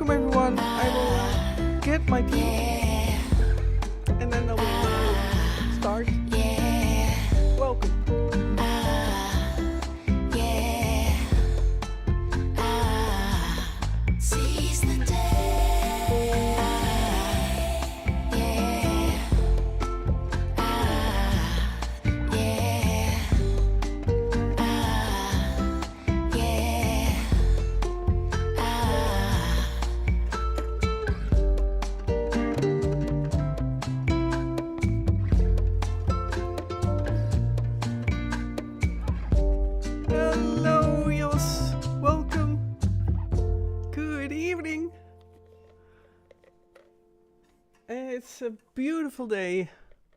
welcome everyone. I will get my tea and then I will start. Welcome. Seize the day. Hello, Jos. Welcome. Good evening. It's a beautiful day.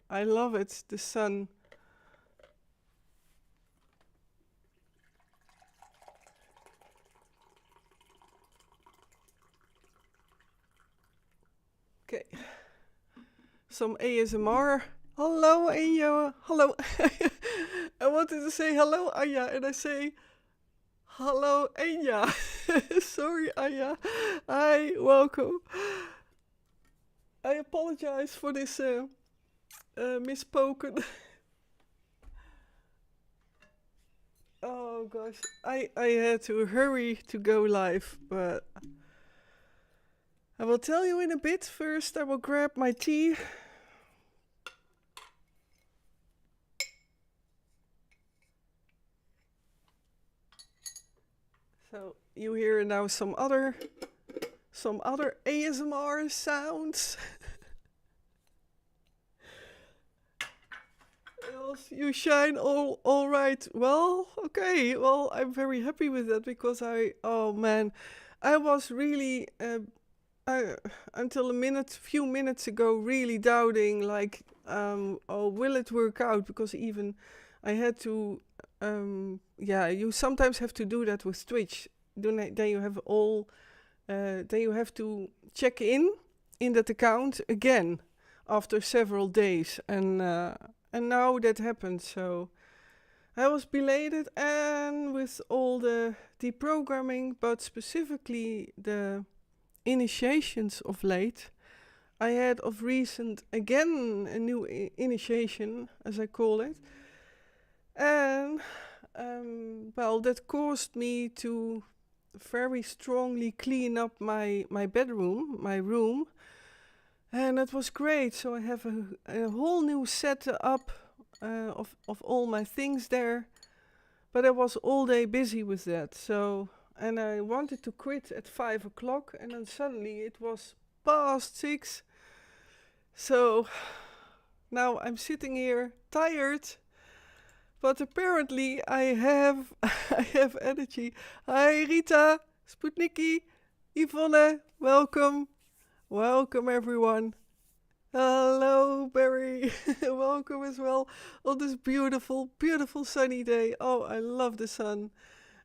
I love it. The sun. Okay. Some ASMR. Hello, Anja. Hello. I wanted to say hello, Anja, and I say hello, Anja. Sorry, Anja. Hi, welcome. I apologize for this misspoken. Oh gosh, I had to hurry to go live, but I will tell you in a bit. First, I will grab my tea. So you hear now some other ASMR sounds. Else you shine all right. Well, okay. Well, I'm very happy with that because I was really until few minutes ago really doubting like will it work out, because even I had to you sometimes have to do that with Twitch. Then you have then you have to check in that account again after several days, and now that happened. So I was belated, and with all the deprogramming, but specifically the initiations of late, I had of recent again a new initiation, as I call it. And that caused me to very strongly clean up my bedroom, my room, and it was great. So I have a whole new setup of all my things there, but I was all day busy with that. So, and I wanted to quit at 5 o'clock, and then suddenly it was past 6. So now I'm sitting here tired. But apparently I have energy. Hi Rita, Sputniki, Yvonne, welcome. Welcome everyone. Hello Barry, welcome as well on this beautiful, beautiful sunny day. Oh, I love the sun.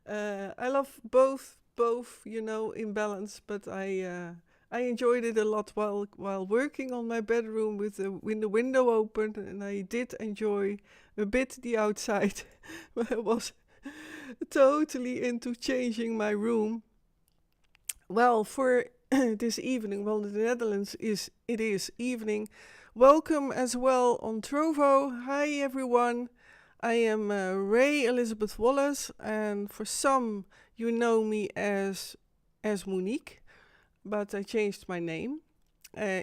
I love both, in balance, but I enjoyed it a lot while working on my bedroom with the window open, and I did enjoy a bit the outside. I was totally into changing my room. Well, for this evening, the Netherlands is evening. Welcome as well on Trovo. Hi everyone. I am Ray Elizabeth Wallace, and for some you know me as Monique, but I changed my name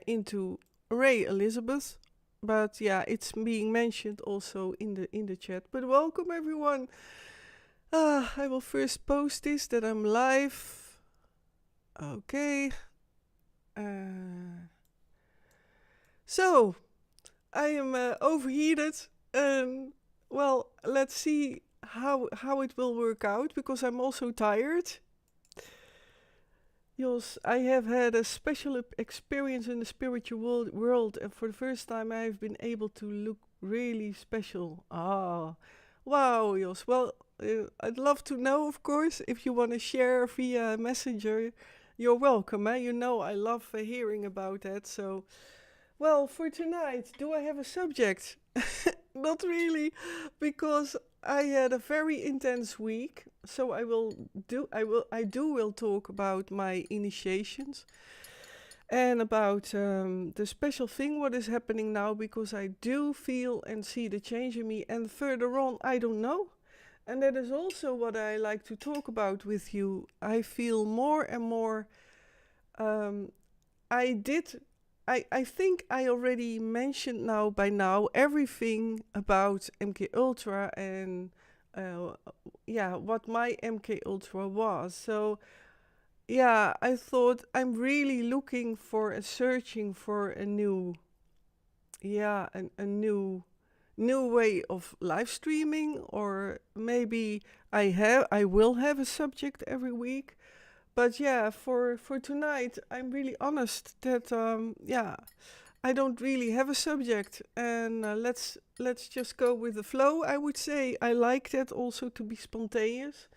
into Ray Elizabeth. But yeah, it's being mentioned also in the chat. But welcome everyone. I will first post this that I'm live. Okay. So I am overheated, and well, let's see how it will work out, because I'm also tired. Jos, I have had a special experience in the spiritual world, and for the first time I have been able to look really special. Ah, wow, Jos. Well, I'd love to know, of course, if you want to share via Messenger. You're welcome, eh? You know I love hearing about that. So, well, for tonight, do I have a subject? Not really, because I had a very intense week, so I will talk about my initiations and about the special thing what is happening now because I do feel and see the change in me, and further on I don't know. And that is also what I like to talk about with you. I feel more and more. Um, I did. I think I already mentioned by now everything about MKUltra and yeah, what my MKUltra was. So yeah, I thought I'm really looking for and searching for a new, yeah, a new way of live streaming, or maybe I will have a subject every week. But yeah, for tonight, I'm really honest that yeah, I don't really have a subject, and let's just go with the flow. I would say I like that also to be spontaneous.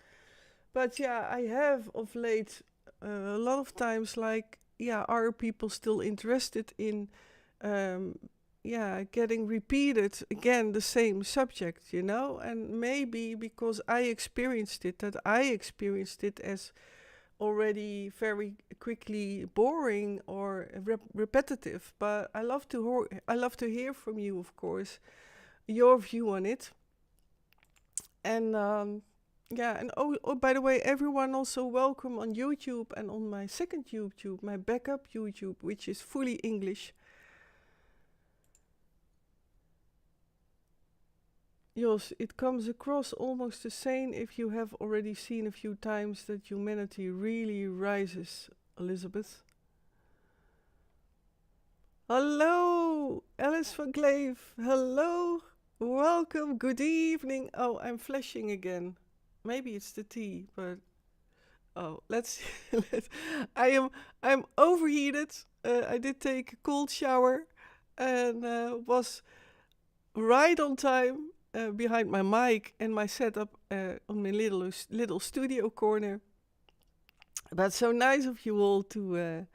But yeah, I have of late a lot of times like, yeah, are people still interested in um, yeah, getting repeated again the same subject, you know? And maybe because I experienced it as already very quickly boring or repetitive. But I love to hear from you, of course, your view on it. And yeah, and oh, by the way, everyone also welcome on YouTube and on my second YouTube, my backup YouTube, which is fully English. Jos, it comes across almost the same if you have already seen a few times that humanity really rises, Elizabeth. Hello, Alice van Kleef. Hello, welcome, good evening. Oh, I'm flashing again. Maybe it's the tea, but oh, let's. let I'm overheated. I did take a cold shower, and was right on time behind my mic and my setup on my little studio corner. But so nice of you all to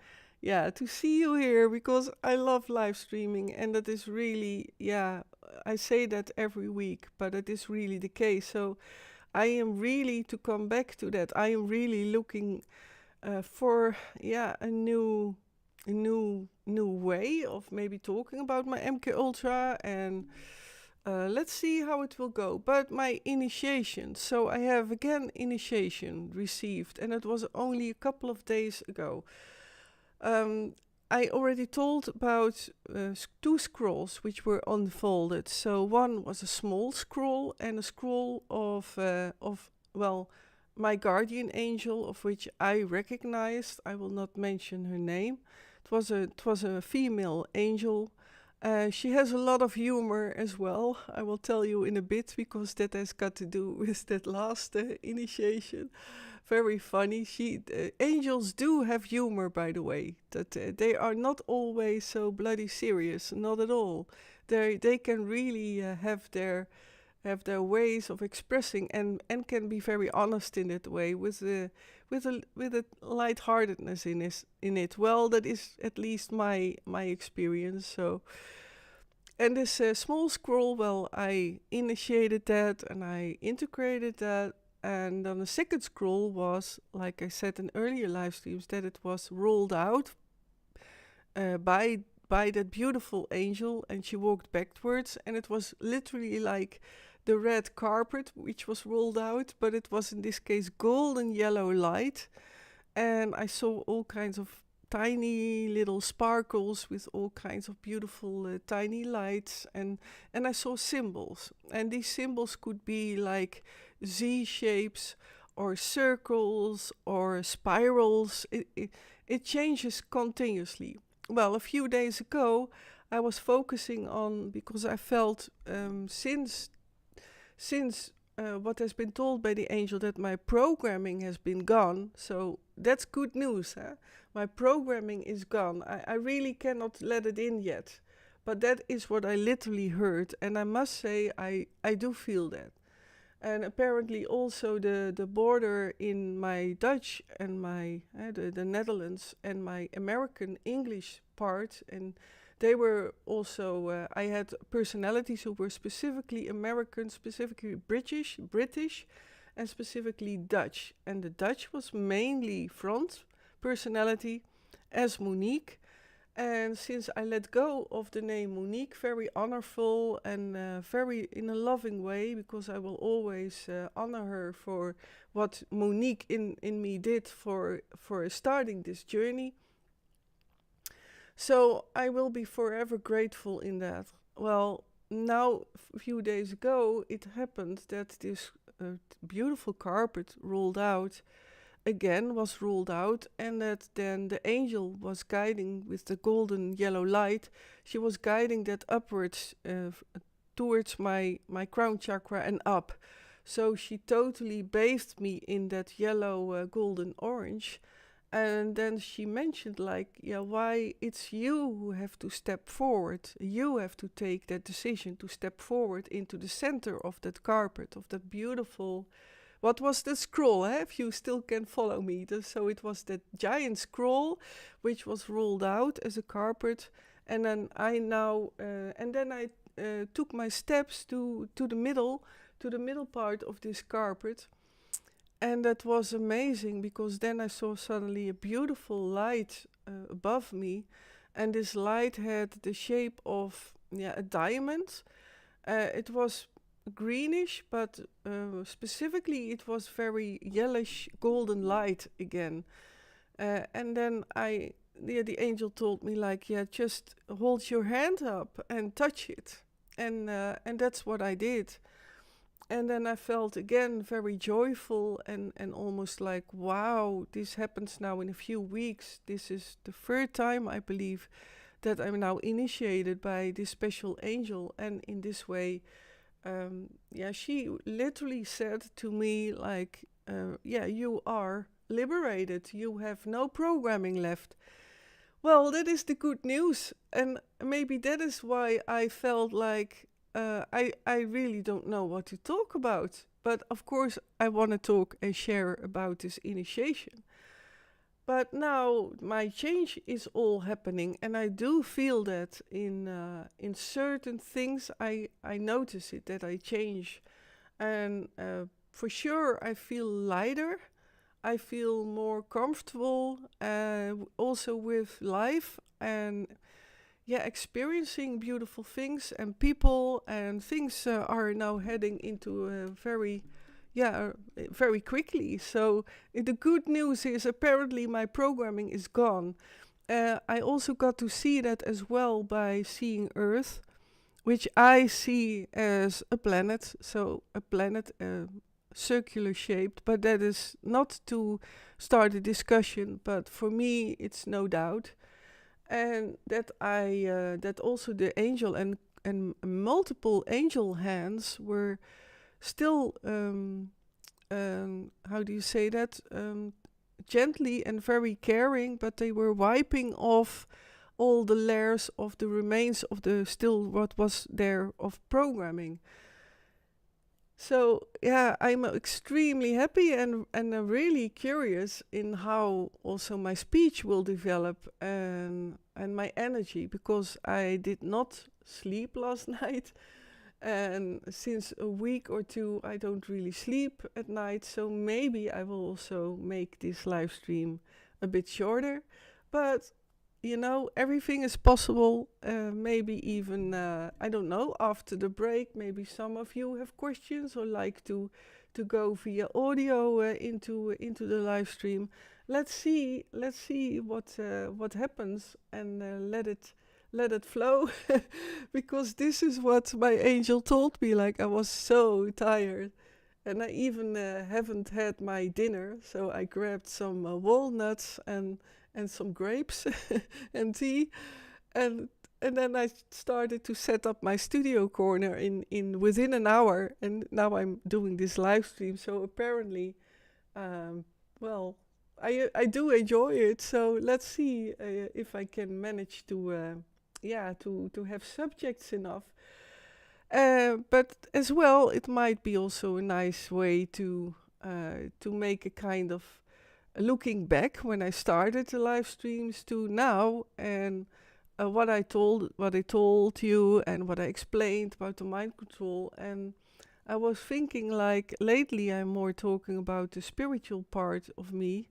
yeah, to see you here, because I love live streaming, and that is really, yeah, I say that every week, but it is really the case. So I am really to come back to that. I am really looking for, yeah, a new way of maybe talking about my MKUltra, and let's see how it will go. But my initiation. So I have again initiation received, and it was only a couple of days ago. I already told about two scrolls which were unfolded. So one was a small scroll and a scroll of well, my guardian angel, of which I recognized. I will not mention her name. It was a female angel. She has a lot of humor as well. I will tell you in a bit, because that has got to do with that last initiation. Very funny. Angels do have humor, by the way. That they are not always so bloody serious. Not at all. They can really have their ways of expressing, and can be very honest in that way, with a lightheartedness in it. Well, that is at least my experience. So, and this small scroll, well, I initiated that and I integrated that. And then the second scroll was, like I said in earlier live streams, that it was rolled out by that beautiful angel, and she walked backwards, and it was literally like the red carpet which was rolled out, but it was in this case golden yellow light, and I saw all kinds of tiny little sparkles with all kinds of beautiful tiny lights, and I saw symbols, and these symbols could be like Z shapes or circles or spirals. It changes continuously. Well, a few days ago, I was focusing on, because I felt since what has been told by the angel, that my programming has been gone. So that's good news. Huh? My programming is gone. I really cannot let it in yet. But that is what I literally heard. And I must say, I do feel that. And apparently also the border in my Dutch and my the Netherlands and my American English part, and they were also, I had personalities who were specifically American, specifically British, and specifically Dutch. And the Dutch was mainly front personality as Monique. And since I let go of the name Monique, very honorful and very in a loving way, because I will always honor her for what Monique in me did for starting this journey. So I will be forever grateful in that. Well, now a few days ago, it happened that this beautiful carpet was rolled out, and that then the angel was guiding with the golden yellow light. She was guiding that upwards towards my crown chakra and up. So she totally bathed me in that yellow, golden orange. And then she mentioned, like, yeah, why it's you who have to step forward. You have to take that decision to step forward into the center of that carpet, of that beautiful. What was the scroll, if you still can follow me? So it was that giant scroll, which was rolled out as a carpet. And then I took my steps to the middle part of this carpet. And that was amazing, because then I saw suddenly a beautiful light above me. And this light had the shape of a diamond. It was greenish, but specifically it was very yellowish golden light again. And then the angel told me, like, just hold your hand up and touch it. And that's what I did. And then I felt again very joyful and almost like, wow, this happens now in a few weeks. This is the third time, I believe, that I'm now initiated by this special angel. And in this way, she literally said to me, like, you are liberated. You have no programming left. Well, that is the good news. And maybe that is why I felt like I really don't know what to talk about. But of course, I want to talk and share about this initiation. But now my change is all happening, and I do feel that in certain things I notice it, that I change. And for sure, I feel lighter. I feel more comfortable also with life, and experiencing beautiful things and people, and things are now heading into a very quickly. So the good news is apparently my programming is gone. I also got to see that as well by seeing Earth, which I see as a planet. So a planet circular shaped, but that is not to start a discussion, but for me it's no doubt. And that that also the angel and multiple angel hands were still how do you say that, gently and very caring, but they were wiping off all the layers of the remains of the still what was there of programming. So I'm extremely happy and really curious in how also my speech will develop and my energy, because I did not sleep last night, and since a week or two I don't really sleep at night. So maybe I will also make this live stream a bit shorter, but everything is possible. Maybe even, I don't know, after the break, maybe some of you have questions or like to go via audio into the live stream. Let's see what happens, and let it flow, because this is what my angel told me. Like, I was so tired, and I even haven't had my dinner, so I grabbed some walnuts and some grapes and tea, and then I started to set up my studio corner in within an hour, and now I'm doing this live stream. So apparently, I do enjoy it. So let's see if I can manage to have subjects enough. But as well, it might be also a nice way to make a kind of looking back when I started the live streams to now, and what I told you, and what I explained about the mind control. And I was thinking, like, lately I'm more talking about the spiritual part of me,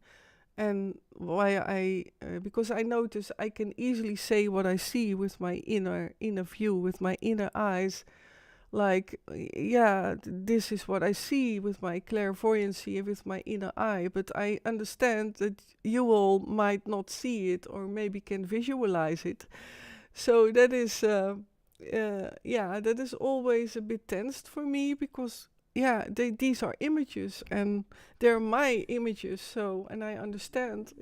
and why because I notice I can easily say what I see with my inner view, with my inner eyes. Like, yeah, this is what I see with my clairvoyancy and with my inner eye, but I understand that you all might not see it or maybe can visualize it. So that is, yeah, that is always a bit tensed for me, because, yeah, these are images and they're my images. So, and I understand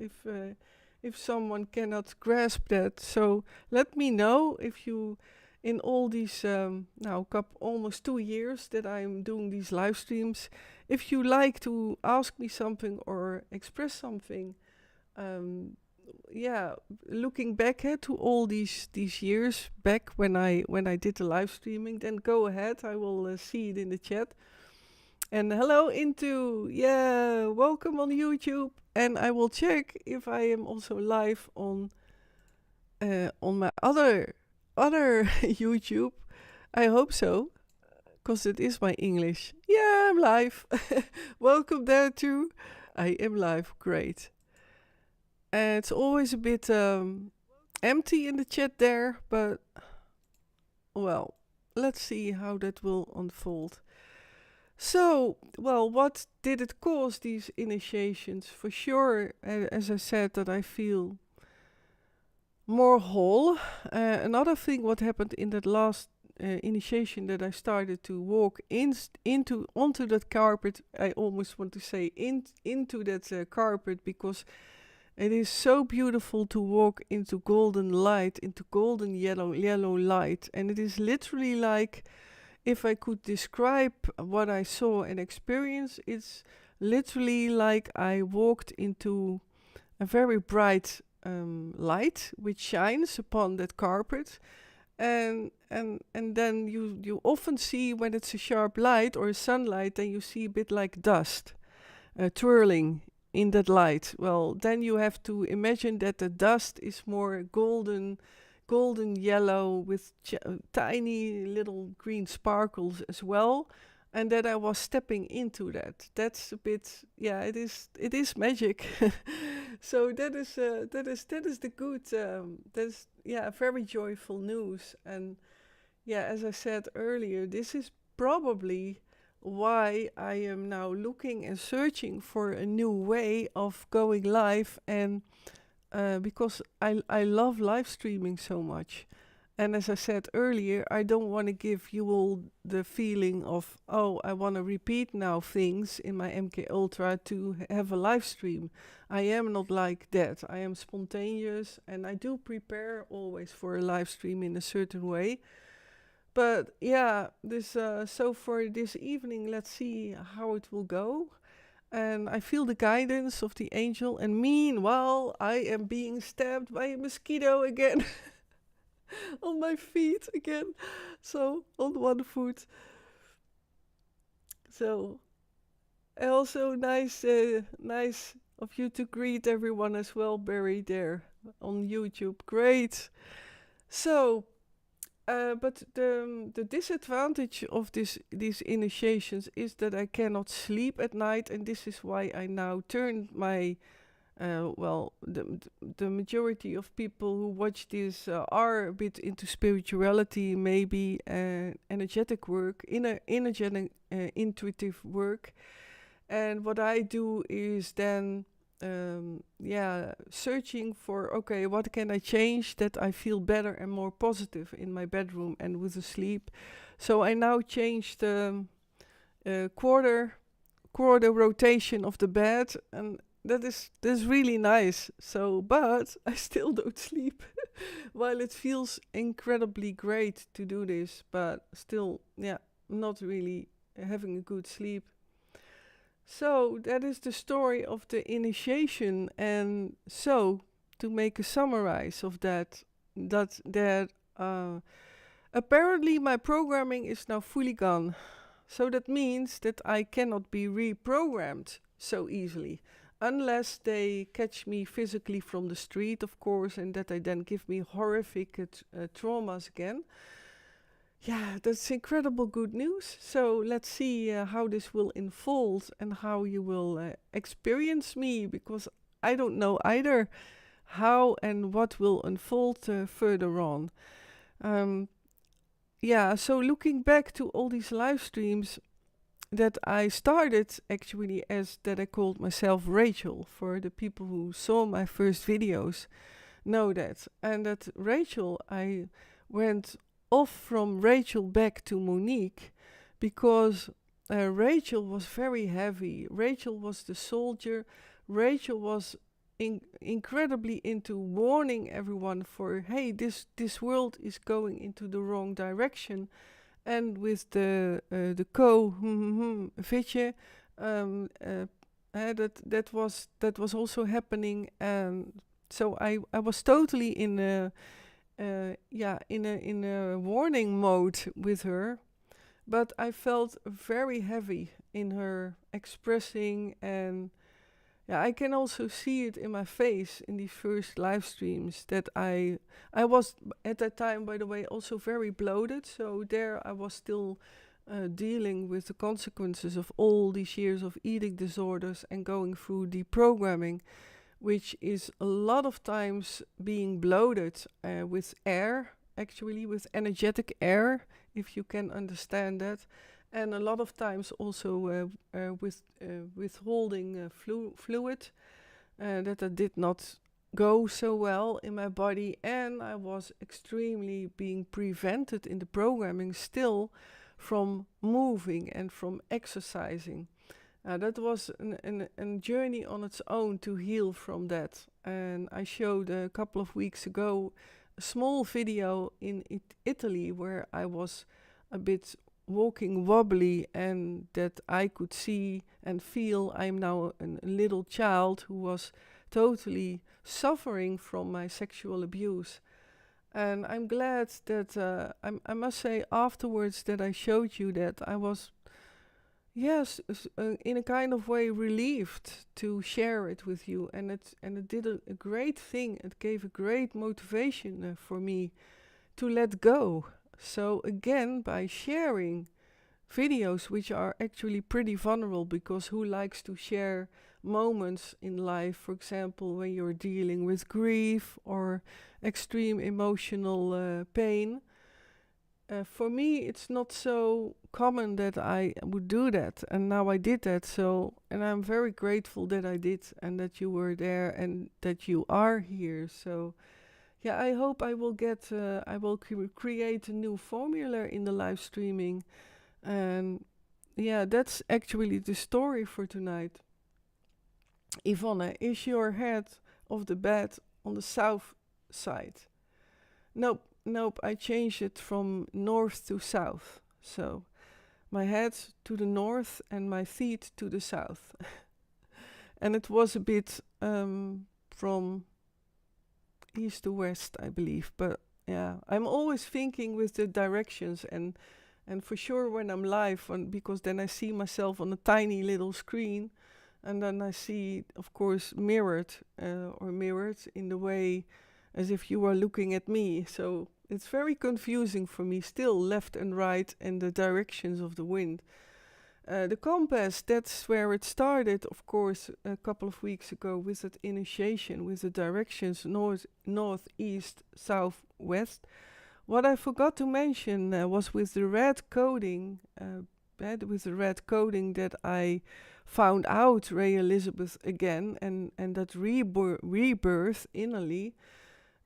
if someone cannot grasp that. So let me know if you, in all these now almost 2 years that I'm doing these live streams, if you like to ask me something or express something. Yeah, looking back to all these years back when I did the live streaming, then go ahead. I will see it in the chat. And hello into, yeah, welcome on YouTube. And I will check if I am also live on my other YouTube. I hope so, because it is my English. Yeah, I'm live. Welcome there too. I am live. Great. And it's always a bit empty in the chat there, but well, let's see how that will unfold. So, well, what did it cause, these initiations? For sure, as I said, that I feel more whole. Another thing what happened in that last initiation, that I started to walk onto that carpet. I almost want to say into that carpet, because it is so beautiful to walk into golden light, into golden yellow light. And it is literally like, if I could describe what I saw and experienced, it's literally like I walked into a very bright light which shines upon that carpet. And then you often see, when it's a sharp light or a sunlight, then you see a bit like dust twirling in that light. Well, then you have to imagine that the dust is more golden yellow with tiny little green sparkles as well, and that I was stepping into that. That's a bit, yeah, it is magic. So that is the good, that is, yeah, very joyful news. And yeah, as I said earlier, this is probably why I am now looking and searching for a new way of going live, and because I love live streaming so much. And as I said earlier, I don't want to give you all the feeling of, oh, I want to repeat now things in my MKUltra to have a live stream. I am not like that. I am spontaneous, and I do prepare always for a live stream in a certain way. But yeah, this so for this evening, let's see how it will go. And I feel the guidance of the angel. And meanwhile, I am being stabbed by a mosquito again. On my feet again. So, on one foot. So, also nice of you to greet everyone as well, Barry, there on YouTube. Great. So, but the disadvantage of these initiations is that I cannot sleep at night, and this is why I now turned my the majority of people who watch this are a bit into spirituality, maybe energetic work, energetic intuitive work. And what I do is then searching for, okay, what can I change that I feel better and more positive in my bedroom and with the sleep. So I now changed the quarter rotation of the bed, and that's really nice. So, but I still don't sleep. While it feels incredibly great to do this, but still, yeah, not really having a good sleep. So that is the story of the initiation. And so, to make a summarize of that apparently my programming is now fully gone. So that means that I cannot be reprogrammed so easily. unless they catch me physically from the street, of course, and that they then give me horrific traumas again. Yeah, that's incredible good news. So let's see how this will unfold and how you will experience me, because I don't know either how and what will unfold further on. Yeah, so looking back to all these live streams that I started actually as that I called myself Rachel. For the people who saw my first videos know that. And that Rachel, I went off from Rachel back to Monique because Rachel was very heavy. Rachel was the soldier. Rachel was incredibly into warning everyone for, hey, this world is going into the wrong direction. And with the weet je, that was also happening. And so I was totally in a warning mode with her, but I felt very heavy in her expressing. And I can also see it in my face in these first live streams that I was at that time, by the way, also very bloated. So there I was still dealing with the consequences of all these years of eating disorders and going through deprogramming, which is a lot of times being bloated with air, actually with energetic air, if you can understand that. And a lot of times also with withholding fluid that I did not go so well in my body, and I was extremely being prevented in the programming still from moving and from exercising. That was a journey on its own to heal from that. And I showed a couple of weeks ago a small video in Italy where I was a bit walking wobbly, and that I could see and feel I'm now a little child who was totally suffering from my sexual abuse. And I'm glad that I must say afterwards that I showed you that I was, yes, in a kind of way relieved to share it with you, and it did a great thing. It gave a great motivation for me to let go. So again, by sharing videos which are actually pretty vulnerable, because who likes to share moments in life, for example, when you're dealing with grief or extreme emotional pain. For me, it's not so common that I would do that, and now I did that. So, and I'm very grateful that I did, and that you were there, and that you are here. So, yeah, I hope I will create a new formula in the live streaming. And yeah, that's actually the story for tonight. Yvonne, is your head of the bed on the south side? Nope, I changed it from north to south. So my head to the north and my feet to the south. And it was a bit from east to west, I believe. But yeah, I'm always thinking with the directions, and for sure when I'm live, because then I see myself on a tiny little screen, and then I see, of course, mirrored in the way as if you are looking at me. So it's very confusing for me still, left and right, and the directions of the wind. The compass, that's where it started, of course, a couple of weeks ago with that initiation, with the directions north, east, south, west. What I forgot to mention was with the red coding, that I found out Ray Elizabeth again, and that rebirth innerly.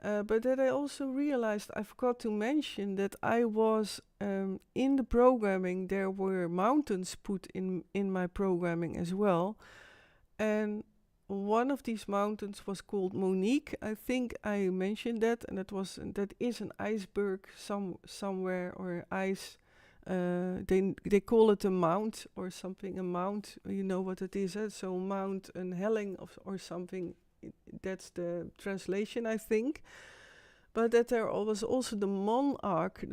But that I also realized, I forgot to mention that I was in the programming, there were mountains put in my programming as well. And one of these mountains was called Monique. I think I mentioned that, and that is an iceberg somewhere, or ice. They call it a mount or something. A mount, you know what it is? So mount and helling or something. That's the translation, I think. But that there was also the monarch,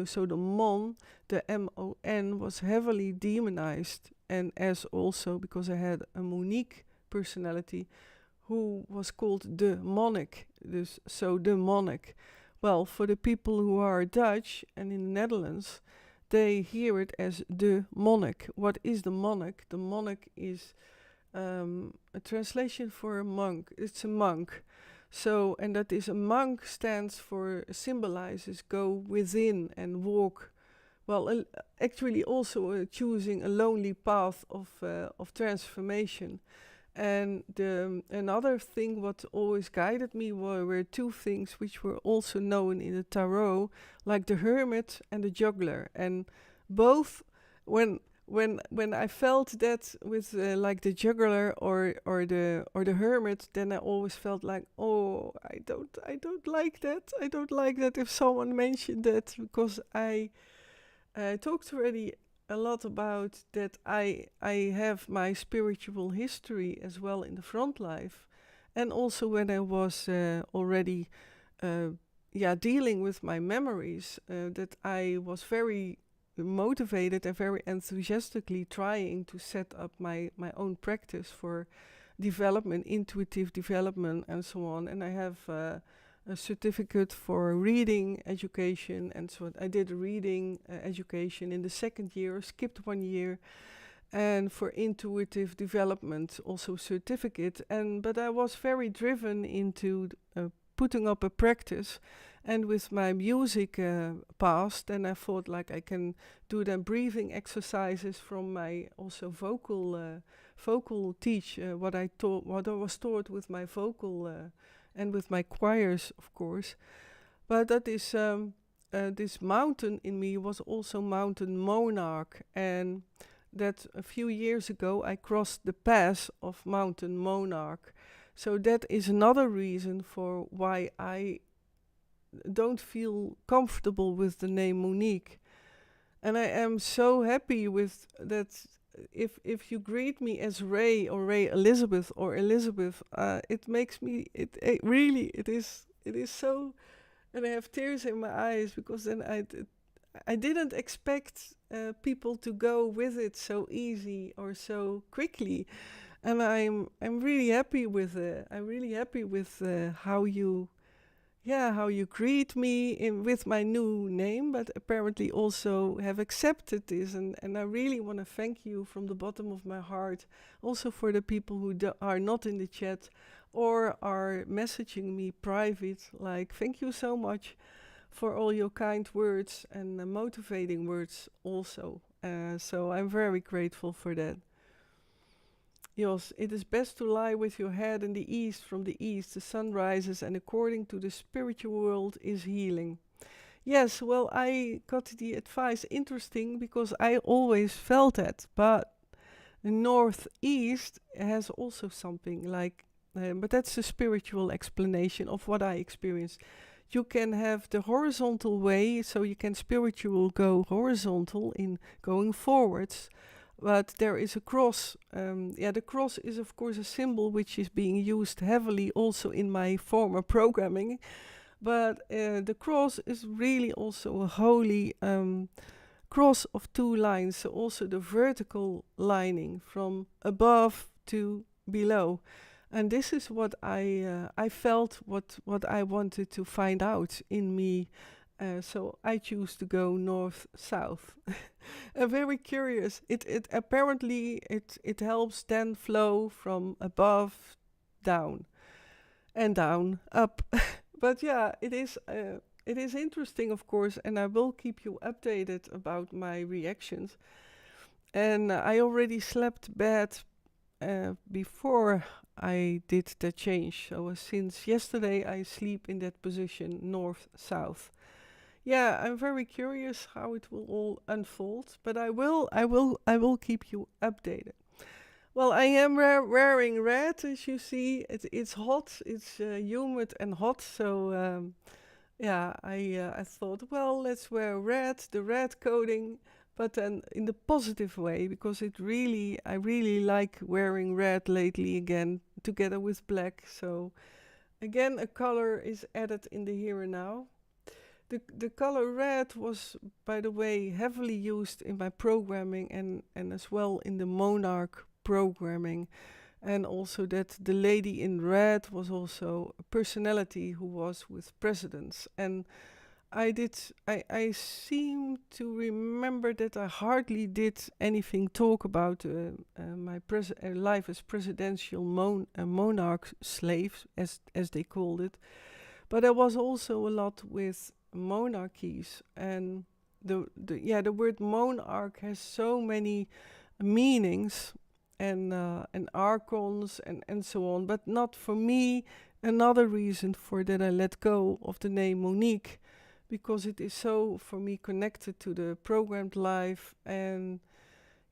so the mon, the M-O-N, was heavily demonized. And as also, because I had a Monique personality, who was called the monarch. So the monarch. Well, for the people who are Dutch and in the Netherlands, they hear it as the monarch. What is the monarch? The monarch is a translation for a monk. It's a monk. So, and that is a monk stands for, symbolizes go within and walk. Well, actually also choosing a lonely path of transformation. And another thing what always guided me were two things which were also known in the tarot, like the hermit and the juggler. And both, when I felt that with like the juggler or the hermit, then I always felt like, oh, I don't like that. I don't like that if someone mentioned that, because I talked already a lot about that I have my spiritual history as well in the front life, and also when I was already dealing with my memories, that I was very motivated and very enthusiastically trying to set up my own practice for development, intuitive development and so on. And I have a certificate for reading education, and so I did reading education in the second year, skipped 1 year, and for intuitive development also certificate. But I was very driven into putting up a practice, and with my music past, then I thought like I can do the breathing exercises from my also vocal teach what I was taught with my vocal and with my choirs, of course. But that is this mountain in me was also mountain monarch, and that a few years ago I crossed the pass of mountain monarch. So that is another reason for why I don't feel comfortable with the name Monique. And I am so happy with that. If you greet me as Ray or Ray Elizabeth or Elizabeth, it makes me it really it is so, and I have tears in my eyes, because then I didn't expect people to go with it so easy or so quickly, and I'm really happy with it. I'm really happy with how you greet me with my new name, but apparently also have accepted this. And I really want to thank you from the bottom of my heart, also for the people who are not in the chat or are messaging me private. Like, thank you so much for all your kind words and motivating words also. So I'm very grateful for that. Jos, it is best to lie with your head in the east. From the east the sun rises, and according to the spiritual world is healing. Yes, well, I got the advice interesting, because I always felt that. But the northeast has also something like, but that's the spiritual explanation of what I experienced. You can have the horizontal way, so you can spiritual go horizontal in going forwards. But there is a cross. The cross is of course a symbol which is being used heavily also in my former programming. But the cross is really also a holy cross of two lines. So also the vertical lining from above to below. And this is what I felt, what I wanted to find out in me. So I choose to go north-south. I'm very curious. It apparently it helps then flow from above down and down up. But yeah, it is interesting, of course, and I will keep you updated about my reactions. And I already slept bad before I did the change. So since yesterday I sleep in that position north-south. Yeah, I'm very curious how it will all unfold, but I will keep you updated. Well, I am wearing red, as you see. It's hot, it's humid and hot, so I thought, well, let's wear red, the red coding, but then in the positive way, because I really like wearing red lately again, together with black. So again, a color is added in the here and now. The color red was, by the way, heavily used in my programming and as well in the monarch programming. and also that the lady in red was also a personality who was with presidents. And I seem to remember that I hardly did anything talk about my life as presidential monarch slave, as they called it. But there was also a lot with monarchies, and the word monarch has so many meanings and archons and so on. But not for me. Another reason for that I let go of the name Monique, because it is so for me connected to the programmed life. And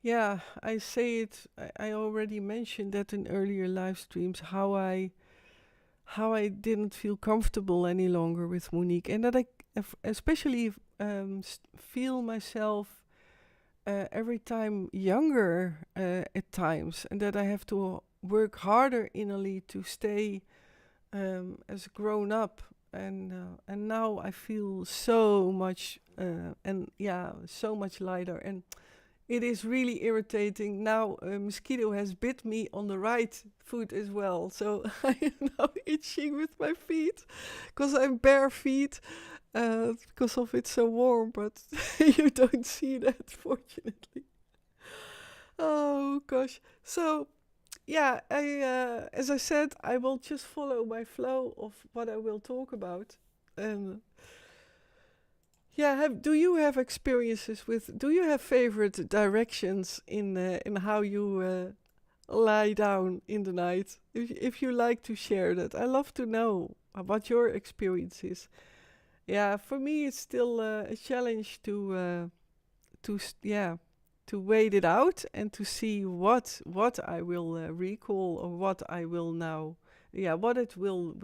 yeah, I say it. I already mentioned that in earlier live streams, how I didn't feel comfortable any longer with Monique, and that I especially feel myself every time younger at times, and that I have to work harder innerly to stay as grown up. And now I feel so much so much lighter, and it is really irritating. Now a mosquito has bit me on the right foot as well. So I am now itching with my feet because I'm bare feet because of it's so warm. But you don't see that, fortunately. Oh gosh. So yeah, as I said, I will just follow my flow of what I will talk about. Um, Yeah, do you have experiences with? Do you have favorite directions in how you lie down in the night? If you like to share that, I love to know what your experience is. Yeah, for me it's still a challenge to wait it out and to see what I will recall, or what I will now, what it will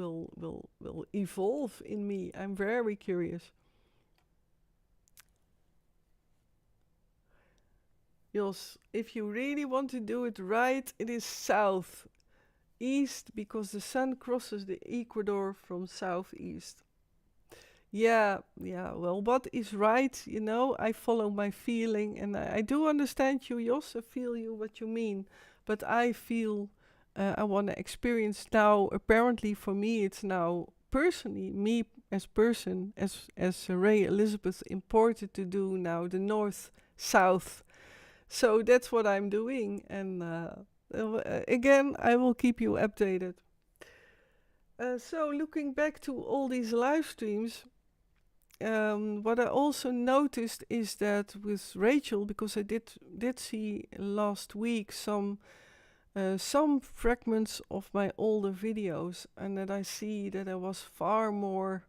evolve in me. I'm very curious. Jos, if you really want to do it right, it is south. East, because the sun crosses the equator from southeast. Yeah, well, what is right, I follow my feeling, and I do understand you, Jos, I feel you, what you mean. But I feel I want to experience now, apparently for me, it's now personally, me as person, as Ray Elizabeth, important to do now the north-south. So that's what I'm doing, and again, I will keep you updated. So looking back to all these live streams, what I also noticed is that with Rachel, because I did see last week some fragments of my older videos, and that I see that I was far more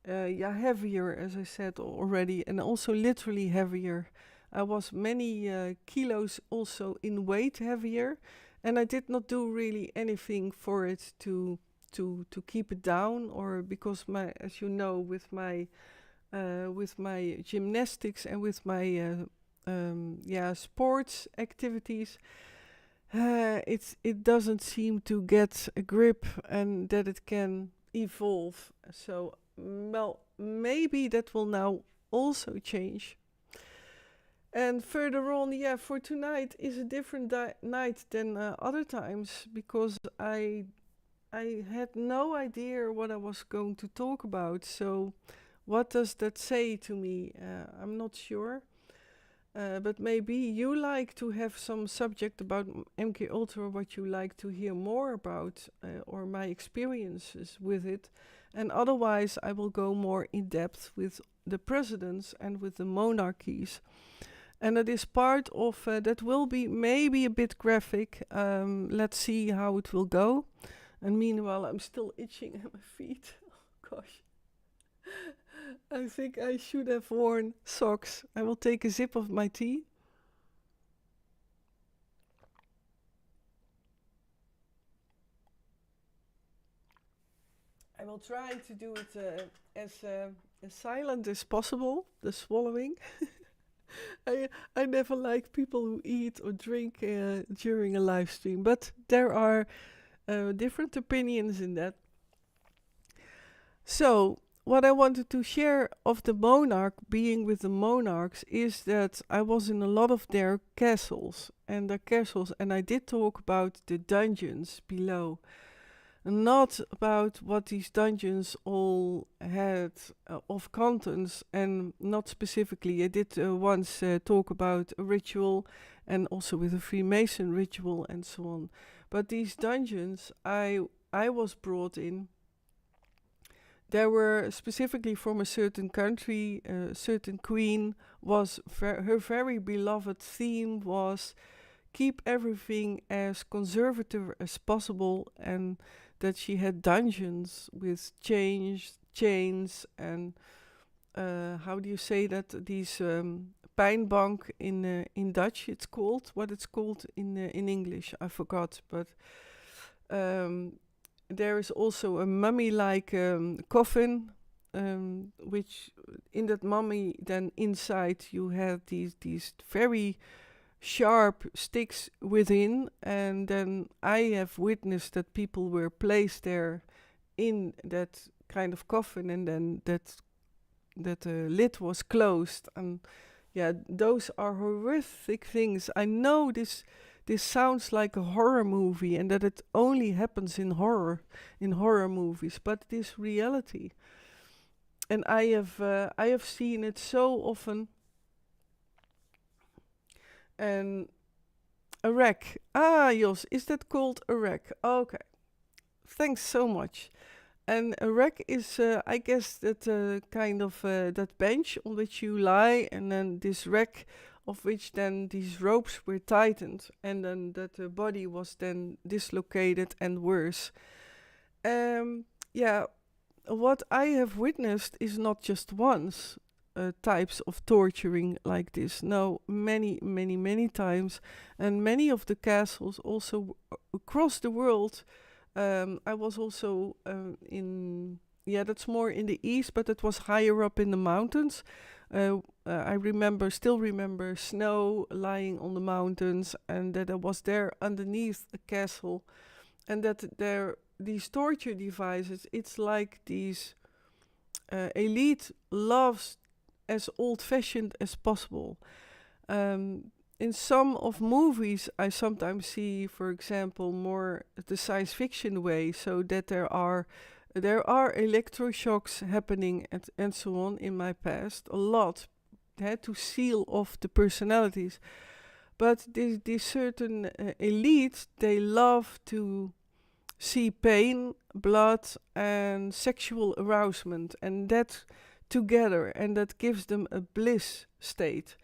heavier, as I said already, and also literally heavier. I was many kilos also in weight heavier, and I did not do really anything for it to keep it down, or because as you know, with my gymnastics and with my sports activities, it doesn't seem to get a grip, and that it can evolve. So well, maybe that will now also change. And further on, for tonight is a different night than other times, because I had no idea what I was going to talk about. So what does that say to me? I'm not sure. But maybe you like to have some subject about MKUltra, what you like to hear more about, or my experiences with it. And otherwise, I will go more in depth with the presidents and with the monarchies. And that is part of, that will be maybe a bit graphic. Let's see how it will go. And meanwhile, I'm still itching at my feet. Oh, gosh. I think I should have worn socks. I will take a sip of my tea. I will try to do it as silent as possible, the swallowing. I never like people who eat or drink during a live stream, but there are different opinions in that. So, what I wanted to share of the monarch, being with the monarchs, is that I was in a lot of their castles, and I did talk about the dungeons below, not about what these dungeons all had of contents, and not specifically. I did once talk about a ritual, and also with a Freemason ritual and so on. But these dungeons, I was brought in. There were specifically from a certain country, a certain queen was her very beloved theme was keep everything as conservative as possible, and that she had dungeons with chains, and how do you say that? These pijnbank in Dutch. It's called what it's called in English. I forgot, but um, there is also a mummy-like coffin, which in that mummy, then inside you have these very sharp sticks within, and then I have witnessed that people were placed there in that kind of coffin, and then that lid was closed, and yeah, those are horrific things. I know this sounds like a horror movie, and that it only happens in horror movies, but it is reality. And I have seen it so often. And a rack. Ah, Jos, is that called a rack? Okay, thanks so much. And a rack is, I guess, that kind of that bench on which you lie, and then this rack of which then these ropes were tightened, and then that the body was then dislocated and worse. Yeah, what I have witnessed is not just once types of torturing like this. No, many times, and many of the castles also across the world. I was also yeah, that's more in the east, but it was higher up in the mountains. Still remember snow lying on the mountains, and that I was there underneath a castle, and that these torture devices, it's like these elite loves as old-fashioned as possible. In some of movies, I sometimes see, for example, more the science fiction way, so that there are electroshocks happening and so on in my past, a lot, to seal off the personalities. But these certain elites, they love to see pain, blood, and sexual arousement, and that together, and that gives them a bliss state.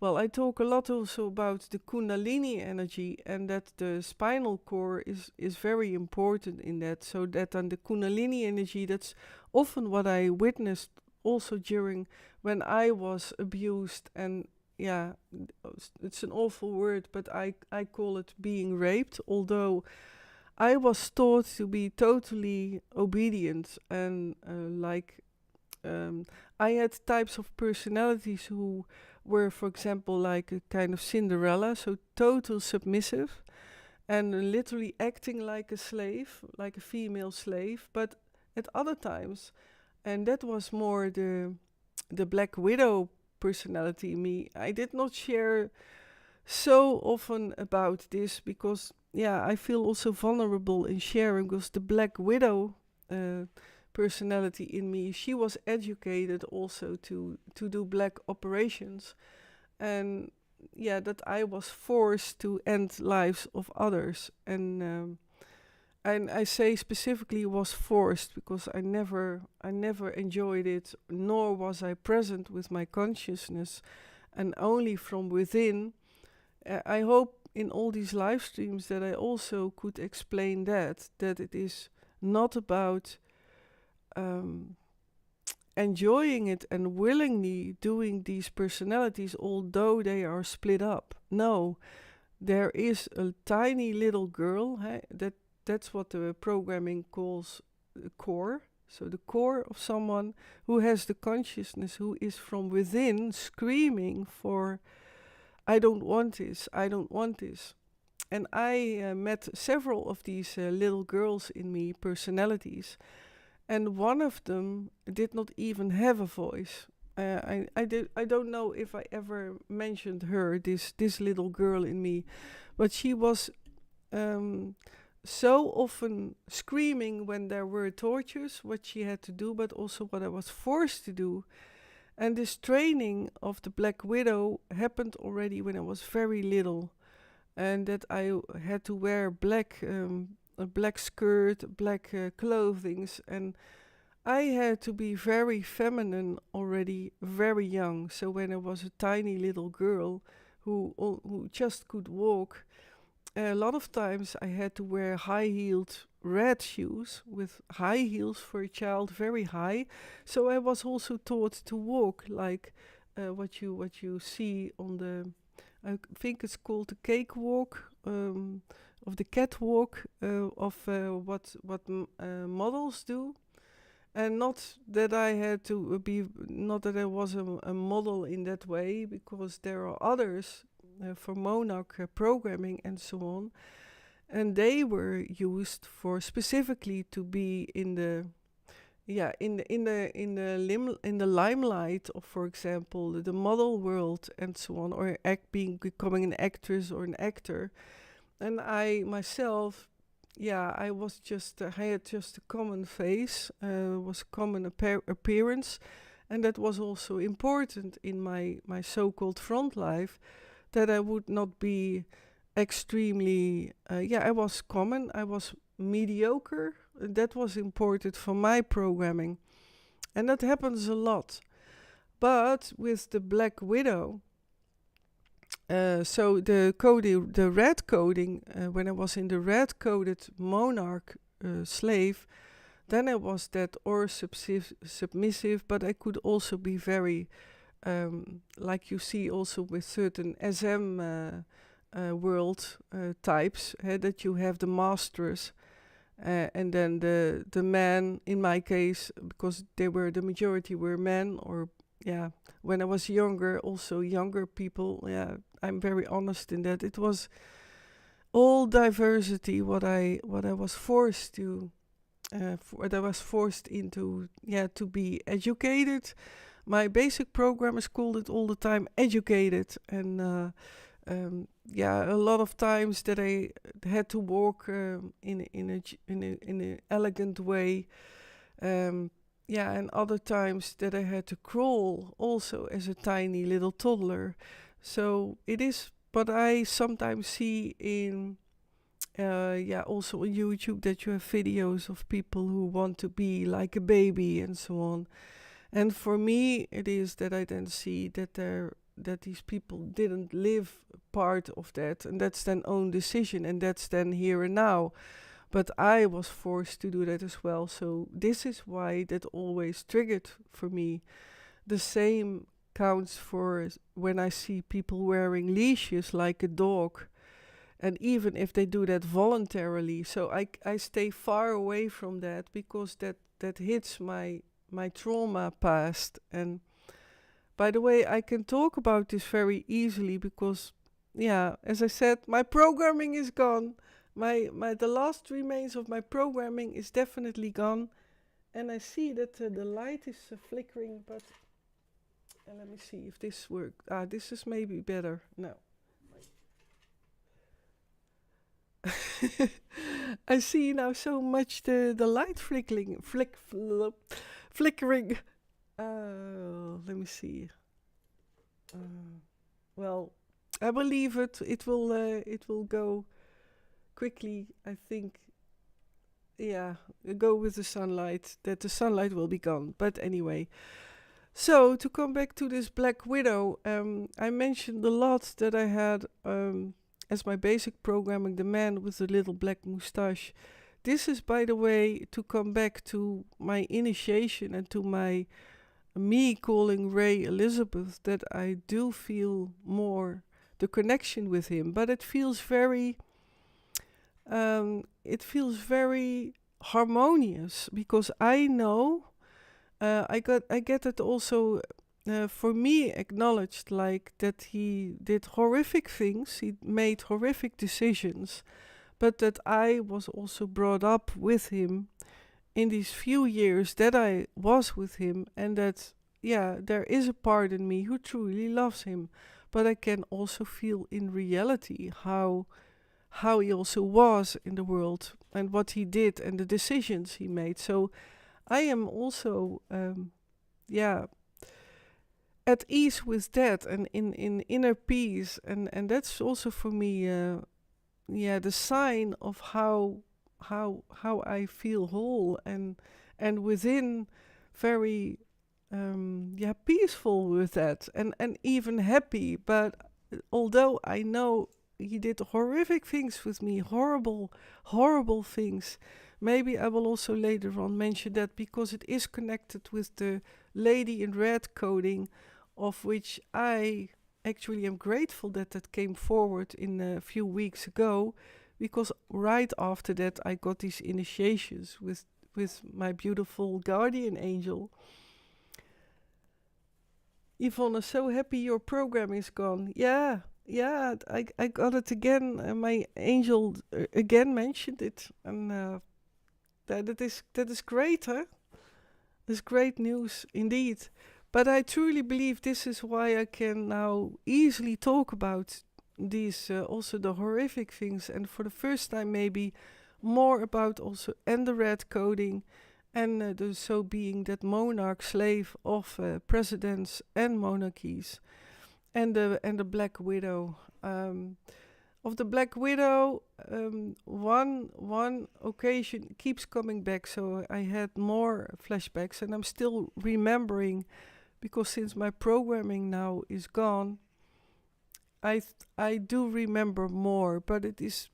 Well, I talk a lot also about the Kundalini energy, and that the spinal core is very important in that. So that on the Kundalini energy, that's often what I witnessed also during when I was abused. And yeah, it's an awful word, but I call it being raped, although I was taught to be totally obedient, and I had types of personalities who were, for example, like a kind of Cinderella, so total submissive, and literally acting like a slave, like a female slave. But at other times, and that was more the Black Widow personality in me. I did not share so often about this because, yeah, I feel also vulnerable in sharing, because the Black Widow personality in me, she was educated also to do black operations, and yeah, that I was forced to end lives of others, and I say specifically was forced because I never enjoyed it, nor was I present with my consciousness, and only from within. I hope in all these live streams that I also could explain that it is not about enjoying it and willingly doing these personalities, although they are split up. No, there is a tiny little girl, that's what the programming calls the core. So the core of someone who has the consciousness, who is from within screaming for, I don't want this, I don't want this. And I met several of these little girls in me, personalities, and one of them did not even have a voice. I don't know if I ever mentioned her, this little girl in me, but she was um, so often screaming when there were tortures, what she had to do, but also what I was forced to do. And this training of the Black Widow happened already when I was very little, and that I had to wear a black skirt, black clothings, and I had to be very feminine already very young. So when I was a tiny little girl who just could walk, a lot of times I had to wear high-heeled red shoes with high heels for a child, very high. So I was also taught to walk like what you see on the, I think it's called the cakewalk, of the catwalk, of what models do. And not that I had to be, not that I was a model in that way, because there are others for monarch programming and so on, and they were used for specifically to be in the, in the limelight of, for example, the model world and so on, or becoming an actress or an actor. And I myself, I was just, I had just a common face, was common appearance, and that was also important in my so-called front life, that I would not be extremely, I was common, I was mediocre. That was important for my programming, and that happens a lot. But with the Black Widow, so the red coding, when I was in the red coded monarch slave, then I was that or submissive, but I could also be very, like you see also with certain SM world types, that you have the masters, and then the men, in my case, because the majority were men, or when I was younger, also younger people, I'm very honest in that. It was all diversity what I was forced to, what I was forced into, to be educated. My basic programmers called it all the time educated, and a lot of times that I had to walk in an elegant way. And other times that I had to crawl also as a tiny little toddler. So it is, but I sometimes see in, also on YouTube, that you have videos of people who want to be like a baby and so on. And for me, it is that I then see that these people didn't live part of that, and that's then own decision, and that's then here and now. But I was forced to do that as well. So this is why that always triggered for me. The same counts for when I see people wearing leashes like a dog. And even if they do that voluntarily. So I stay far away from that, because that hits my trauma past. And by the way, I can talk about this very easily because, as I said, my programming is gone. The last remains of my programming is definitely gone, and I see that the light is flickering, but let me see if this works. This is maybe better. No. I see now so much the light flickering. Let me see. Well, I believe it will go quickly, I think. Go with the sunlight, that the sunlight will be gone. But anyway, so to come back to this Black Widow, I mentioned a lot that I had as my basic programming, the man with the little black moustache. This is, by the way, to come back to my initiation and to me calling Ray Elizabeth, that I do feel more the connection with him. But it feels very harmonious, because I know I get it also for me acknowledged, like that he did horrific things, he made horrific decisions, but that I was also brought up with him in these few years that I was with him, and that, yeah, there is a part in me who truly loves him, but I can also feel in reality how he also was in the world and what he did and the decisions he made. So I am also, yeah, at ease with that and in inner peace, and that's also for me, yeah, the sign of how I feel whole and within very yeah, peaceful with that and even happy. But although I know he did horrific things with me, horrible things. Maybe I will also later on mention that because it is connected with the lady in red coding, of which I actually am grateful that that came forward in a few weeks ago, because right after that I got these initiations with my beautiful guardian angel. Yvonne, so happy your program is gone. Yeah, yeah, I got it again. My angel again mentioned it, and that is great, huh? That's great news indeed. But I truly believe this is why I can now easily talk about these also the horrific things, and for the first time maybe more about also and the red coding and the so being that monarch slave of presidents and monarchies, and the Black Widow. Of the Black Widow, one occasion keeps coming back, so I had more flashbacks, and I'm still remembering, because since my programming now is gone, I do remember more, but it is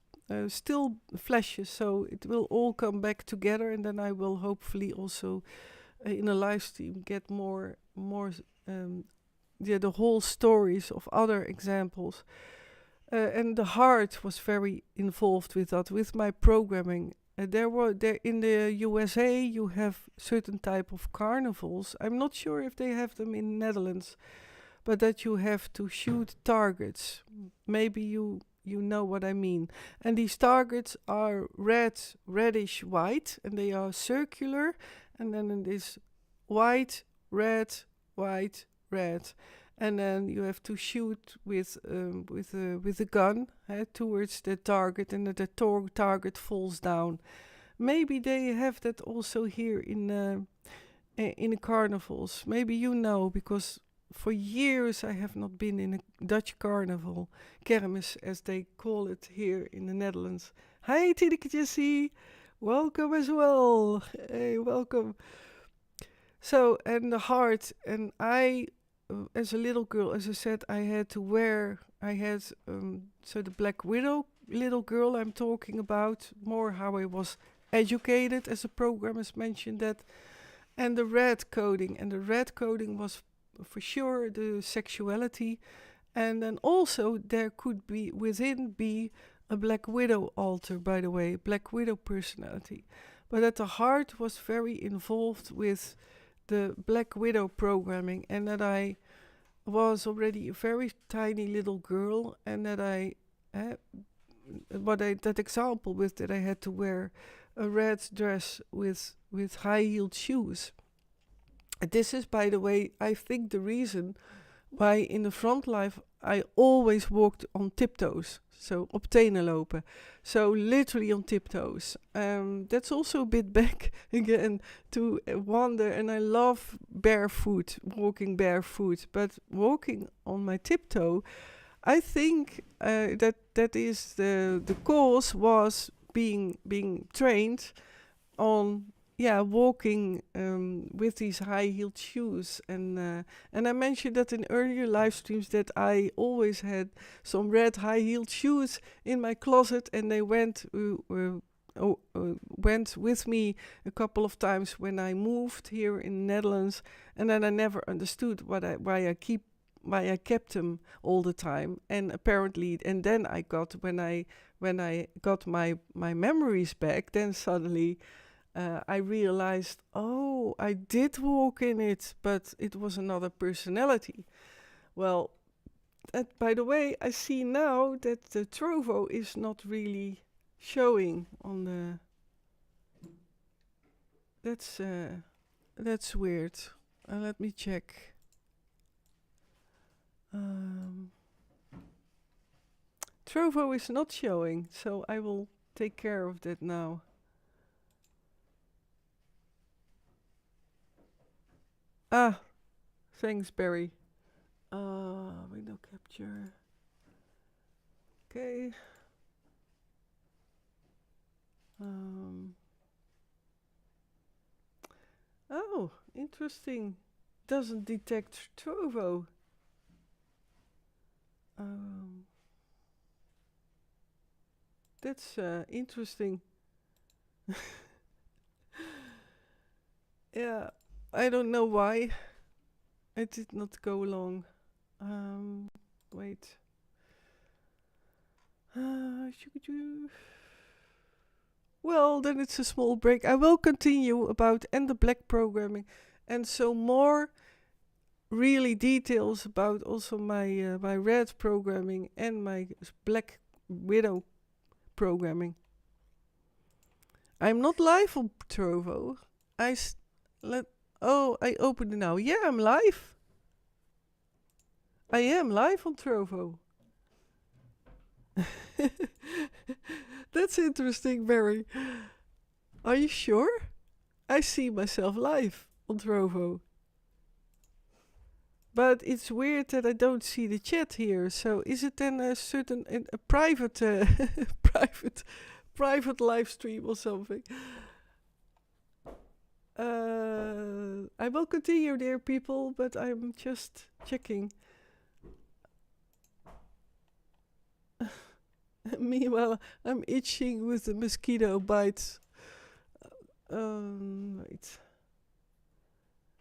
still flashes, so it will all come back together, and then I will hopefully also in a live stream get more yeah, the whole stories of other examples. And the heart was very involved with that, with my programming. There in the USA you have certain type of carnivals. I'm not sure if they have them in Netherlands, but that you have to shoot targets. Maybe you know what I mean. And these targets are reddish white, and they are circular, and then it is white, red, red. And then you have to shoot with a gun towards the target, and the target falls down. Maybe they have that also here in the carnivals. Maybe you know, because for years I have not been in a Dutch carnival, kermis as they call it here in the Netherlands. Hi Tineke Jessie, welcome as well. Hey, welcome. So, and the heart, and I, as a little girl, as I said, I had so the Black Widow little girl I'm talking about, more how I was educated, as the program has mentioned that, and the red coding was for sure the sexuality, and then also there could be a Black Widow altar, by the way, Black Widow personality, but that the heart was very involved with the Black Widow programming, and that I was already a very tiny little girl, and that that example with that I had to wear a red dress with high-heeled shoes. This is, by the way, I think the reason why in the front life I always walked on tiptoes. So op tenen lopen. So literally on tiptoes. That's also a bit back again to wonder, and I love walking barefoot, but walking on my tiptoe, I think that is the cause was being trained on walking with these high-heeled shoes, and I mentioned that in earlier live streams that I always had some red high-heeled shoes in my closet, and they went with me a couple of times when I moved here in the Netherlands, and then I never understood why I kept them all the time, and apparently, and then I got when I got my memories back, then suddenly. I realized, oh, I did walk in it, but it was another personality. Well, by the way, I see now that the Trovo is not really showing on the... That's weird. Let me check. Trovo is not showing, so I will take care of that now. Ah, thanks, Barry. Window capture. Okay. Oh, interesting. Doesn't detect Trovo. That's interesting. Yeah, I don't know why. It did not go long. Wait. Well, then it's a small break. I will continue about and the black programming, and so more really details about also my my red programming and my black widow programming. I'm not live on Trovo. I opened it now. Yeah, I'm live. I am live on Trovo. That's interesting, Barry. Are you sure? I see myself live on Trovo. But it's weird that I don't see the chat here. So is it then a certain a private private live stream or something? I will continue, dear people, but I'm just checking. Meanwhile, I'm itching with the mosquito bites. Wait.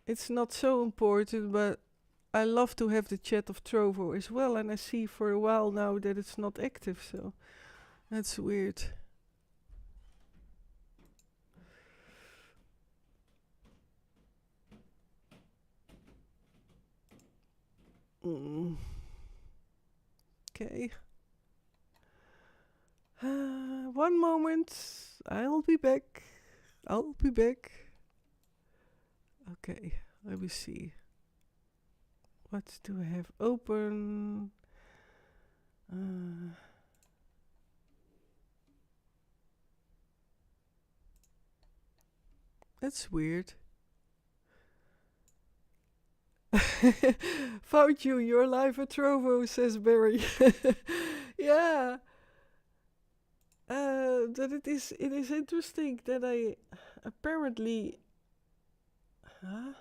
It's not so important, but I love to have the chat of Trovo as well, and I see for a while now that it's not active, so that's weird. Okay. One moment. I'll be back. I'll be back. Okay, let me see. What do I have open? That's weird. Found you. You're live at Trovo, says Barry. Yeah. That it is interesting that I apparently. Huh?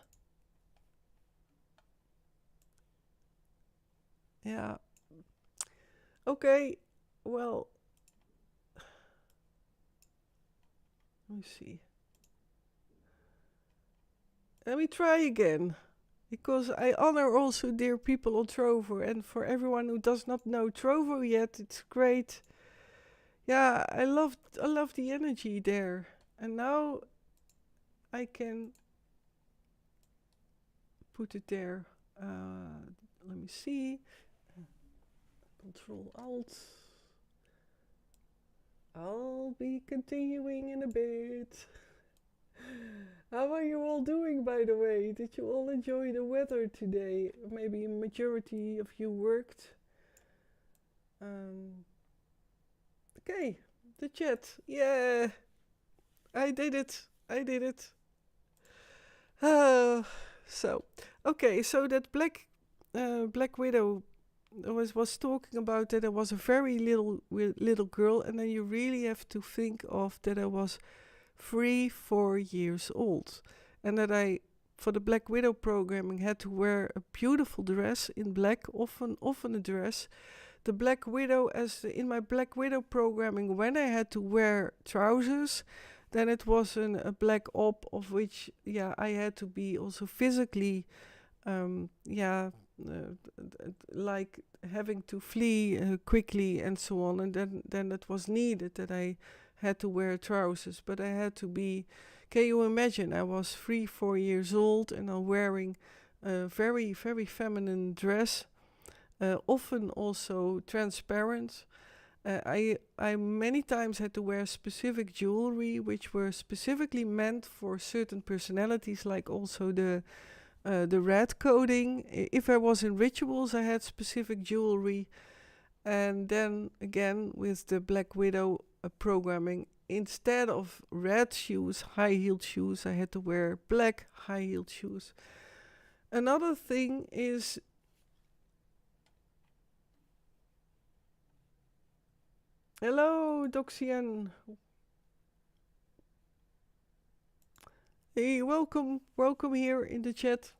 Yeah. Okay. Well. Let me see. Let me try again. Because I honor also dear people on Trovo, and for everyone who does not know Trovo yet, it's great. Yeah, I love the energy there. And now I can put it there. Let me see. Control Alt. I'll be continuing in a bit. How are you all doing, by the way? Did you all enjoy the weather today? Maybe a majority of you worked. Okay, the chat. Yeah, I did it. So okay, so that Black Widow was talking about that I was a very little girl, and then you really have to think of that I was 4 years old, and that I, for the Black Widow programming, had to wear a beautiful dress in black, often a dress. The Black Widow, in my Black Widow programming, when I had to wear trousers, then it was a black op, of which I had to be also physically like having to flee quickly and so on, and then it was needed that I had to wear trousers, but I had to be. Can you imagine? I was 4 years old, and I'm wearing a very, very feminine dress, often also transparent, I many times had to wear specific jewelry, which were specifically meant for certain personalities, like also the red coding. If I was in rituals, I had specific jewelry. And then again, with the Black Widow programming, instead of red shoes, high-heeled shoes, I had to wear black high-heeled shoes. Another thing is, hello, Doxian. Hey, welcome here in the chat.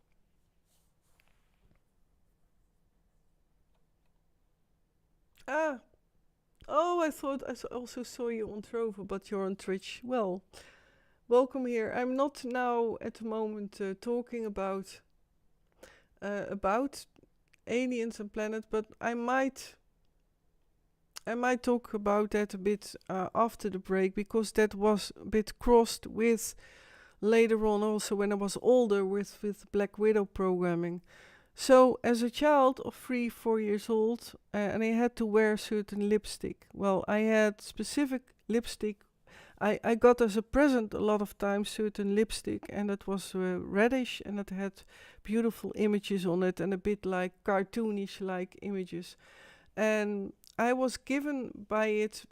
Ah, oh, I thought also saw you on Trover, but you're on Twitch. Well, welcome here. I'm not now at the moment talking about aliens and planets, but I might talk about that a bit after the break, because that was a bit crossed with later on also when I was older with Black Widow programming. So as a child of 3-4 years old, and I had to wear certain lipstick. Well, I had specific lipstick. I got as a present a lot of times certain lipstick, and it was reddish, and it had beautiful images on it, and a bit like cartoonish like images. And I was given by it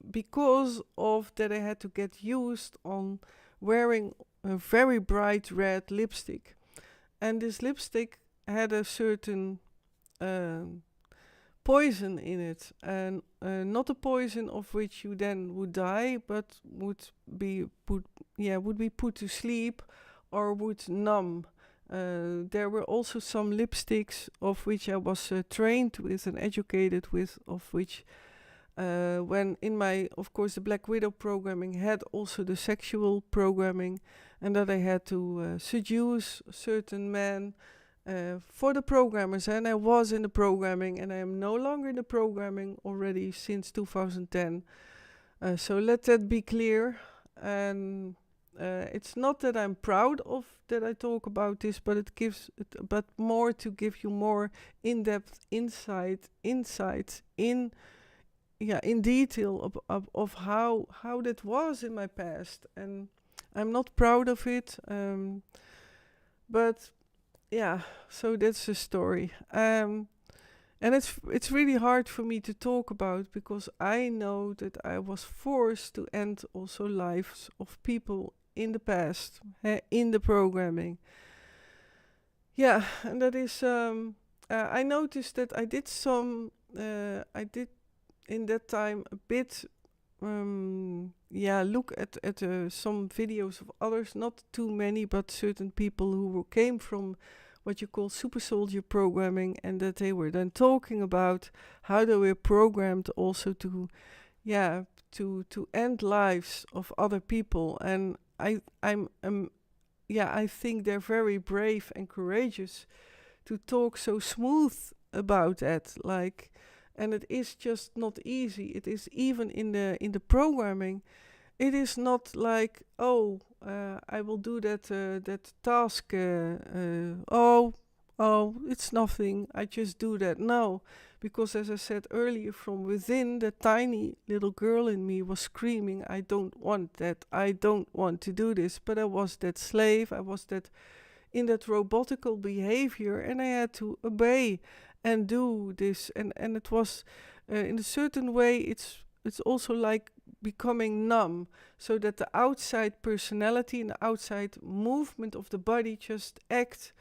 because of that I had to get used on wearing a very bright red lipstick. And this lipstick had a certain poison in it, and not a poison of which you then would die, but would be put to sleep or would numb. There were also some lipsticks of which I was trained with and educated with, of which when in my, of course, the Black Widow programming had also the sexual programming, and that I had to seduce certain men for the programmers. And I was in the programming, and I am no longer in the programming already since 2010. So let that be clear. And it's not that I'm proud of that I talk about this, but it gives, but more to give you more in-depth insights in detail of how that was in my past. And I'm not proud of it, but yeah, so that's the story. And it's really hard for me to talk about, because I know that I was forced to end also lives of people in the past, in the programming. Yeah, and that is, I noticed that I did in that time a bit look at some videos of others, not too many, but certain people who came from what you call super soldier programming, and that they were then talking about how they were programmed also to end lives of other people. And I think they're very brave and courageous to talk so smooth about that, like. And it is just not easy. It is even in the programming. It is not like, I will do that task. It's nothing. I just do that. No, because as I said earlier, from within, the tiny little girl in me was screaming, "I don't want that. I don't want to do this." But I was that slave. I was that in that robotical behavior, and I had to obey and do this. And it was in a certain way. It's also like becoming numb, so that the outside personality and the outside movement of the body just act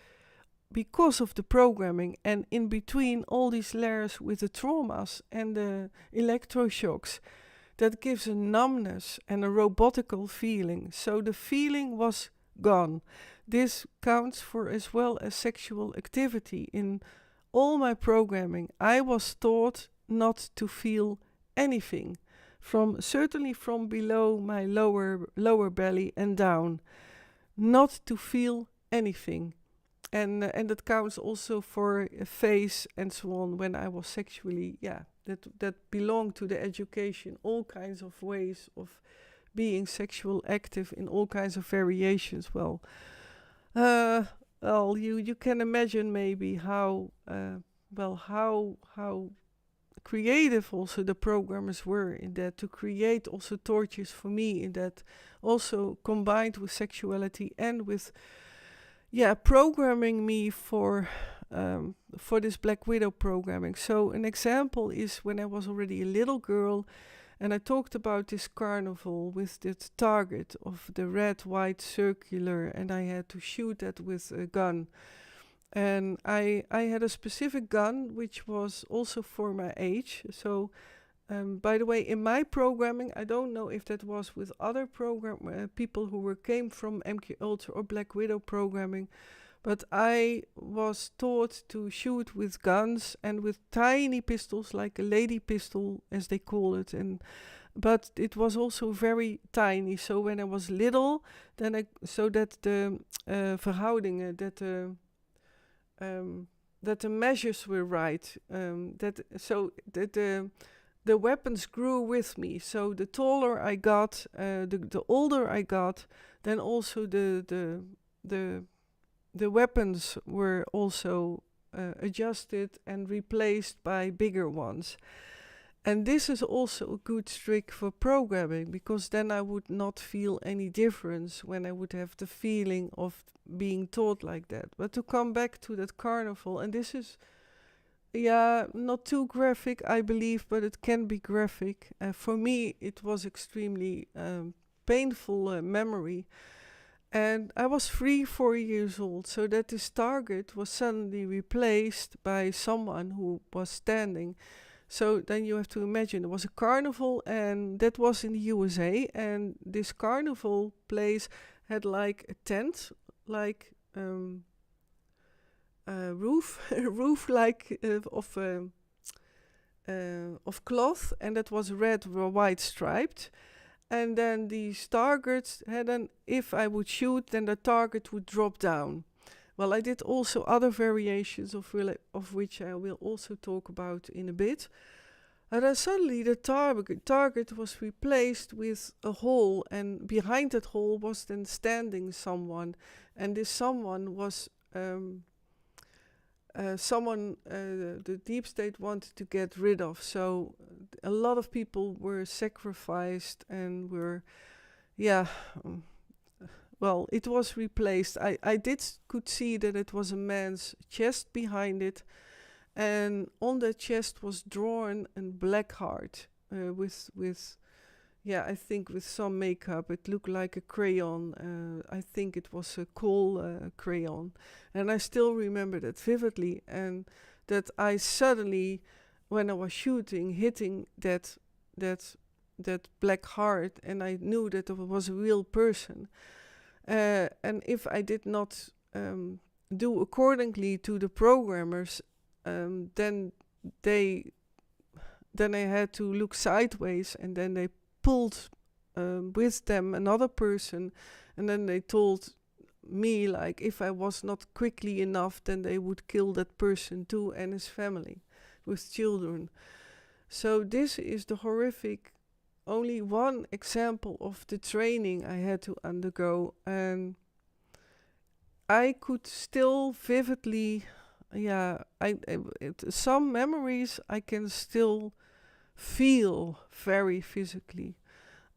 because of the programming, and in between all these layers with the traumas and the electroshocks, that gives a numbness and a robotical feeling. So the feeling was gone. This counts for as well as sexual activity. In all my programming, I was taught not to feel anything, certainly from below my lower belly and down, not to feel anything. And that counts also for a face and so on. When I was sexually, that belonged to the education, all kinds of ways of being sexual active in all kinds of variations. Well, you can imagine maybe how creative also the programmers were in that, to create also tortures for me in that, also combined with sexuality and with programming me for this Black Widow programming. So an example is when I was already a little girl, and I talked about this carnival with this target of the red, white, circular, and I had to shoot that with a gun. And I had a specific gun which was also for my age. So, by the way, in my programming, I don't know if that was with other people who came from MKUltra or Black Widow programming, but I was taught to shoot with guns and with tiny pistols, like a lady pistol, as they call it, but it was also very tiny. So when I was little, then so that the verhoudingen, that the measures were right, the weapons grew with me. So the taller I got, the older I got, then also the weapons were also adjusted and replaced by bigger ones. And this is also a good trick for programming, because then I would not feel any difference when I would have the feeling of being taught like that. But to come back to that carnival, and this is, not too graphic, I believe, but it can be graphic. For me, it was extremely painful memory. And I was 4 years old, so that this target was suddenly replaced by someone who was standing. So then you have to imagine, there was a carnival, and that was in the USA, and this carnival place had like a tent, like roof like of cloth, and that was red or white striped. And then these targets if I would shoot, then the target would drop down. Well, I did also other variations of which I will also talk about in a bit. And then suddenly the target was replaced with a hole, and behind that hole was then standing someone. And this someone was someone the deep state wanted to get rid of. So a lot of people were sacrificed and were, it was replaced. I could see that it was a man's chest behind it, and on that chest was drawn a black heart I think with some makeup. It looked like a crayon. I think it was a coal crayon, and I still remember that vividly. And that I suddenly, when I was shooting, hitting that black heart, and I knew that it was a real person. And if I did not do accordingly to the programmers, then I had to look sideways, and then they pulled with them another person, and then they told me, like, if I was not quickly enough, then they would kill that person too, and his family with children. So this is the horrific, only one example of the training I had to undergo, and I could still vividly, some memories I can still feel very physically.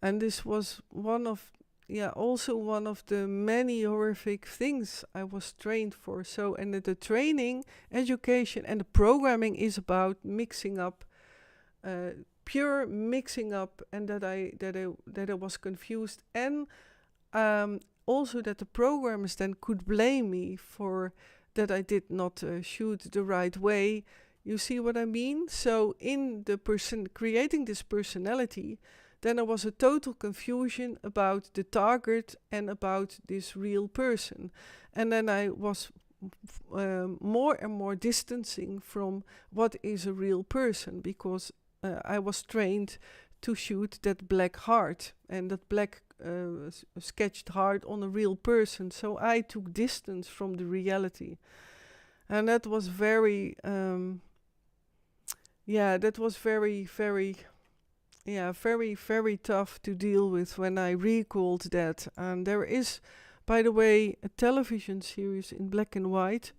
And this was also one of the many horrific things I was trained for. So, and the training, education, and the programming is about mixing up, pure mixing up, and that I was confused, and also that the programmers then could blame me for that I did not shoot the right way. You see what I mean? So in the person creating this personality, then there was a total confusion about the target and about this real person. And then I was more and more distancing from what is a real person, because I was trained to shoot that black heart and that black sketched heart on a real person. So I took distance from the reality. And that was very, that was very, very, very, very tough to deal with when I recalled that. And there is, by the way, a television series in black and white.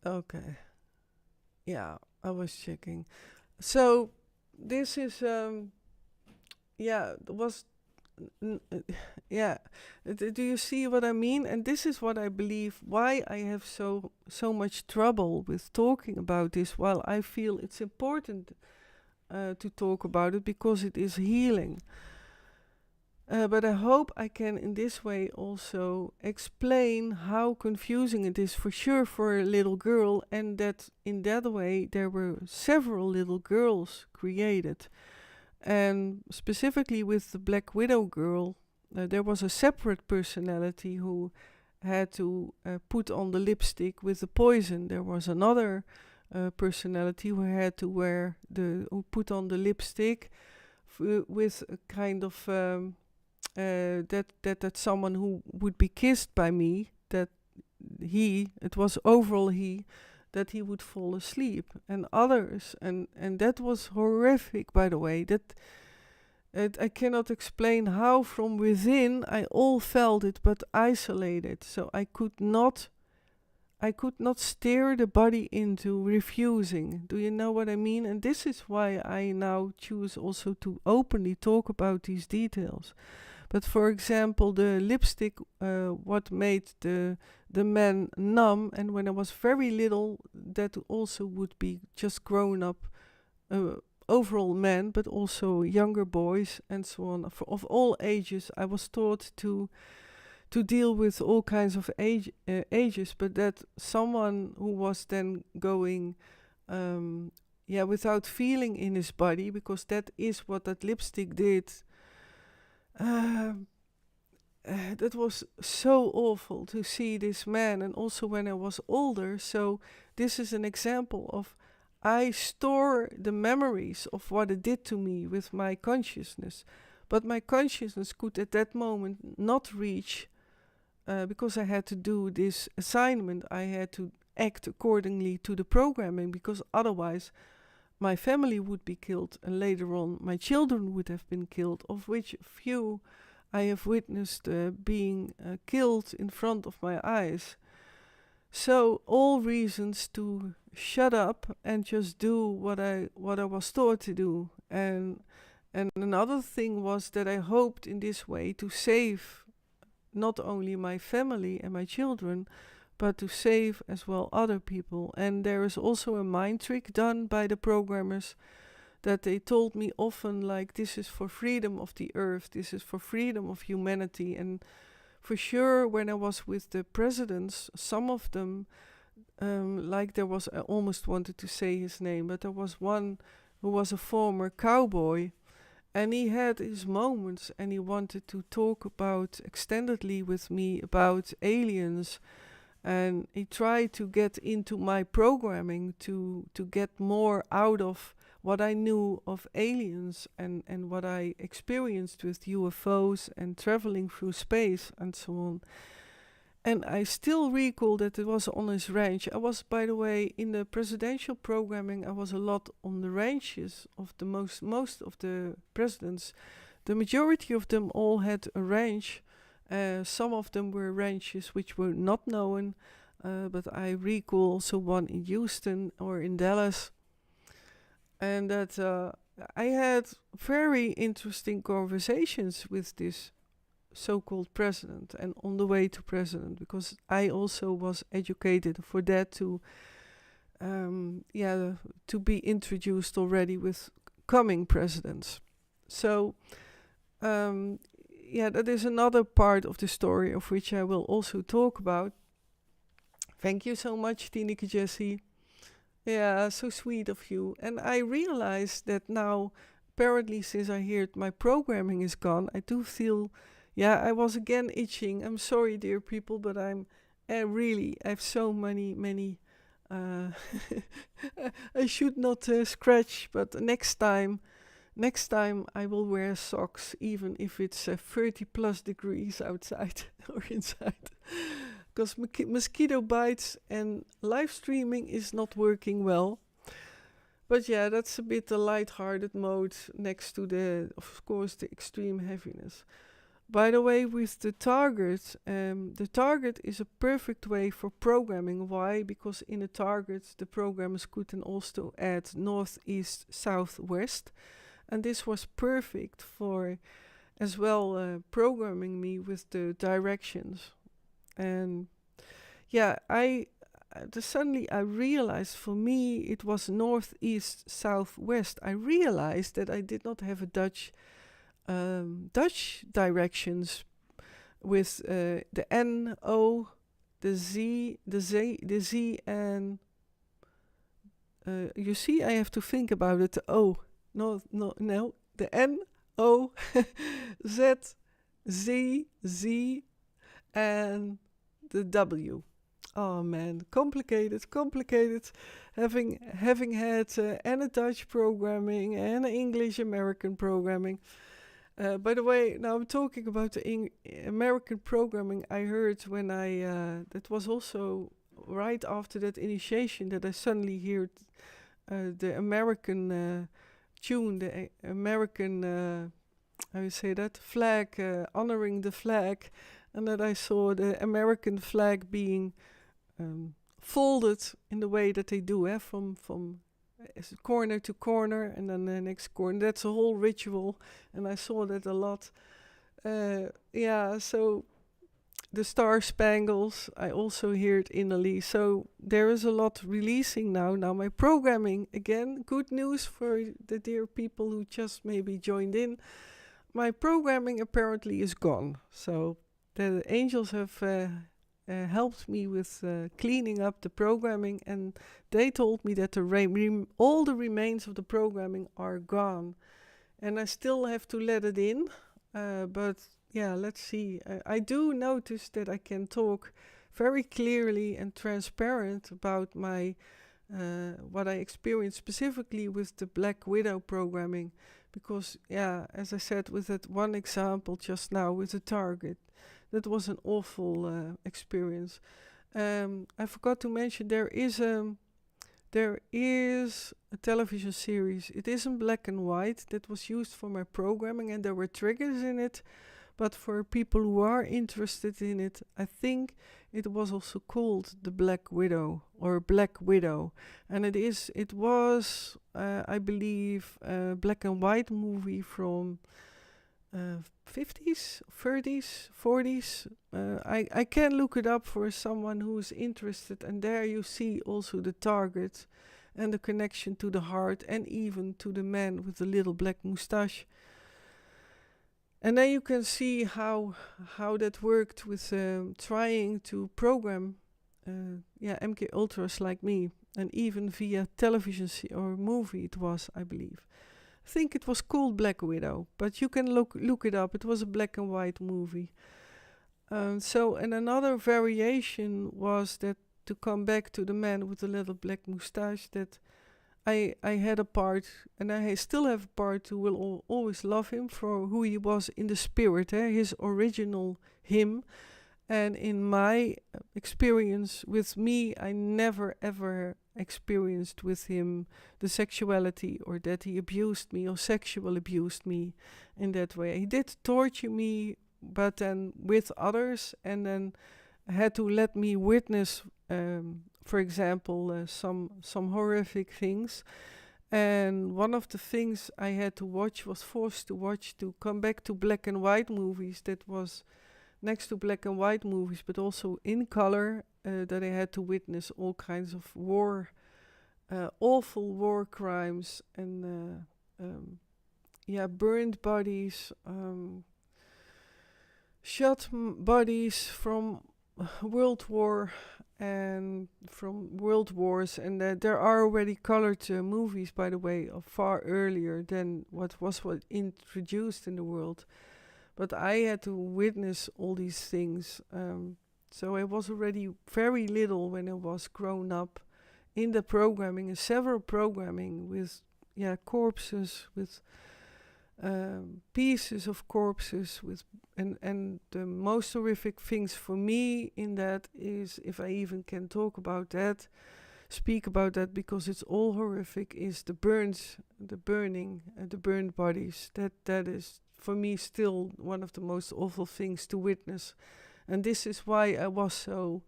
Okay. Yeah, I was checking. So this is was yeah. Do you see what I mean? And this is what I believe why I have so much trouble with talking about this, while I feel it's important to talk about it because it is healing. But I hope I can in this way also explain how confusing it is for sure for a little girl, and that in that way there were several little girls created. And specifically with the Black Widow girl, there was a separate personality who had to put on the lipstick with the poison. There was another personality who had to who put on the lipstick with a kind of that someone who would be kissed by me, that it was overall that he would fall asleep, and others, and that was horrific, by the way. I cannot explain how from within I all felt it, but isolated. So I could not steer the body into refusing. Do you know what I mean? And this is why I now choose also to openly talk about these details. But for example, the lipstick, what made the man numb, and when I was very little, that also would be just grown up overall men, but also younger boys and so on, of all ages. I was taught to deal with all kinds of ages, but that someone who was then going without feeling in his body, because that is what that lipstick did. That was so awful to see this man, and also when I was older. So this is an example of I store the memories of what it did to me with my consciousness, but my consciousness could at that moment not reach, because I had to do this assignment. I had to act accordingly to the programming, because otherwise my family would be killed, and later on my children would have been killed, of which few I have witnessed being killed in front of my eyes. So all reasons to shut up and just do what I was taught to do. And another thing was that I hoped in this way to save not only my family and my children, but to save as well other people. And there is also a mind trick done by the programmers that they told me often, like, this is for freedom of the earth, this is for freedom of humanity. And for sure, when I was with the presidents, some of them, like there was, I almost wanted to say his name, but there was one who was a former cowboy, and he had his moments, and he wanted to talk about extendedly with me about aliens. And he tried to get into my programming to get more out of what I knew of aliens and what I experienced with UFOs and traveling through space and so on. And I still recall that it was on his ranch. I was, by the way, in the presidential programming, I was a lot on the ranches of the most of the presidents. The majority of them all had a ranch. Some of them were ranches which were not known, but I recall also one in Houston or in Dallas. And that I had very interesting conversations with this so-called president and on the way to president, because I also was educated for that to be introduced already with coming presidents. So that is another part of the story of which I will also talk about. Thank you so much, Tineke Jessie. Yeah, so sweet of you. And I realized that now, apparently, since I heard my programming is gone, I do feel, I was again itching. I'm sorry, dear people, but I have so many. I should not scratch, but next time I will wear socks, even if it's 30 plus degrees outside or inside. Because mosquito bites and live streaming is not working well. But that's a bit the light-hearted mode next to of course, the extreme heaviness. By the way, with the target is a perfect way for programming. Why? Because in a target, the programmers could then also add north, east, south, west. And this was perfect for as well programming me with the directions. And yeah, suddenly I realized for me it was north, east, south, west. I realized that I did not have a Dutch directions with the N, O, the Z, the Z, and you see, I have to think about it. The O, no, the N, O, Z, Z, and the W. Oh man, complicated. Having had and a Dutch programming and an English American programming. By the way, now I'm talking about the American programming I heard when that was also right after that initiation that I suddenly heard the American tune, the American, how you say that, flag, honoring the flag, and that I saw the American flag being folded in the way that they do, from corner to corner, and then the next corner. That's a whole ritual, and I saw that a lot. So the Star Spangles, I also hear it innerly. So there is a lot releasing now. Now my programming, again, good news for the dear people who just maybe joined in. My programming apparently is gone. So the angels have helped me with cleaning up the programming, and they told me that all the remains of the programming are gone. And I still have to let it in, but yeah, let's see. I do notice that I can talk very clearly and transparent about my what I experienced specifically with the Black Widow programming, because yeah, as I said with that one example just now with the target, that was an awful experience. I forgot to mention there is a television series. It isn't black and white. That was used for my programming, and there were triggers in it. But for people who are interested in it, I think it was also called The Black Widow or Black Widow. And it was, I believe, a black and white movie from 50s, 30s, 40s. I can look it up for someone who is interested. And there you see also the target and the connection to the heart, and even to the man with the little black moustache. And then you can see how that worked with trying to program MKUltras like me, and even via television or movie it was, I believe. I think it was called Black Widow, but you can look it up. It was a black and white movie. And another variation was that, to come back to the man with the little black moustache, that I had a part, and I still have a part who will always love him for who he was in the spirit, his original him. And in my experience with me, I never ever experienced with him the sexuality, or that he abused me or sexual abused me in that way. He did torture me, but then with others, and then had to let me witness for example, some horrific things. And one of the things I had to watch, was forced to watch, to come back to black and white movies, that was next to black and white movies, but also in color, that I had to witness all kinds of war, awful war crimes, and burned bodies, shot bodies from World War and from World Wars, and there are already colored movies, by the way, of far earlier than what introduced in the world. But I had to witness all these things. So I was already very little when I was grown up in the programming, and several programming with corpses, with pieces of corpses, with and the most horrific things for me in that is, if I even can speak about that, because it's all horrific, is the burns, the burning, the burned bodies. That is for me still one of the most awful things to witness. And this is why I was so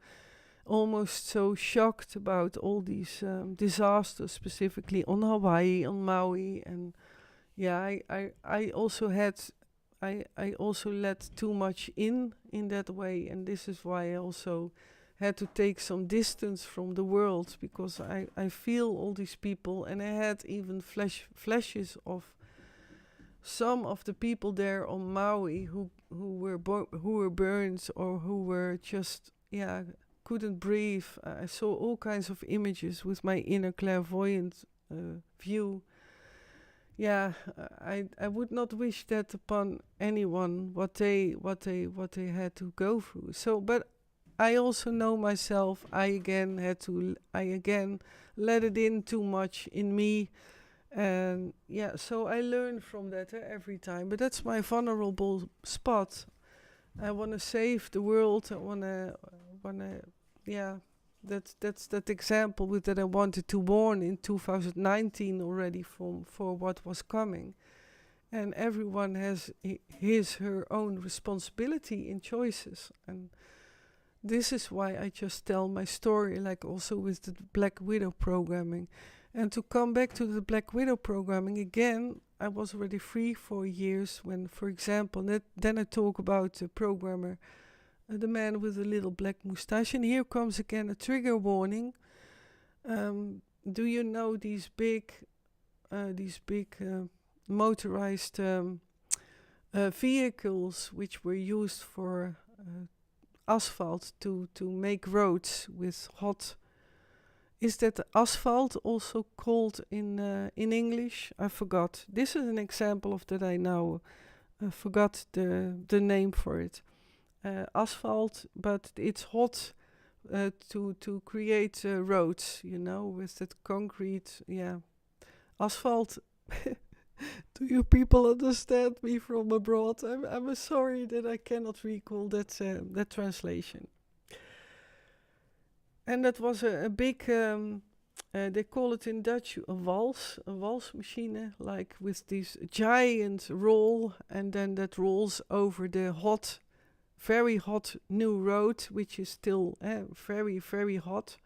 almost so shocked about all these disasters, specifically on Hawaii, on Maui, and I also had I also let too much in that way, and this is why I also had to take some distance from the world, because I feel all these people, and I had even flashes of some of the people there on Maui who were burned, or who were just couldn't breathe. I saw all kinds of images with my inner clairvoyant view. I would not wish that upon anyone, what they had to go through. So, but I also know myself. I again let it in too much in me, and so I learn from that every time. But that's my vulnerable spot. I want to save the world. I wanna that's that example with that I wanted to warn in 2019 already for what was coming. And everyone has her own responsibility in choices. And this is why I just tell my story, like also with the Black Widow programming. And to come back to the Black Widow programming again, I was already 3-4 years when, for example, then I talk about the programmer, the man with a little black moustache. And here comes again a trigger warning. Do you know these big motorized vehicles which were used for asphalt to make roads with hot? Is that asphalt also called in English? I forgot. This is an example of that I now forgot the name for it. Asphalt, but it's hot to create roads, with that concrete, asphalt. Do you people understand me from abroad? I'm sorry that I cannot recall that translation. And that was a big, they call it in Dutch a walsmachine, like with this giant roll, and then that rolls over the very hot new road, which is still very, very hot.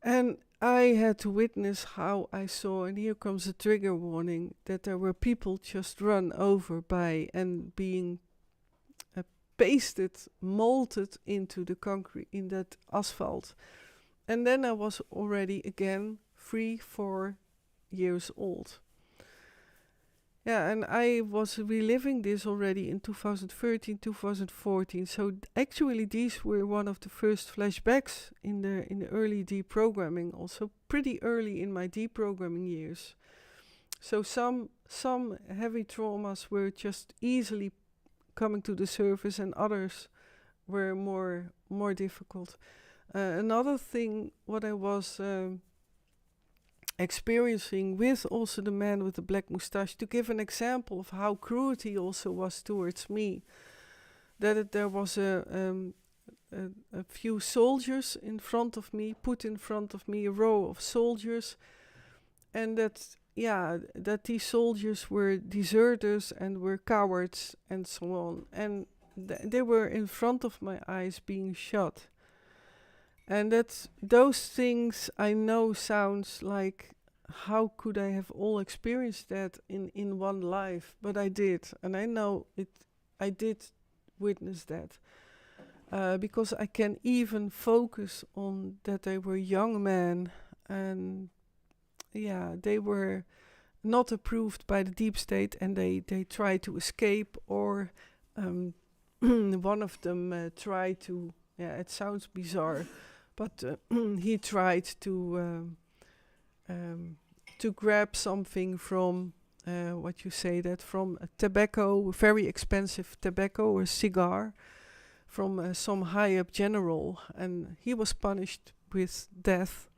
And I had to witness how I saw, and here comes a trigger warning, that there were people just run over by and being pasted, molded into the concrete, in that asphalt. And then I was already again 3-4 years old. And I was reliving this already in 2013, 2014. So actually these were one of the first flashbacks in the early deprogramming, also pretty early in my deprogramming years. So some heavy traumas were just easily coming to the surface, and others were more difficult. Another thing, what I was experiencing with also the man with the black moustache, to give an example of how cruelty also was towards me, that there was a few soldiers in front of me, put in front of me, a row of soldiers, and that these soldiers were deserters and were cowards and so on, and they were in front of my eyes being shot. And those things I know sounds like, how could I have all experienced that in one life? But I did, and I know I did witness that. Because I can even focus on that they were young men, and they were not approved by the deep state, and they tried to escape, or one of them tried to, it sounds bizarre, but he tried to grab something from from a tobacco, very expensive tobacco or cigar, from some high up general, and he was punished with death.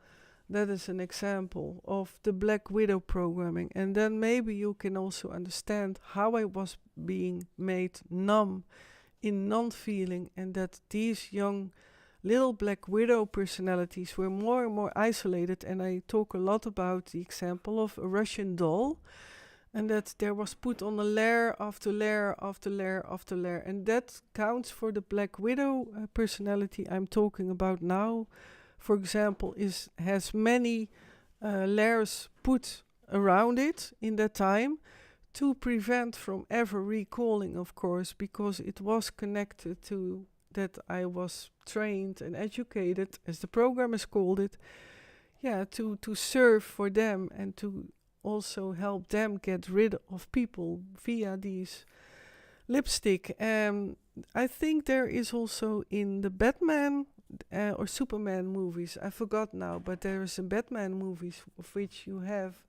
That is an example of the Black Widow programming. And then maybe you can also understand how I was being made numb in non-feeling, and that these young little Black Widow personalities were more and more isolated. And I talk a lot about the example of a Russian doll, and that there was put on a layer after layer after layer after layer, and that counts for the Black Widow personality I'm talking about now. For example, has many layers put around it in that time to prevent from ever recalling, of course, because it was connected to that I was trained and educated, as the programmers called it, to serve for them and to also help them get rid of people via these lipstick. I think there is also in the Batman or Superman movies, I forgot now, but there is a Batman movies of which you have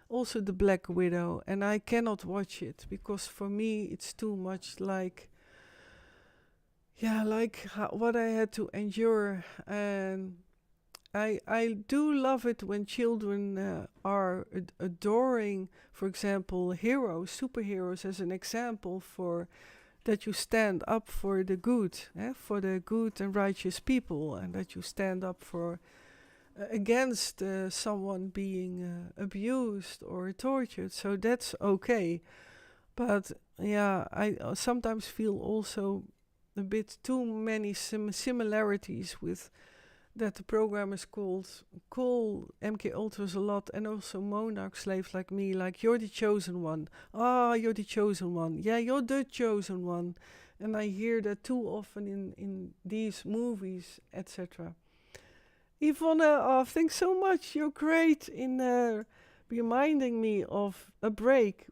also the Black Widow, and I cannot watch it because for me it's too much like what I had to endure. And I do love it when children are adoring, for example, heroes, superheroes, as an example for that you stand up for the good and righteous people, and that you stand up for against someone being abused or tortured. So that's okay. But I sometimes feel also a bit too many similarities with that the programmers call MKUltras a lot, and also monarch slaves like me, like you're the chosen one. You're the chosen one. Yeah, you're the chosen one. And I hear that too often in these movies, etc. Yvonne, thanks so much. You're great in reminding me of a break.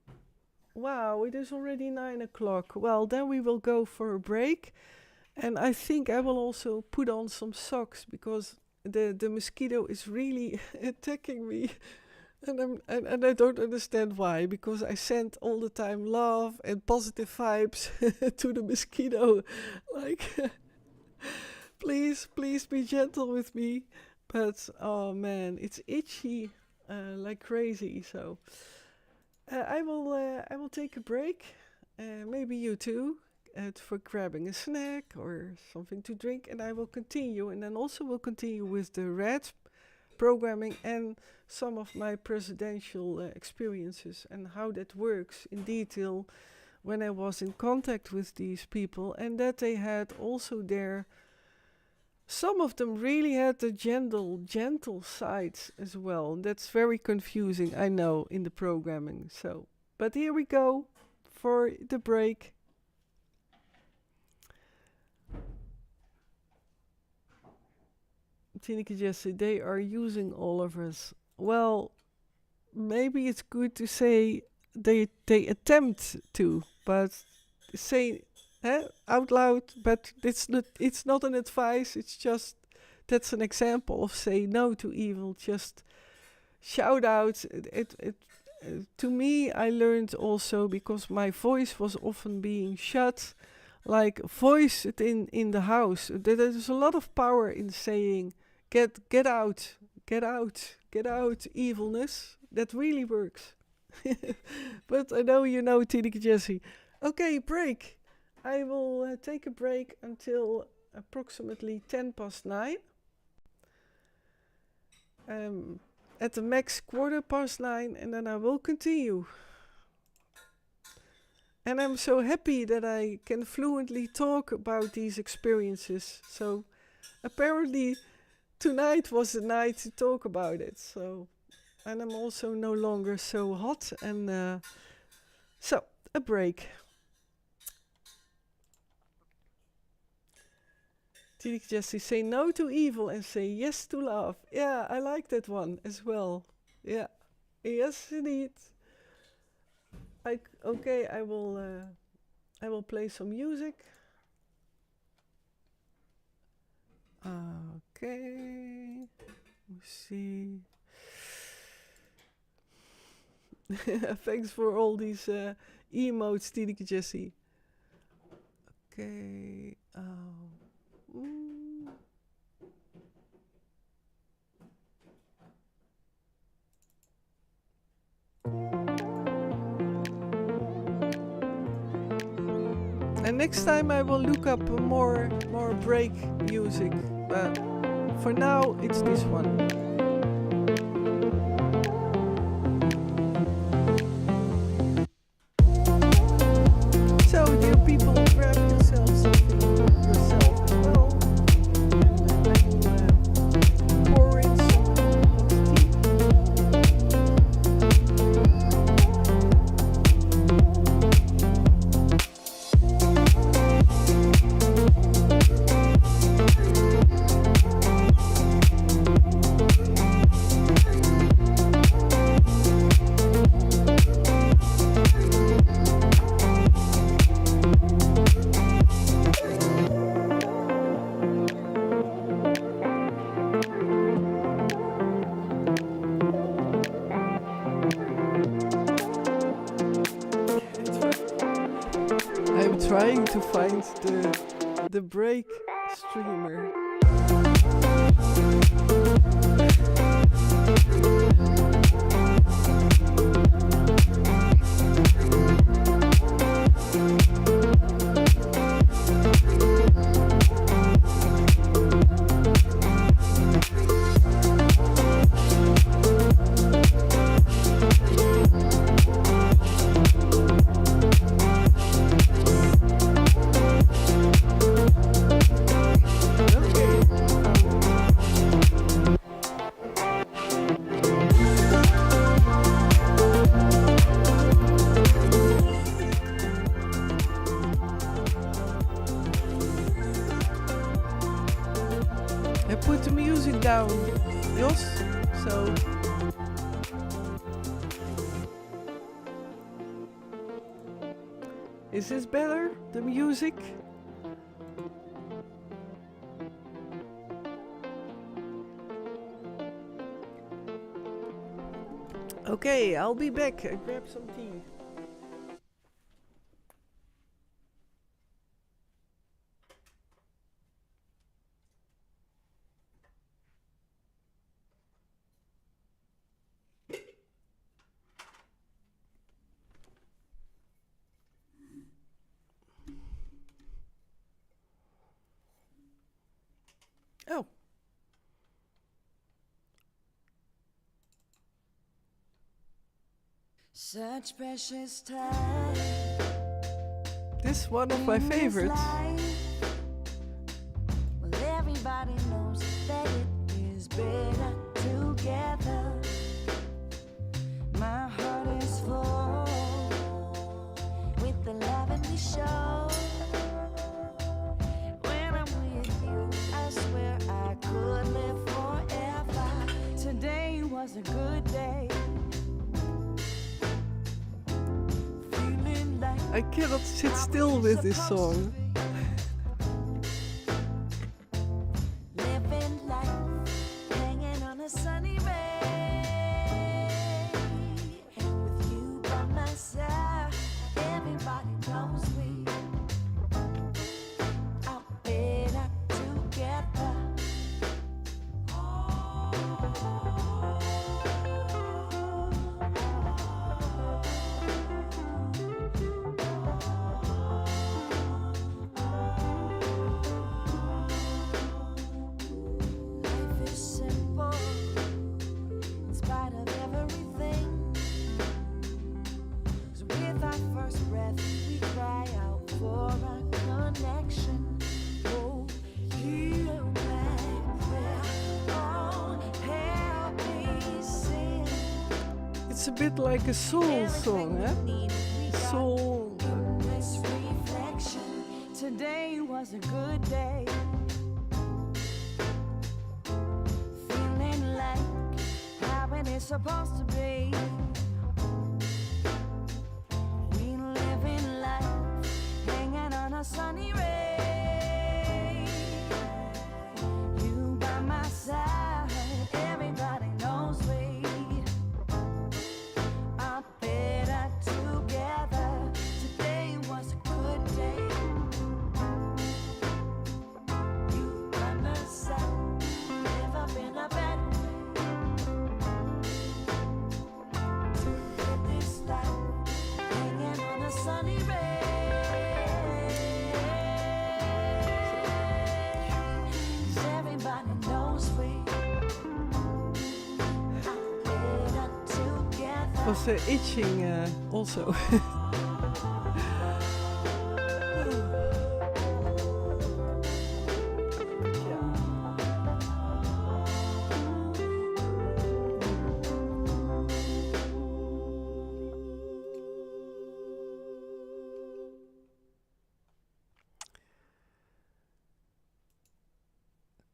Wow, it is already 9 o'clock. Well, then we will go for a break. And I think I will also put on some socks because the mosquito is really attacking me. And I don't understand why, because I send all the time love and positive vibes to the mosquito. Like, please be gentle with me. But, oh man, it's itchy like crazy. So I will take a break. Maybe you too. For grabbing a snack or something to drink, and I will continue, and then also will continue with the red programming and some of my presidential experiences and how that works in detail when I was in contact with these people, and that they had also some of them really had the gentle sides as well. That's very confusing, I know, in the programming. So, but here we go for the break. Tineke Jesse, they are using all of us. Well, maybe it's good to say they attempt to, but say out loud. But it's not an advice. It's just that's an example of say no to evil. Just shout out. To me, I learned also because my voice was often being shut. Like voice it in the house. There's a lot of power in saying. Get out, evilness. That really works. But I know you know, Tineke Jesse. Okay, break. I will take a break until approximately 9:10. At the max 9:15, and then I will continue. And I'm so happy that I can fluently talk about these experiences. So apparently tonight was the night to talk about it. So, and I'm also no longer so hot. And so, a break. Tineke Jesse, say no to evil and say yes to love. Yeah, I like that one as well. Yeah, yes indeed. I will play some music. Okay, let's see. Thanks for all these emotes, Tineke Jesse. Okay. And next time I will look up more break music, but for now it's this one. the break streamer. Put the music down, Jos. So. Is this better? The music? Okay, I'll be back. I grab some tea. Oh. Such precious time. This is one of my favorites. Well, everybody knows that it is better together. My heart is full with the love that we show. When I'm with you, I swear I could live forever. Today was a good day. I cannot sit still with this song. Living life, hanging on a sunny ray. With you by my side, everybody knows we are better together. Life is simple, in spite of everything. 'Cause with our first breath, we cry out for our connection. Oh, you and we're all helping sin. It's a bit like a soul song, eh? Soul. This reflection. Today was a good day. Feeling like how it is supposed to be. We live in life, hanging on a sunny ray. You by my side, everybody knows we are better together. Today was a good day. You by my side, never been a bad way. To live this life, hanging on a sunny ray. Everybody knows we are better together. Was itching also.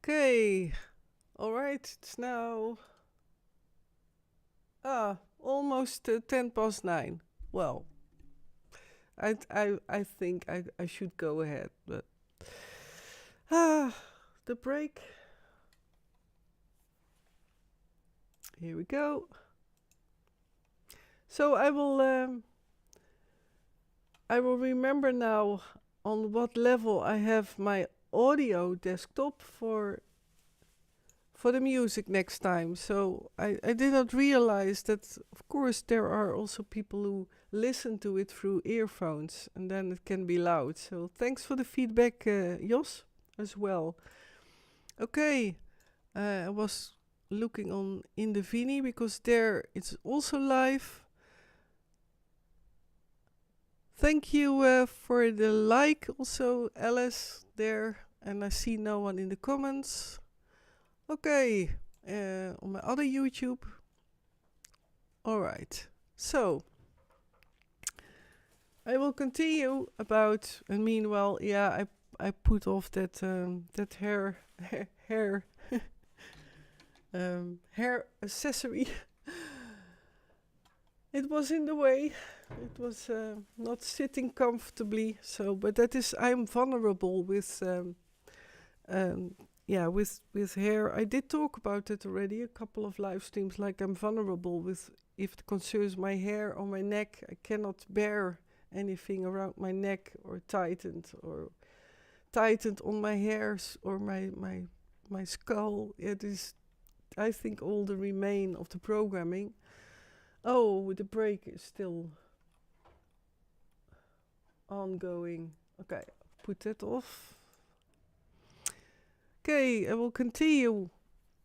Okay, all right. It's now almost 9:10. Well, I think I should go ahead, but the break. Here we go. So I will remember now on what level I have my audio desktop for the music next time. So I did not realize that, of course, there are also people who listen to it through earphones, and then it can be loud. So thanks for the feedback, Jos, as well. Okay, I was looking on Indivini because there it's also live. Thank you for the like also, Alice, there. And I see no one in the comments. Okay, on my other YouTube. Alright, so I will continue about, and meanwhile, yeah, I put off that that hair hair accessory. It was in the way. It was not sitting comfortably. So, but that is, I'm vulnerable with with hair. I did talk about it already a couple of live streams. Like, I'm vulnerable with, if it concerns my hair or my neck, I cannot bear anything around my neck or tightened on my hairs or my skull. It is, I think, all the remain of the programming. Oh, the break is still ongoing. Okay, put that off. Okay, I will continue.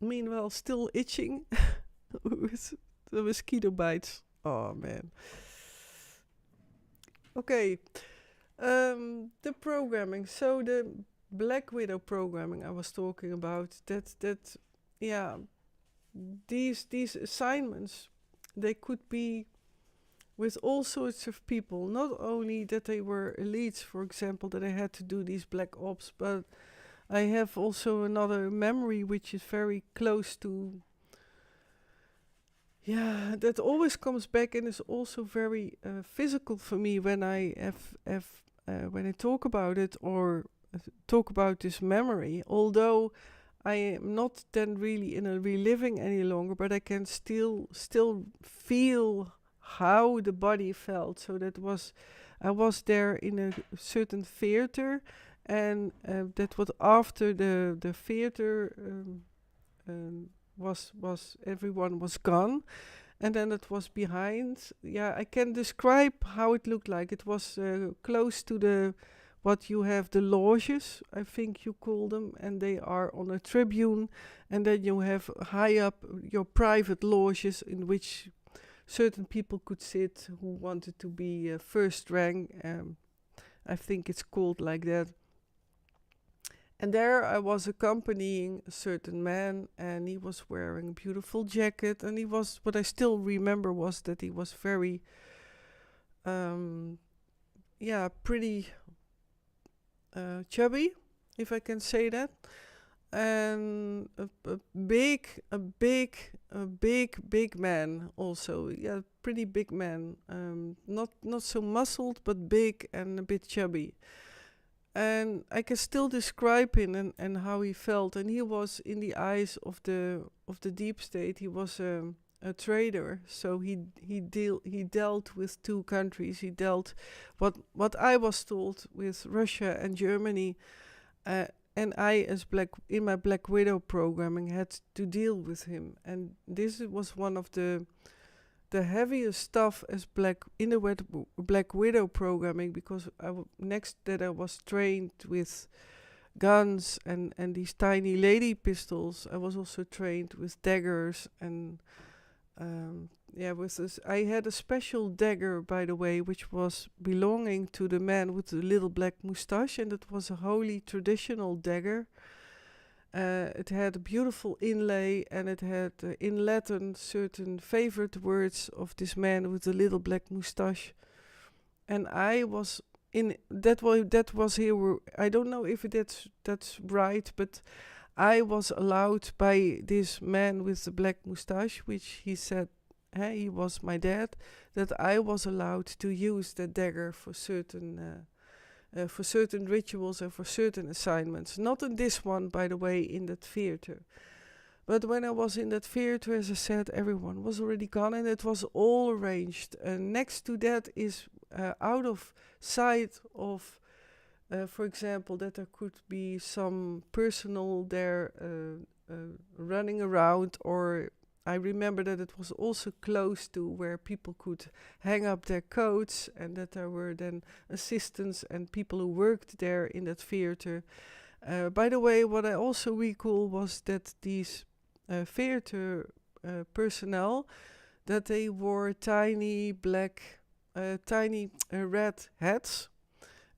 Meanwhile, still itching with the mosquito bites. Oh man. Okay, the programming. So the Black Widow programming I was talking about. These assignments, they could be with all sorts of people. Not only that they were elites, for example, that I had to do these black ops, but I have also another memory which is very close to, that always comes back and is also very physical for me when I when I talk about it or talk about this memory. Although I am not then really in a reliving any longer, but I can still feel how the body felt. So I was there in a certain theater, and that was after the theater was everyone was gone, and then it was behind. Yeah, I can describe how it looked like. It was close to the what you have, the loges, I think you call them, and they are on a tribune, and then you have high up your private loges in which certain people could sit who wanted to be first rank. I think it's called like that. And there I was accompanying a certain man, and he was wearing a beautiful jacket, and he was, what I still remember was that he was very, pretty chubby, if I can say that, and a big man also. Yeah, pretty big man. Not so muscled, but big and a bit chubby. And I can still describe him and how he felt. And he was, in the eyes of the deep state, he was a trader. So he dealt with two countries. He dealt what I was told with Russia and Germany, and I, as in my Black Widow programming, had to deal with him. And this was one of the heaviest stuff as Black Widow programming, because next that I was trained with guns and these tiny lady pistols, I was also trained with daggers and with this. I had a special dagger, by the way, which was belonging to the man with the little black moustache, and it was a holy traditional dagger. It had a beautiful inlay, and it had in Latin certain favorite words of this man with the little black moustache. And I was in that was here. I don't know if that's right, but I was allowed by this man with the black moustache, which he said he was my dad, that I was allowed to use the dagger for certain rituals and for certain assignments. Not in this one, by the way, in that theater. But when I was in that theater, as I said, everyone was already gone and it was all arranged. And next to that is out of sight of For example, that there could be some personnel there running around, or I remember that it was also close to where people could hang up their coats, and that there were then assistants and people who worked there in that theater. By the way, what I also recall was that these theater personnel, that they wore tiny red hats,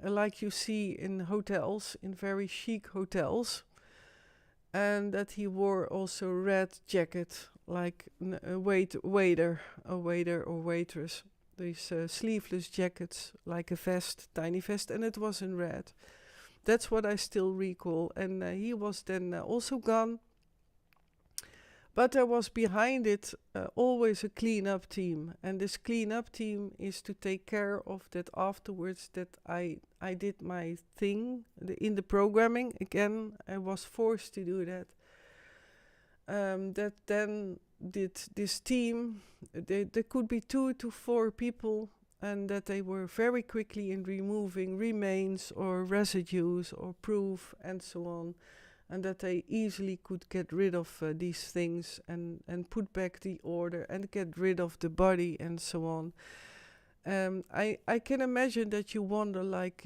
like you see in hotels, in very chic hotels, and that he wore also a red jacket, like a waiter or waitress. These sleeveless jackets, like a vest, tiny vest, and it was in red. That's what I still recall. And he was then also gone. But there was behind it always a cleanup team. And this cleanup team is to take care of that afterwards, that I did my thing in the programming. Again, I was forced to do that. That then did this team, there could be 2 to 4 people, and that they were very quickly in removing remains or residues or proof and so on, and that they easily could get rid of these things and put back the order and get rid of the body and so on. I can imagine that you wonder, like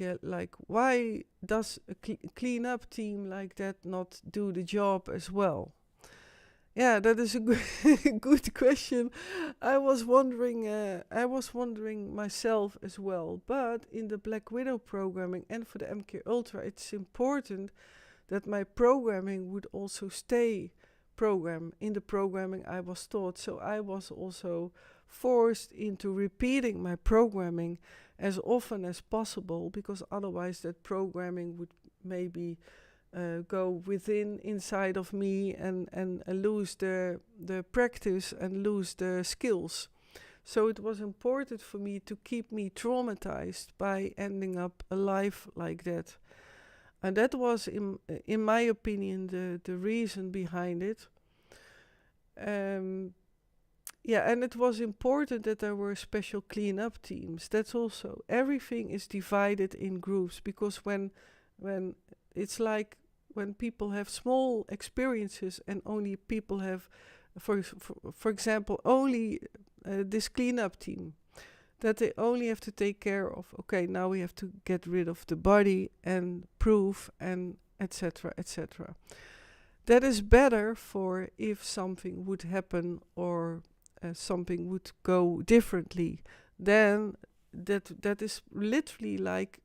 why does a cleanup team like that not do the job as well? Yeah, that is a good question. I was wondering myself as well. But in the Black Widow programming and for the MKUltra, it's important that my programming would also stay in the programming I was taught. So I was also forced into repeating my programming as often as possible, because otherwise that programming would maybe go inside of me and lose the practice and lose the skills. So it was important for me to keep me traumatized by ending up alive like that. And that was, in my opinion, the reason behind it. And it was important that there were special cleanup teams. That's also, everything is divided in groups, because when it's like when people have small experiences and only people have, for example, only this cleanup team, that they only have to take care of, okay, now we have to get rid of the body and proof and etc., etc. That is better for if something would happen or something would go differently. Then that is literally like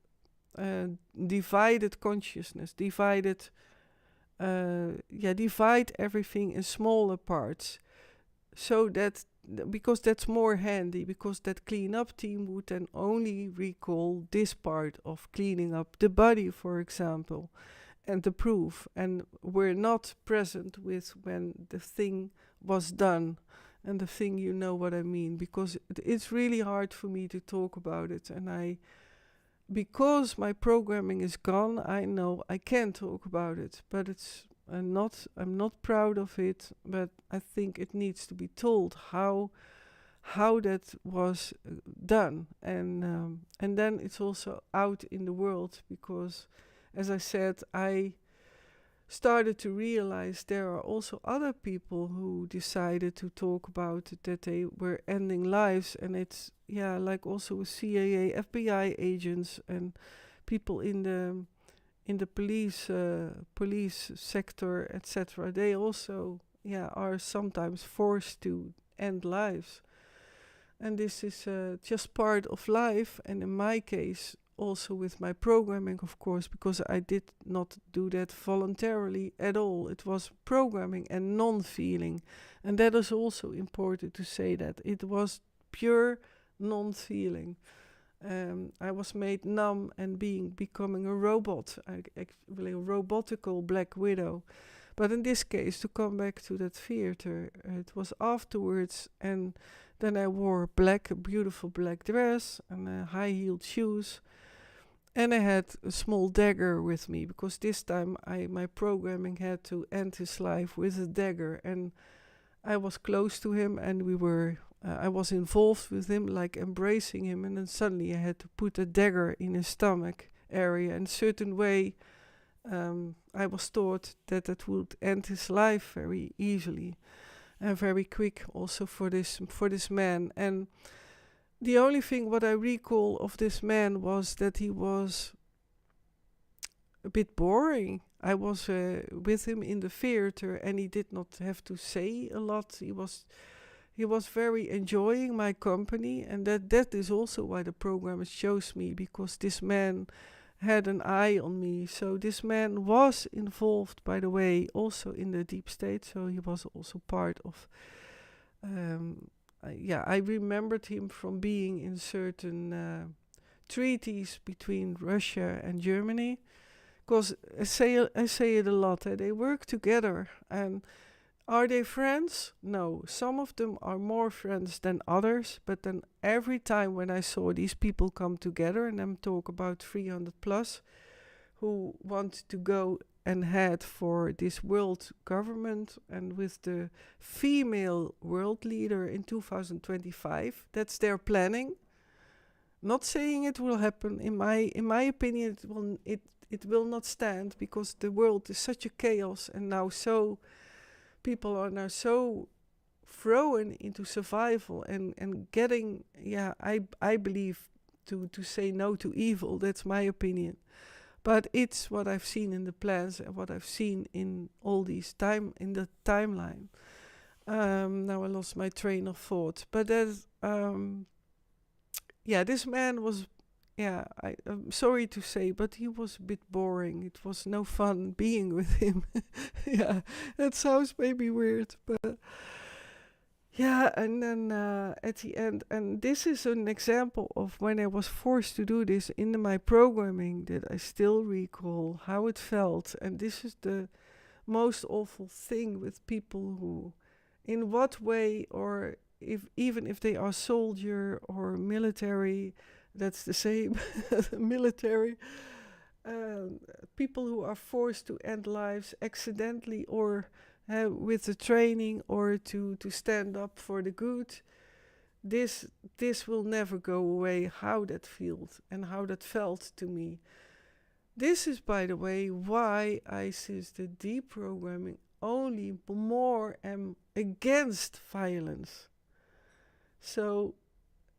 divided consciousness, divide everything in smaller parts, so that because that's more handy, because that cleanup team would then only recall this part of cleaning up the body, for example, and the proof, and we're not present with when the thing was done. And the thing, you know what I mean, because it's really hard for me to talk about it, and because my programming is gone, I know I can talk about it, but I'm not proud of it, but I think it needs to be told how that was done, and then it's also out in the world, because, as I said, I started to realize there are also other people who decided to talk about it, that they were ending lives, and it's like also with CIA, FBI agents and people in the police sector, etc. They also are sometimes forced to end lives, and this is just part of life. And in my case, also with my programming, of course, because I did not do that voluntarily at all. It was programming and non-feeling. And that is also important to say, that it was pure non-feeling. I was made numb and becoming a robot, actually a robotical Black Widow. But in this case, to come back to that theater, it was afterwards, and then I wore a beautiful black dress and high-heeled shoes. And I had a small dagger with me, because this time my programming had to end his life with a dagger. And I was close to him, and I was involved with him, like embracing him. And then suddenly I had to put a dagger in his stomach area in a certain way. I was taught that it would end his life very easily and very quick also for this man. And the only thing what I recall of this man was that he was a bit boring. I was with him in the theater and he did not have to say a lot. He was very enjoying my company, and that is also why the program chose me, because this man had an eye on me. So this man was involved, by the way, also in the deep state. So he was also part of. I remembered him from being in certain treaties between Russia and Germany, because I say it a lot. They work together, and are they friends? No. Some of them are more friends than others, but then every time when I saw these people come together, and I'm talk about 300 plus, who want to go and head for this world government, and with the female world leader in 2025, that's their planning. Not saying it will happen. In my opinion, it will not stand, because the world is such a chaos, and now people are now so thrown into survival and getting, I believe, to say no to evil. That's my opinion. But it's what I've seen in the plans and what I've seen in all these in the timeline. Now I lost my train of thought. But there's, this man was, I'm sorry to say, but he was a bit boring. It was no fun being with him. That sounds maybe weird, but and then at the end, and this is an example of when I was forced to do this in my programming, that I still recall how it felt. And this is the most awful thing with people who, in what way, or even if they are soldier or military, that's the same, military, people who are forced to end lives accidentally, or with the training, or to stand up for the good. This will never go away, how that felt and how that felt to me. This is, by the way, why I, since the deprogramming, only more am against violence. So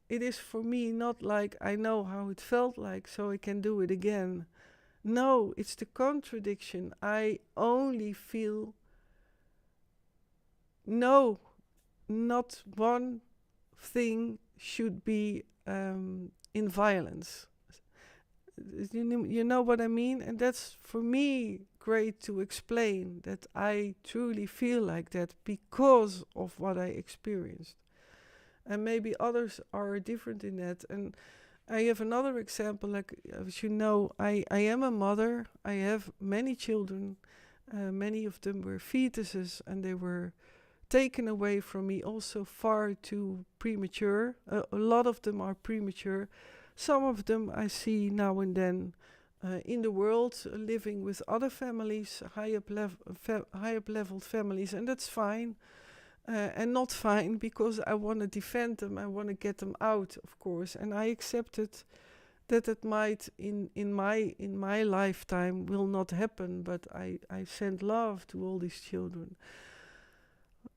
it is for me not like I know how it felt like, so I can do it again. No, it's the contradiction. I only feel no, not one thing should be in violence. You know what I mean? And that's for me great to explain, that I truly feel like that because of what I experienced. And maybe others are different in that. And I have another example, like, as you know, I am a mother. I have many children. Many of them were fetuses, and they were taken away from me also far too premature. A lot of them are premature. Some of them I see now and then in the world, living with other families, high up level families, and that's fine. And not fine, because I want to defend them. I want to get them out, of course. And I accepted that it might in my lifetime will not happen. But I send love to all these children.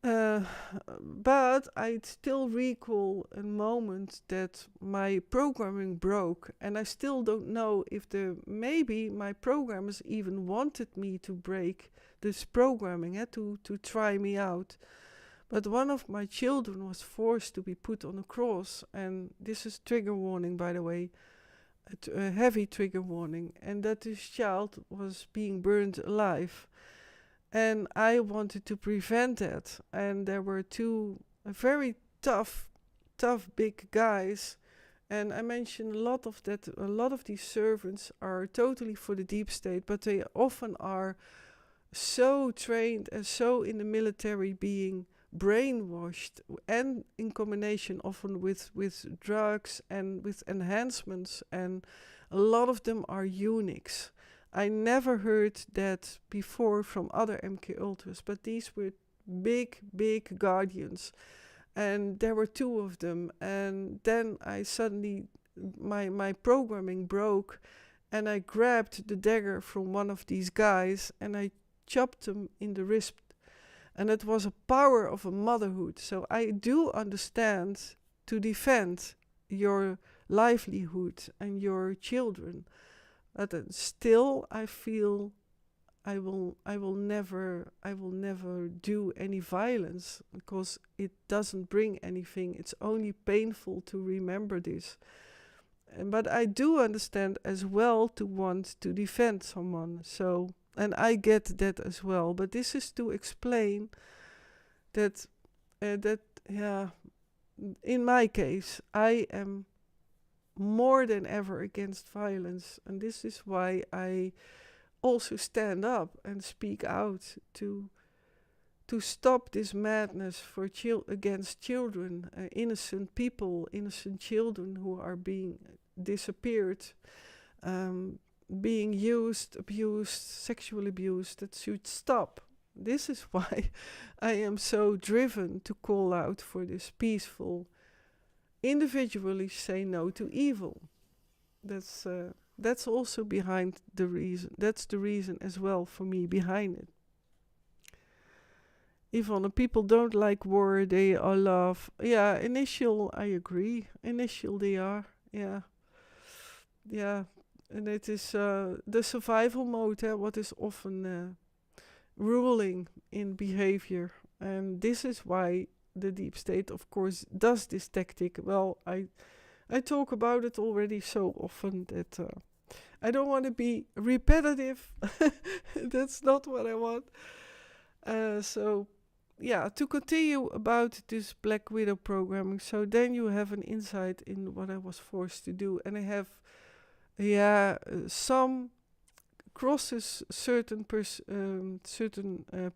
But I still recall a moment that my programming broke, and I still don't know if maybe my programmers even wanted me to break this programming, to try me out. But one of my children was forced to be put on a cross, and this is trigger warning, by the way, a heavy trigger warning, and that this child was being burned alive. And I wanted to prevent that. And there were two very tough big guys. And I mentioned a lot of that. A lot of these servants are totally for the deep state, but they often are so trained and so in the military, being brainwashed, and in combination often with drugs and with enhancements. And a lot of them are eunuchs. I never heard that before from other MKUltras, but these were big guardians. And there were two of them. And then I suddenly, my programming broke, and I grabbed the dagger from one of these guys and I chopped him in the wrist. And it was a power of a motherhood. So I do understand to defend your livelihood and your children. But still I feel I will never do any violence, because it doesn't bring anything. It's only painful to remember this. But I do understand as well to want to defend someone. So, and I get that as well. But this is to explain that in my case, I am more than ever against violence, and this is why I also stand up and speak out to stop this madness for against children, innocent people, innocent children who are being disappeared, being used, abused, sexually abused. That should stop. This is why I am so driven to call out for this peaceful, individually say no to evil. That's also behind the reason. That's the reason as well for me behind it. Yvonne, people don't like war, they are love. Yeah, initial, I agree. Initial they are, yeah. Yeah, and it is the survival mode, what is often ruling in behavior. And this is why the deep state, of course, does this tactic. Well, I talk about it already so often that I don't want to be repetitive. That's not what I want. So, yeah, to continue about this Black Widow programming. So then you have an insight in what I was forced to do. And I have, some crosses certain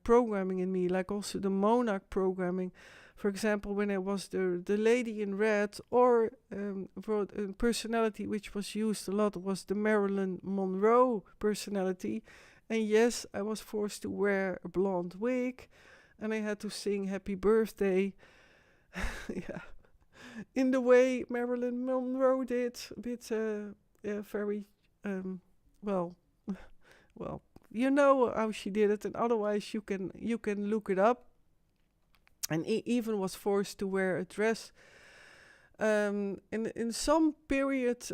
programming in me, like also the monarch programming. For example, when I was the lady in red, or for a personality which was used a lot was the Marilyn Monroe personality. And yes, I was forced to wear a blonde wig, and I had to sing Happy Birthday. Yeah, in the way Marilyn Monroe did, a bit very well. Well, you know how she did it, and otherwise you can look it up. And even was forced to wear a dress. In some period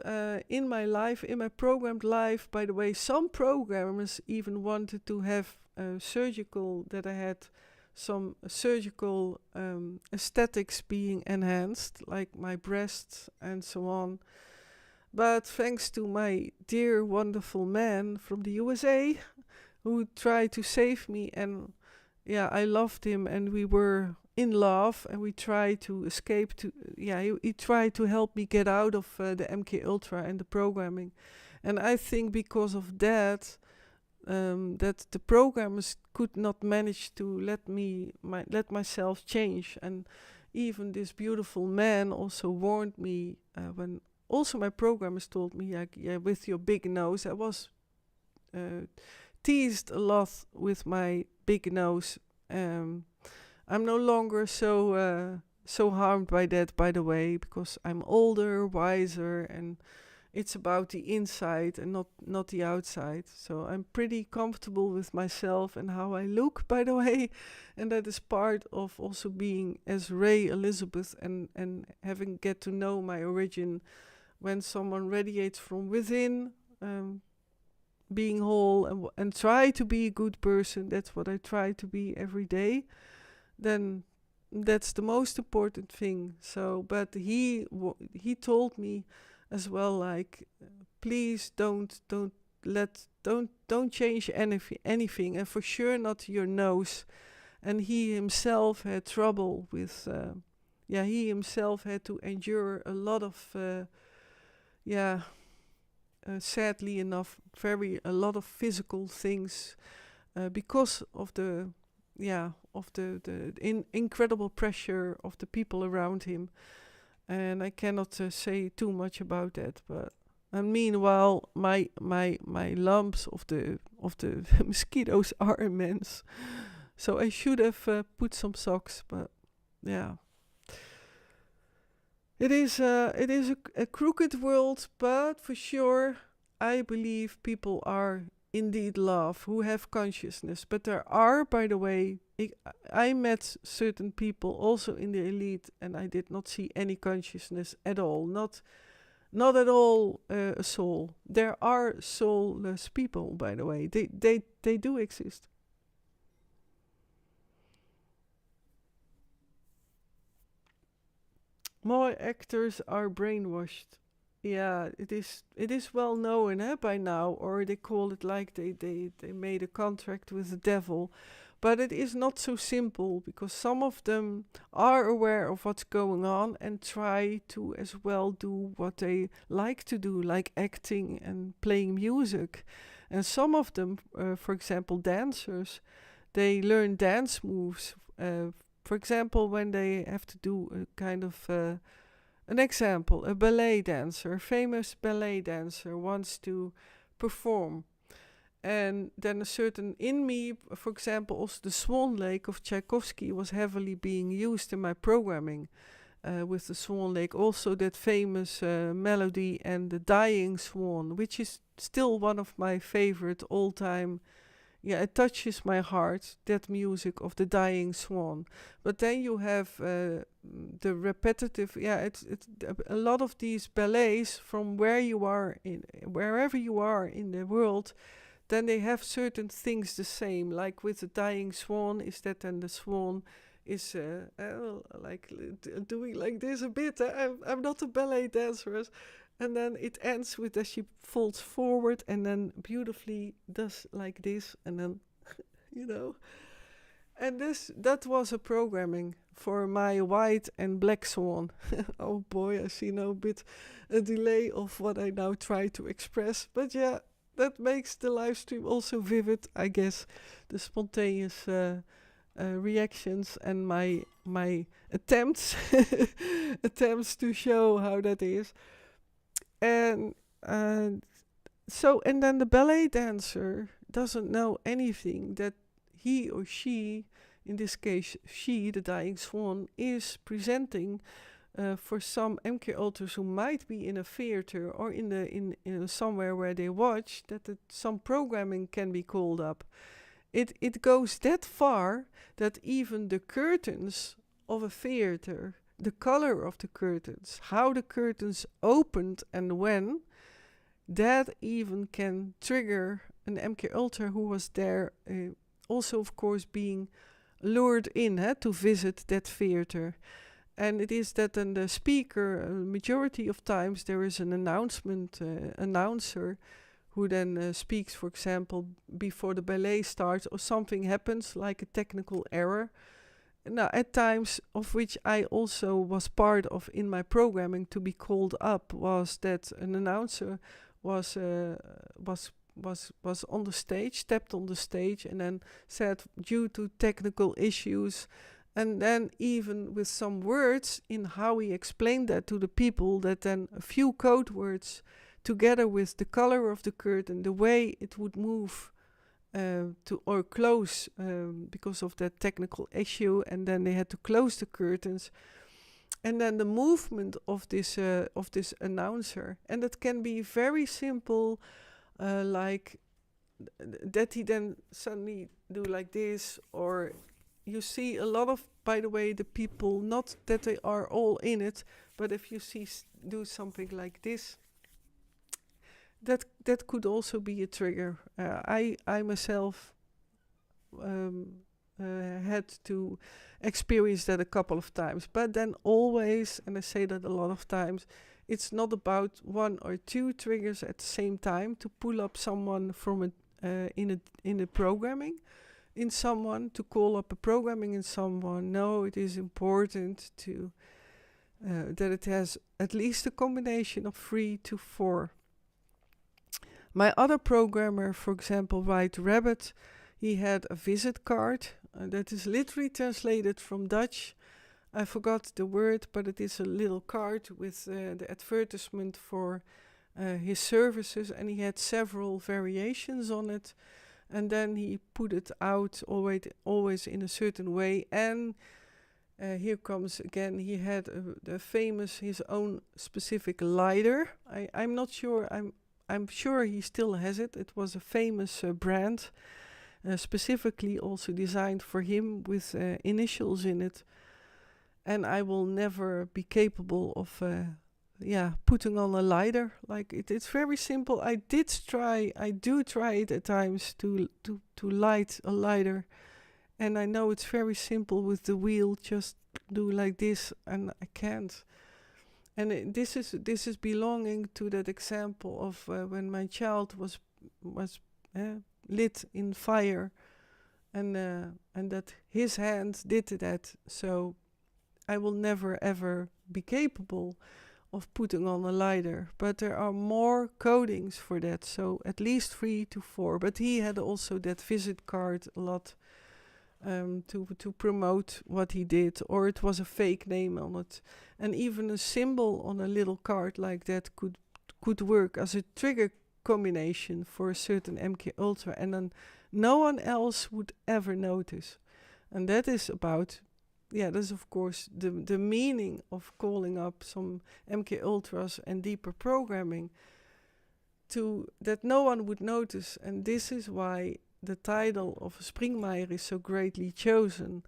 in my life, in my programmed life, by the way, some programmers even wanted to have that I had some surgical aesthetics being enhanced, like my breasts and so on. But thanks to my dear, wonderful man from the USA, who tried to save me, and yeah, I loved him, and we were in love, and we tried to escape to, he tried to help me get out of the MKUltra and the programming. And I think because of that, that the programmers could not manage to let myself change. And even this beautiful man also warned me when also my programmers told me, with your big nose. I was teased a lot with my big nose. I'm no longer so harmed by that, by the way, because I'm older, wiser, and it's about the inside and not the outside. So I'm pretty comfortable with myself and how I look, by the way, and that is part of also being as Ray Elizabeth and having get to know my origin. When someone radiates from within, being whole and try to be a good person, that's what I try to be every day, then that's the most important thing. So, but he told me as well, like, please don't change anything, and for sure not your nose. And he himself had trouble with, he himself had to endure a lot of, sadly enough, a lot of physical things because of the incredible pressure of the people around him. And I cannot say too much about that. But and meanwhile, my lumps of the mosquitoes are immense. So I should have put some socks, but yeah. It is a crooked world, but for sure I believe people are indeed love, who have consciousness. But there are, by the way, I met certain people also in the elite, and I did not see any consciousness at all. Not at all a soul. There are soulless people, by the way. They do exist. More actors are brainwashed. Yeah, it is well known by now, or they call it like they made a contract with the devil. But it is not so simple, because some of them are aware of what's going on and try to as well do what they like to do, like acting and playing music. And some of them, for example, dancers, they learn dance moves. For example, when they have to do a kind of an example, a ballet dancer, a famous ballet dancer wants to perform. And then a certain in me, for example, also the Swan Lake of Tchaikovsky was heavily being used in my programming with the Swan Lake. Also that famous melody and the Dying Swan, which is still one of my favorite all-time. Yeah, it touches my heart, that music of the Dying Swan. But then you have the repetitive, it's a lot of these ballets from wherever you are in the world. Then they have certain things the same, like with the Dying Swan, is that then the swan is doing like this a bit. I'm not a ballet dancer. And then it ends with that she folds forward and then beautifully does like this. And then, And that was a programming for my white and black swan. Oh boy, I see now a delay of what I now try to express. But yeah, that makes the live stream also vivid, I guess. The spontaneous reactions and my attempts to show how that is. And then the ballet dancer doesn't know anything that he or she, in this case she, the Dying Swan, is presenting for some MKUltras who might be in a theater or in somewhere where they watch, that some programming can be called up. It goes that far that even the curtains of a theater, the color of the curtains, how the curtains opened and when, that even can trigger an MKUltra who was there, also of course being lured in to visit that theater. And it is that then the speaker, majority of times there is an announcer who then speaks, for example, before the ballet starts or something happens like a technical error. Now, at times of which I also was part of in my programming to be called up, was that an announcer was on the stage, stepped on the stage, and then said due to technical issues, and then even with some words in how he explained that to the people, that then a few code words together with the color of the curtain, the way it would move to or close because of that technical issue, and then they had to close the curtains, and then the movement of this announcer, and that can be very simple, like that he then suddenly do like this, or you see a lot of, by the way, the people, not that they are all in it, but if you see do something like this, that could also be a trigger. I myself had to experience that a couple of times, but then always, and I say that a lot of times, it's not about one or two triggers at the same time to pull up someone from in a programming in someone, to call up a programming in someone. No, it is important to that it has at least a combination of 3 to 4. My other programmer, for example, White Rabbit, he had a visit card that is literally translated from Dutch. I forgot the word, but it is a little card with the advertisement for his services, and he had several variations on it. And then he put it out always in a certain way. And here comes again, he had his own specific lighter. I'm not sure, I'm sure he still has it. It was a famous brand, specifically also designed for him with initials in it. And I will never be capable of putting on a lighter. Like it's very simple. I do try it at times to light a lighter. And I know it's very simple with the wheel, just do like this, and I can't. And this is belonging to that example of when my child was lit in fire, and that his hand did that. So I will never ever be capable of putting on a lighter. But there are more codings for that, so at least 3 to 4. But he had also that visit card a lot. To promote what he did, or it was a fake name on it, and even a symbol on a little card like that could work as a trigger combination for a certain MKUltra, and then no one else would ever notice. And that is about, that's of course the meaning of calling up some MKUltras and deeper programming, to that no one would notice. And this is why the title of Springmeier is so greatly chosen: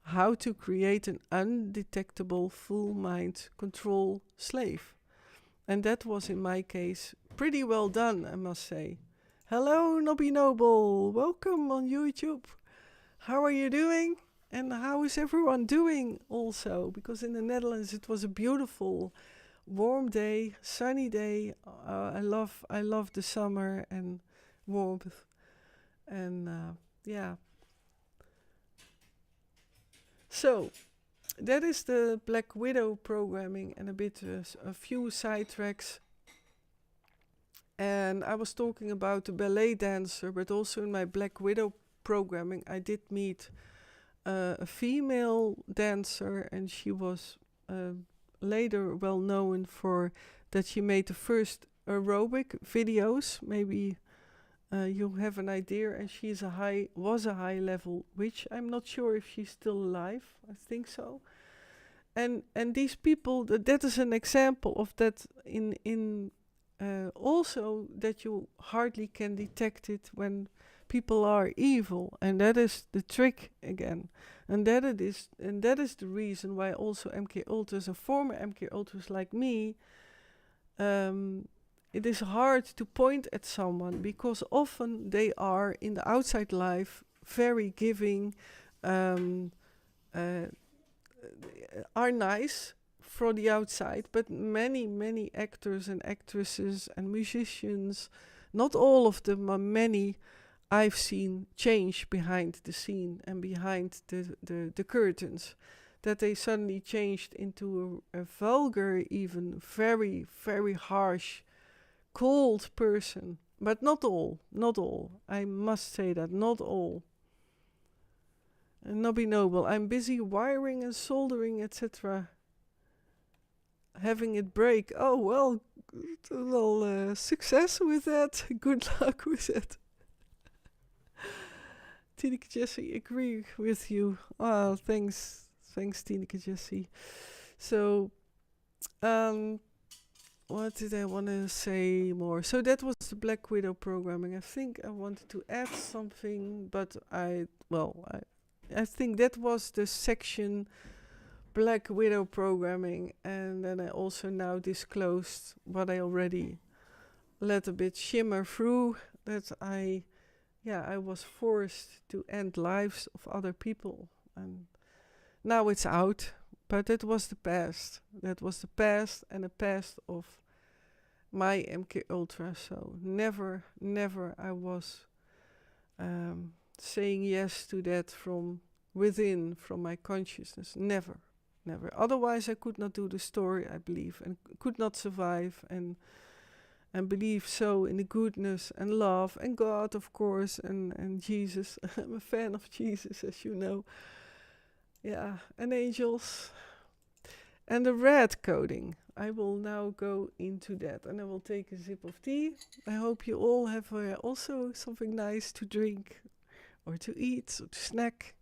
How to Create an Undetectable Full Mind Control Slave. And that was, in my case, pretty well done, I must say. Hello, Nobby Noble. Welcome on YouTube. How are you doing? And how is everyone doing also? Because in the Netherlands it was a beautiful, warm day, sunny day. I love the summer and warmth. And so that is the Black Widow programming, and a few sidetracks. And I was talking about the ballet dancer, but also in my Black Widow programming I did meet a female dancer, and she was later well known for that she made the first aerobic videos. Maybe you have an idea, and was a high level witch. I'm not sure if she's still alive. I think so. And these people, that is an example of that in also that you hardly can detect it when people are evil, and that is the trick again. And that is the reason why also MKUltras and former MKUltras like me, it is hard to point at someone, because often they are in the outside life very giving, are nice for the outside, but many actors and actresses and musicians, not all of them, but many, I've seen change behind the scene and behind the curtains, that they suddenly changed into a vulgar, even very, very harsh, cold person. But not all. I must say that, not all. And Nobby Noble, I'm busy wiring and soldering, etc. Having it break. Oh, well, success with that. Good luck with it. Tineke Jessie, agree with you. Oh, thanks, Tineke Jessie. So, what did I want to say more? So that was the Black Widow programming. I think I wanted to add something, but I think that was the section Black Widow programming, and then I also now disclosed what I already let a bit shimmer through, that I was forced to end lives of other people, and now it's out. But that was the past. That was the past, and the past of my MKUltra. So never I was saying yes to that from within, from my consciousness. Never. Otherwise I could not do the story, I believe, and could not survive, and believe so in the goodness and love and God, of course, and Jesus. I'm a fan of Jesus, as you know. Yeah, and angels. And the red coding. I will now go into that, and I will take a sip of tea. I hope you all have also something nice to drink or to eat or to snack.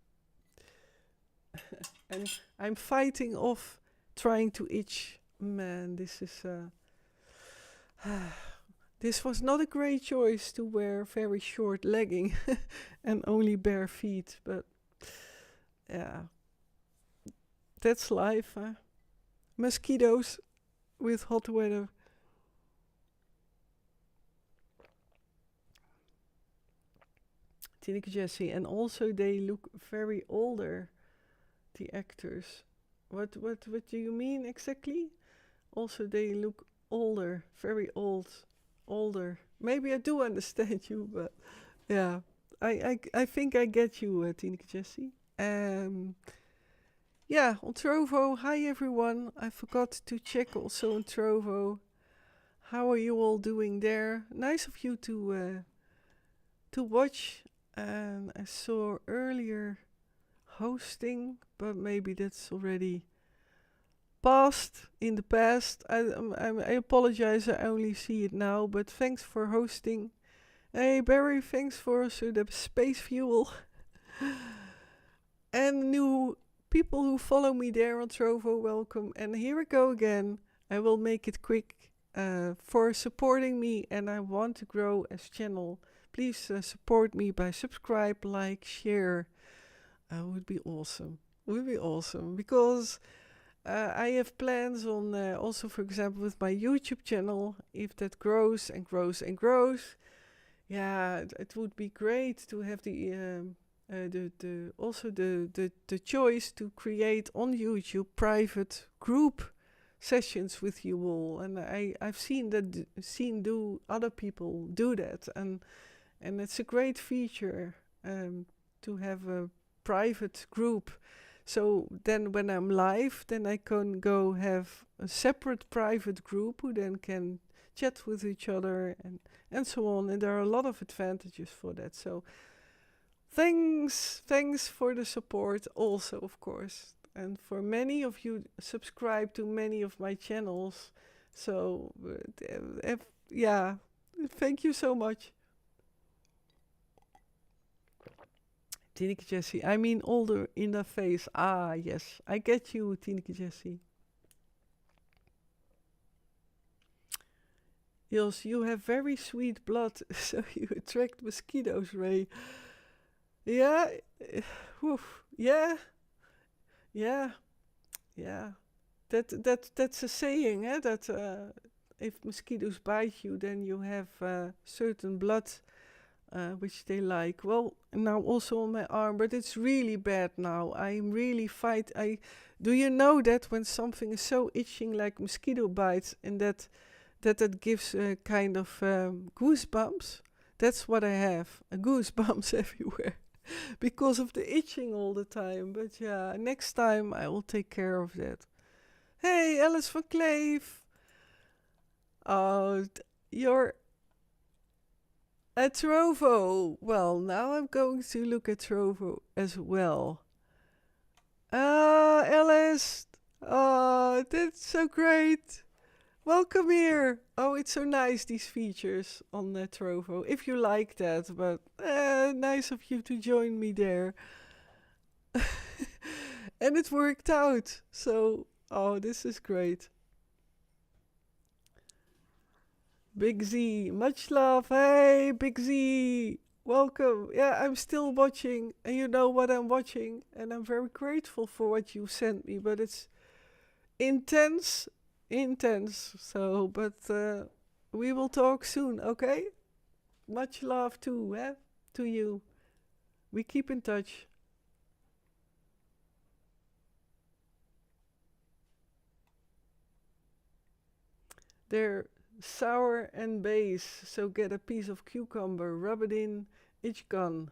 And I'm fighting off trying to itch. Man, this is... This was not a great choice to wear very short legging and only bare feet, but yeah, that's life, huh? Mosquitoes with hot weather. Tineke Jessie, and also they look very older, the actors. What do you mean exactly? Also they look older, very older. Maybe I do understand you, but yeah, I think I get you, Tineke Jessie. Yeah, on Trovo, hi everyone. I forgot to check also on Trovo. How are you all doing there? Nice of you to watch. And I saw earlier hosting, but maybe that's already past in the past. I apologize, I only see it now, but thanks for hosting. Hey Barry, thanks for also the space fuel. And new people who follow me there on Trovo, welcome. And here we go again. I will make it quick for supporting me, and I want to grow as channel. Please support me by subscribe, like, share. Would be awesome. Would be awesome because I have plans on also, for example, with my YouTube channel. If that grows and grows and grows, yeah, it would be great to have the choice to create on YouTube private group sessions with you all, and I've seen do other people do that, and it's a great feature to have a private group. So then when I'm live, then I can go have a separate private group who then can chat with each other and so on. And there are a lot of advantages for that. So thanks for the support also, of course. And for many of you subscribe to many of my channels. So yeah, thank you so much. Tineke Jessie, I mean older in the face. Ah, yes, I get you, Tineke Jessie. Yes, you have very sweet blood, so you attract mosquitoes, Ray. Yeah, woof, yeah, yeah, yeah. That's a saying, eh? That if mosquitoes bite you, then you have certain blood which they like. Well, now also on my arm, but it's really bad now. I'm really do you know that when something is so itching like mosquito bites, and that gives a kind of goosebumps? That's what I have, goosebumps everywhere. Because of the itching all the time. But yeah, next time I will take care of that. Hey, Alice van Kleef. Oh, you're at Trovo. Well, now I'm going to look at Trovo as well. Ah, Alice. Oh, that's so great. Welcome here. Oh, it's so nice, these features on Trovo. If you like that, but nice of you to join me there. And it worked out. So, oh, this is great. Big Z, much love. Hey, Big Z. Welcome. Yeah, I'm still watching, and you know what I'm watching, and I'm very grateful for what you sent me, but it's intense. So, but we will talk soon, okay? Much love too, to you. We keep in touch. They're sour and base, so get a piece of cucumber, rub it in each gun.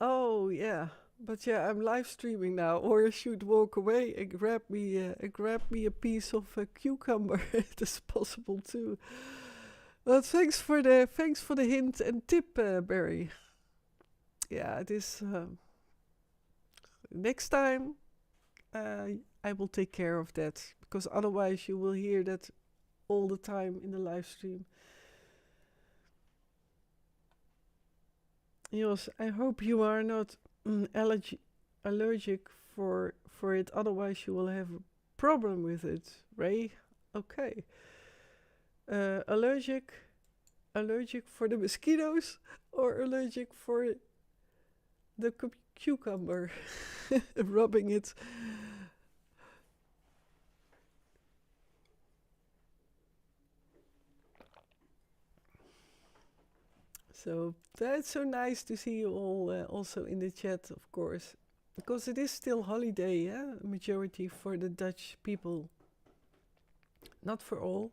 Oh yeah, but yeah, I'm live streaming now, or I should walk away and grab me a piece of cucumber. That's possible too. Well, thanks for the hint and tip, Barry. Yeah, this next time I will take care of that, because otherwise you will hear that all the time in the live stream. Yes, I hope you are not allergic for it, otherwise you will have a problem with it, Ray. Okay. Allergic allergic for the mosquitoes or allergic for the cucumber, rubbing it. So that's so nice to see you all also in the chat, of course, because it is still holiday, yeah? Majority for the Dutch people, not for all.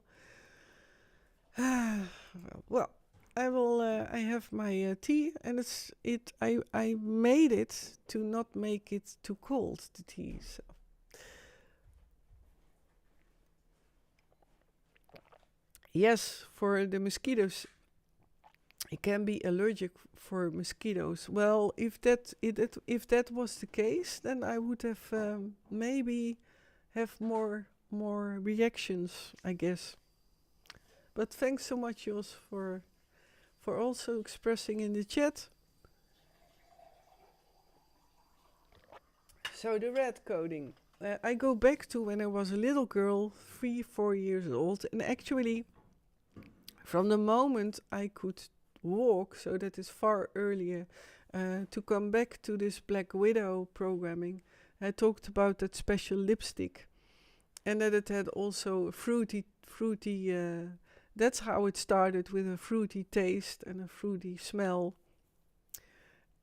Well, I will. I have my tea, and I made it to not make it too cold, the tea. So. Yes, for the mosquitoes, I can be allergic for mosquitoes. Well, if that was the case, then I would have maybe have more reactions, I guess. But thanks so much, Jos, for also expressing in the chat. So the red coding. I go back to when I was a little girl, 3-4 years old, and actually, from the moment I could walk, so that is far earlier, to come back to this Black Widow programming, I talked about that special lipstick, and that it had also a fruity. That's how it started, with a fruity taste and a fruity smell.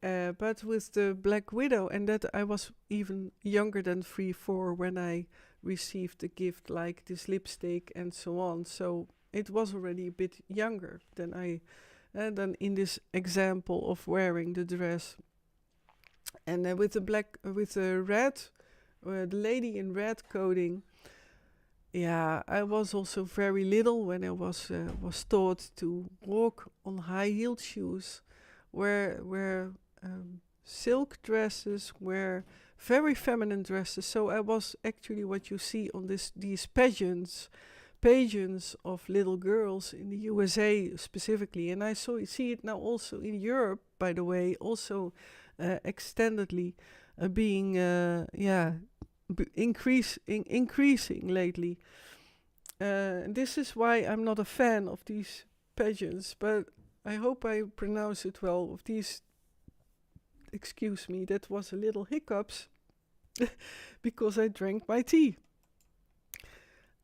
But with the Black Widow, and that I was even younger than 3-4 when I received a gift like this lipstick and so on. So it was already a bit younger than than in this example of wearing the dress. And with the red, the lady in red coding. Yeah, I was also very little when I was taught to walk on high-heeled shoes, wear silk dresses, wear very feminine dresses. So I was actually what you see on these pageants of little girls in the USA specifically, and I see it now also in Europe, by the way, also extendedly being increasing lately. This is why I'm not a fan of these pageants, but I hope I pronounce it well. Of these, excuse me, that was a little hiccups because I drank my tea.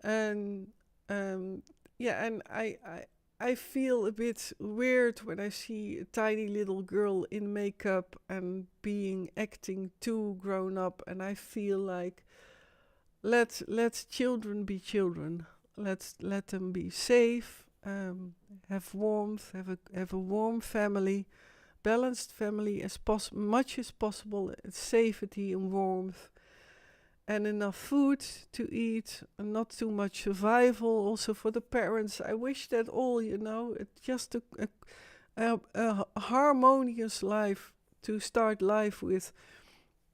And and I feel a bit weird when I see a tiny little girl in makeup and acting too grown up, and I feel like let children be children. Let them be safe, have warmth, have a warm family, balanced family as much as possible, safety and warmth. And enough food to eat, and not too much survival. Also for the parents, I wish that all, it's just a harmonious life to start life with,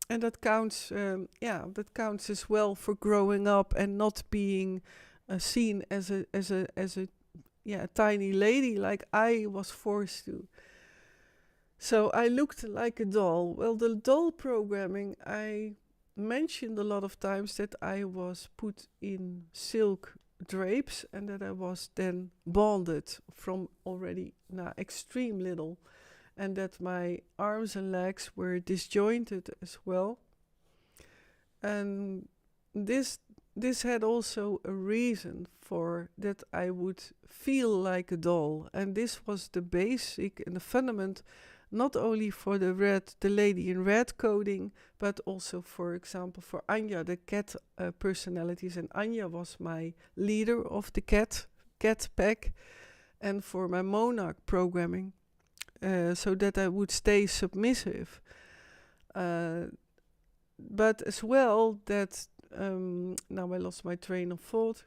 and that counts. That counts as well for growing up and not being seen as a tiny lady like I was forced to. So I looked like a doll. Well, the doll programming, I mentioned a lot of times that I was put in silk drapes and that I was then bonded from already extreme little, and that my arms and legs were disjointed as well. And this had also a reason for that I would feel like a doll, and this was the basic and the fundament, not only for the lady in red coding, but also, for example, for Anja, the cat personalities. And Anja was my leader of the cat pack, and for my monarch programming, so that I would stay submissive. But as well that, now I lost my train of thought.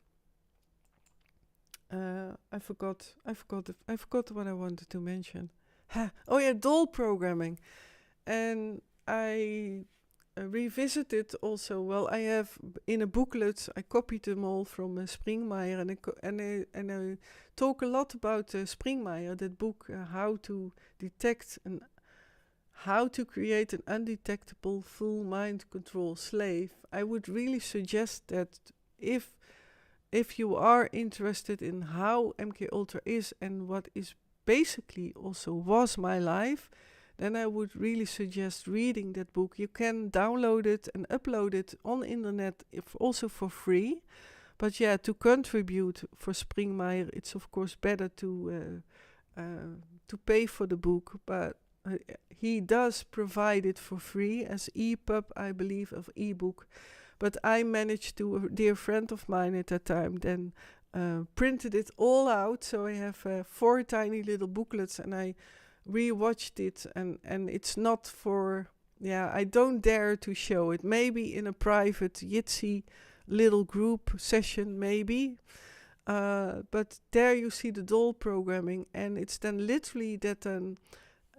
I forgot what I wanted to mention. Oh yeah, doll programming. And I revisited also. Well, I have in a booklet, I copied them all from Springmeier, and I talk a lot about Springmeier, that book, how to detect and how to create an undetectable full mind control slave. I would really suggest that if you are interested in how MKUltra is and what is basically also was my life, then I would really suggest reading that book. You can download it and upload it on the internet, if also for free. But yeah, to contribute for Springmeier, it's of course better to pay for the book. But he does provide it for free as EPUB, I believe, of ebook. But I managed to, a dear friend of mine at that time, then printed it all out. So I have 4 tiny little booklets, and I rewatched it. And it's not for, I don't dare to show it. Maybe in a private Jitsi little group session, maybe. But there you see the doll programming, and it's then literally that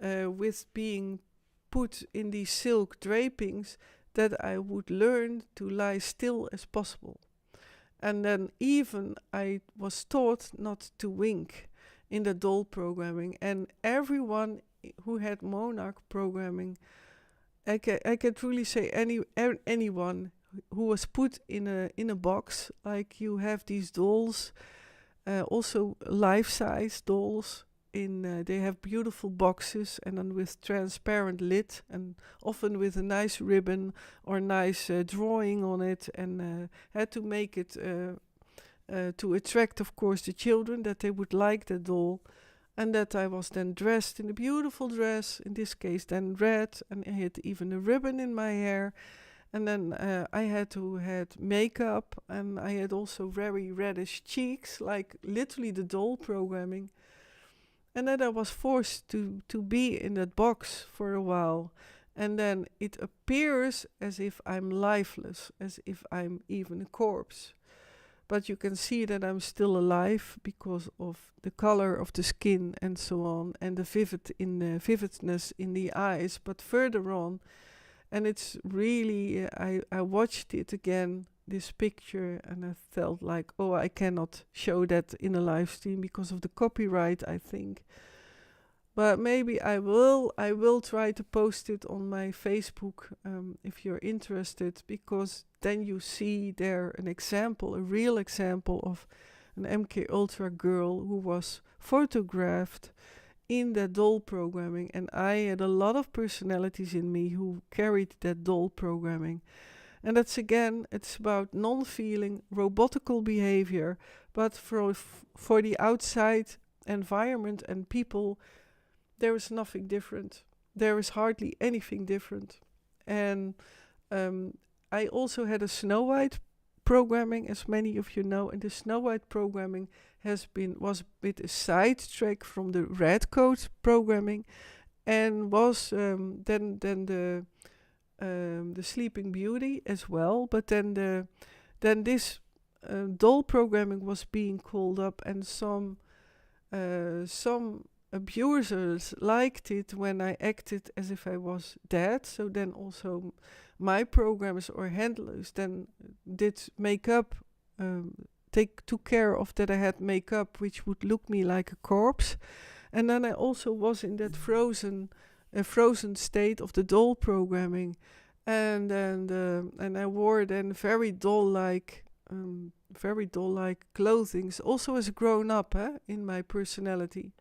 with being put in these silk drapings, that I would learn to lie still as possible. And then even I was taught not to wink in the doll programming. And everyone who had monarch programming, I can truly say anyone who was put in a box, like you have these dolls, also life-size dolls. They have beautiful boxes, and then with transparent lid, and often with a nice ribbon or nice drawing on it, and had to make it to attract, of course, the children, that they would like the doll, and that I was then dressed in a beautiful dress, in this case then red, and I had even a ribbon in my hair. And then I had to had makeup, and I had also very reddish cheeks, like literally the doll programming. And then I was forced to be in that box for a while. And then it appears as if I'm lifeless, as if I'm even a corpse. But you can see that I'm still alive because of the color of the skin and so on, and the vividness in the eyes. But further on, and it's really, I watched it again, this picture, and I felt like, oh, I cannot show that in a live stream because of the copyright, I think. But maybe I will try to post it on my Facebook if you're interested, because then you see there an example, a real example of an MKUltra girl who was photographed in that doll programming, and I had a lot of personalities in me who carried that doll programming. And that's again, it's about non-feeling, robotical behavior, but for the outside environment and people, there is nothing different. There is hardly anything different. And I also had a Snow White programming, as many of you know, and the Snow White programming was a bit a sidetrack from the Red Coat programming, and was then the Sleeping Beauty as well. But then this doll programming was being called up, and some abusers liked it when I acted as if I was dead. So then also my programmers or handlers then did makeup, took care of that I had makeup which would look me like a corpse. And then I also was in that frozen state of the doll programming, and I wore then very doll-like clothing, also as a grown-up in my personality.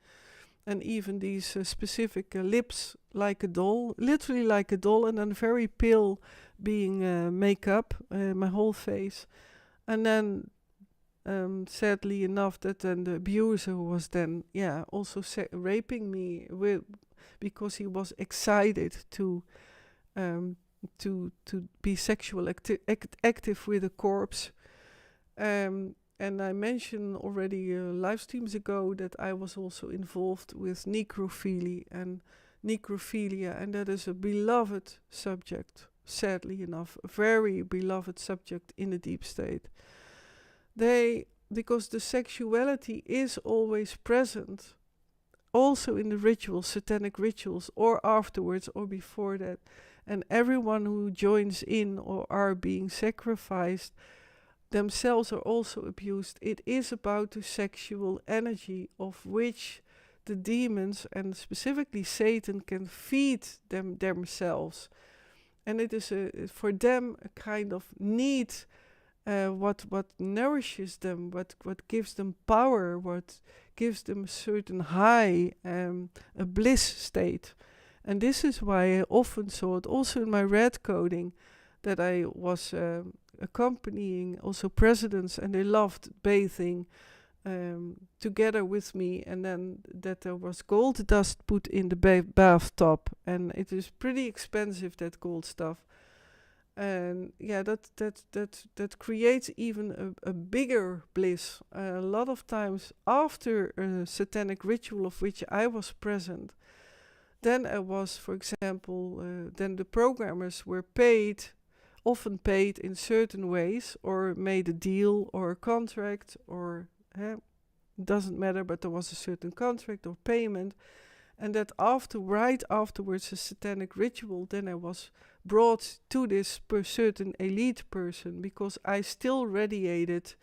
And even these specific lips like a doll, literally like a doll, and then very pale being makeup, my whole face. And then sadly enough, that then the abuser was then, also raping me because he was excited to be sexual active with a corpse. And I mentioned already live streams ago that I was also involved with necrophilia, and that is a beloved subject, sadly enough, a very beloved subject in the deep state. Because the sexuality is always present, also in the rituals, satanic rituals, or afterwards or before that. And everyone who joins in or are being sacrificed themselves are also abused. It is about the sexual energy of which the demons, and specifically Satan, can feed themselves. And it is for them a kind of need, what nourishes them, what gives them power, what gives them a certain high, a bliss state. And this is why I often saw it also in my red coding, that I was accompanying also presidents, and they loved bathing together with me, and then that there was gold dust put in the bathtub, and it is pretty expensive, that gold stuff. And yeah, that creates even a bigger bliss. A lot of times after a satanic ritual of which I was present, then I was, for example, then the programmers were paid, often paid in certain ways, or made a deal or a contract, or doesn't matter, but there was a certain contract or payment. And that right afterwards, a satanic ritual, then I was brought to this certain elite person, because I still radiated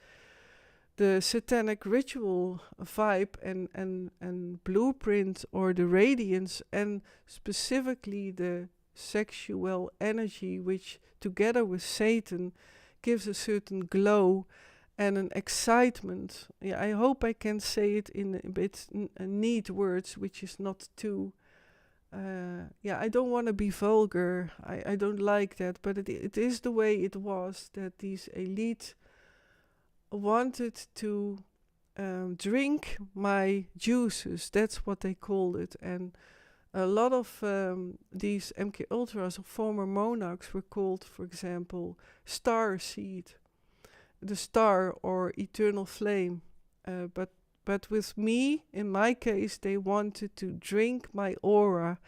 the satanic ritual vibe and blueprint, or the radiance, and specifically the sexual energy, which together with Satan gives a certain glow and an excitement. Yeah, I hope I can say it in a bit neat words, which is not too I don't want to be vulgar. I don't like that, but it is the way it was, that these elite wanted to drink my juices. That's what they called it. And a lot of these MKUltras of former monarchs were called, for example, star seed, the star or eternal flame. But with me, in my case, they wanted to drink my aura,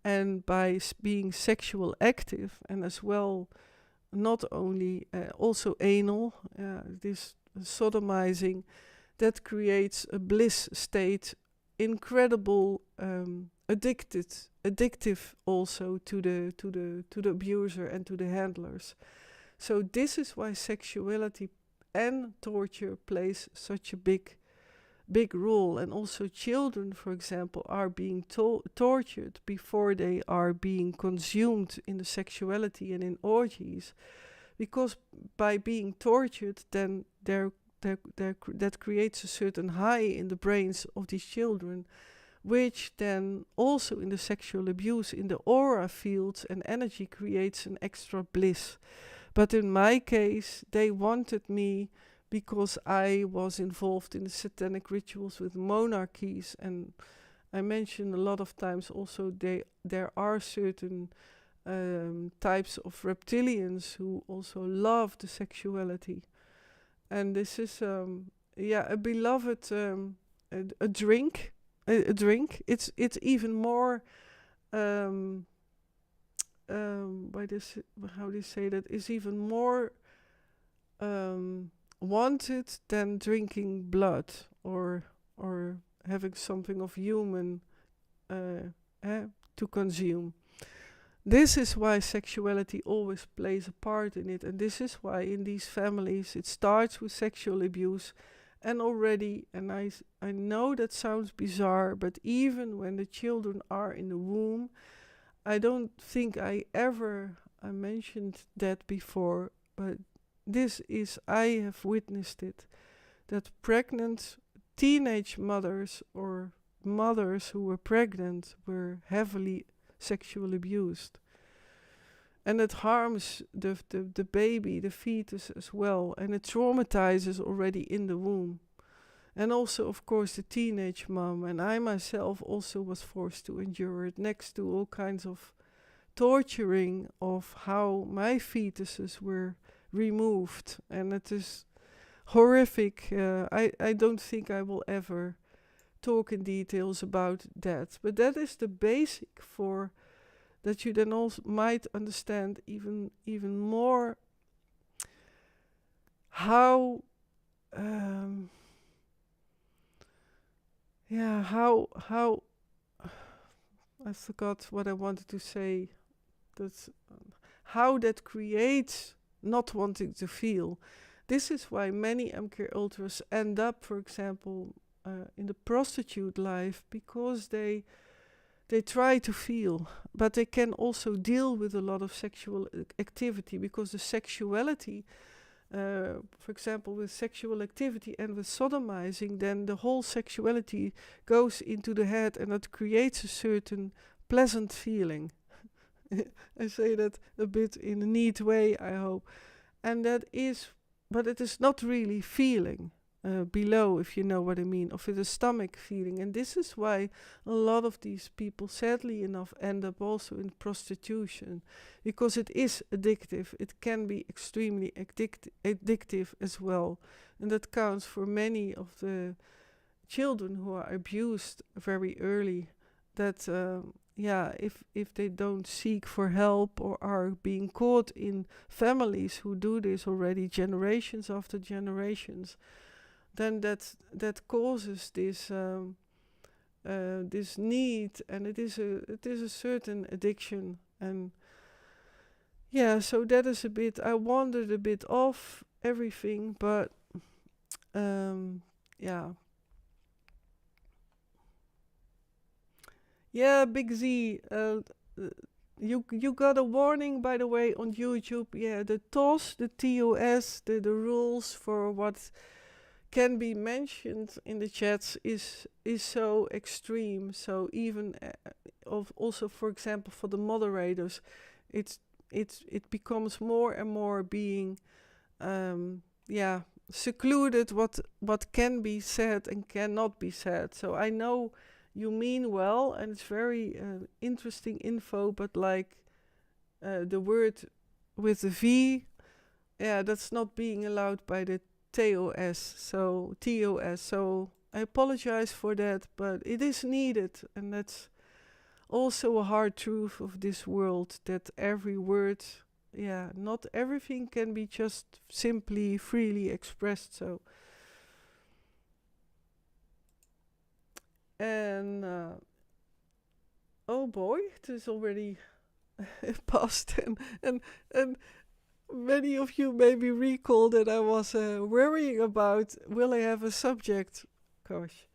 and by being sexual active, and as well, not only also anal, this sodomizing, that creates a bliss state, incredible, addictive also to the abuser and to the handlers. So this is why sexuality and torture plays such a big role. And also children, for example, are being tortured before they are being consumed in the sexuality and in orgies, because by being tortured, then that creates a certain high in the brains of these children, which then also in the sexual abuse, in the aura fields and energy, creates an extra bliss. But in my case, they wanted me because I was involved in the satanic rituals with monarchies. And I mentioned a lot of times also there are certain types of reptilians who also love the sexuality. And this is a beloved a drink. A drink. It's even more how do you say that? Is even more wanted than drinking blood or having something of human to consume. This is why sexuality always plays a part in it, and this is why in these families it starts with sexual abuse. And already, and I know that sounds bizarre, but even when the children are in the womb, I don't think I mentioned that before, but I have witnessed it, that pregnant teenage mothers or mothers who were pregnant were heavily sexually abused. And it harms the baby, the fetus as well, and it traumatizes already in the womb. And also, of course, the teenage mom, and I myself also was forced to endure it, next to all kinds of torturing of how my fetuses were removed. And it is horrific. I don't think I will ever talk in details about that. But that is the basic for that you then also might understand even more how how I forgot what I wanted to say. That's how that creates not wanting to feel. This is why many MKUltras end up, for example, in the prostitute life, because they try to feel, but they can also deal with a lot of sexual activity, because the sexuality for example, with sexual activity and with sodomizing, then the whole sexuality goes into the head and it creates a certain pleasant feeling. I say that a bit in a neat way, I hope. And that is, but it is not really feeling below, if you know what I mean, of the stomach feeling. And this is why a lot of these people, sadly enough, end up also in prostitution, because it is addictive. It can be extremely addictive as well. And that counts for many of the children who are abused very early, that if they don't seek for help or are being caught in families who do this already generations after generations, then that causes this this need, and it is a certain addiction. And so that is a bit, I wandered a bit off everything, but Big Z, you got a warning, by the way, on YouTube. Yeah, the TOS, the TOS, the rules for what can be mentioned in the chats is so extreme. So even also, for example, for the moderators, it becomes more and more being secluded what can be said and cannot be said. So I know you mean well, and it's very interesting info, but like the word with the V, that's not being allowed by the TOS. So I apologize for that, but it is needed, and that's also a hard truth of this world, that every word, not everything can be just simply freely expressed. So and oh boy, it is already past 10, and many of you maybe recall that I was worrying about, will I have a subject? Gosh.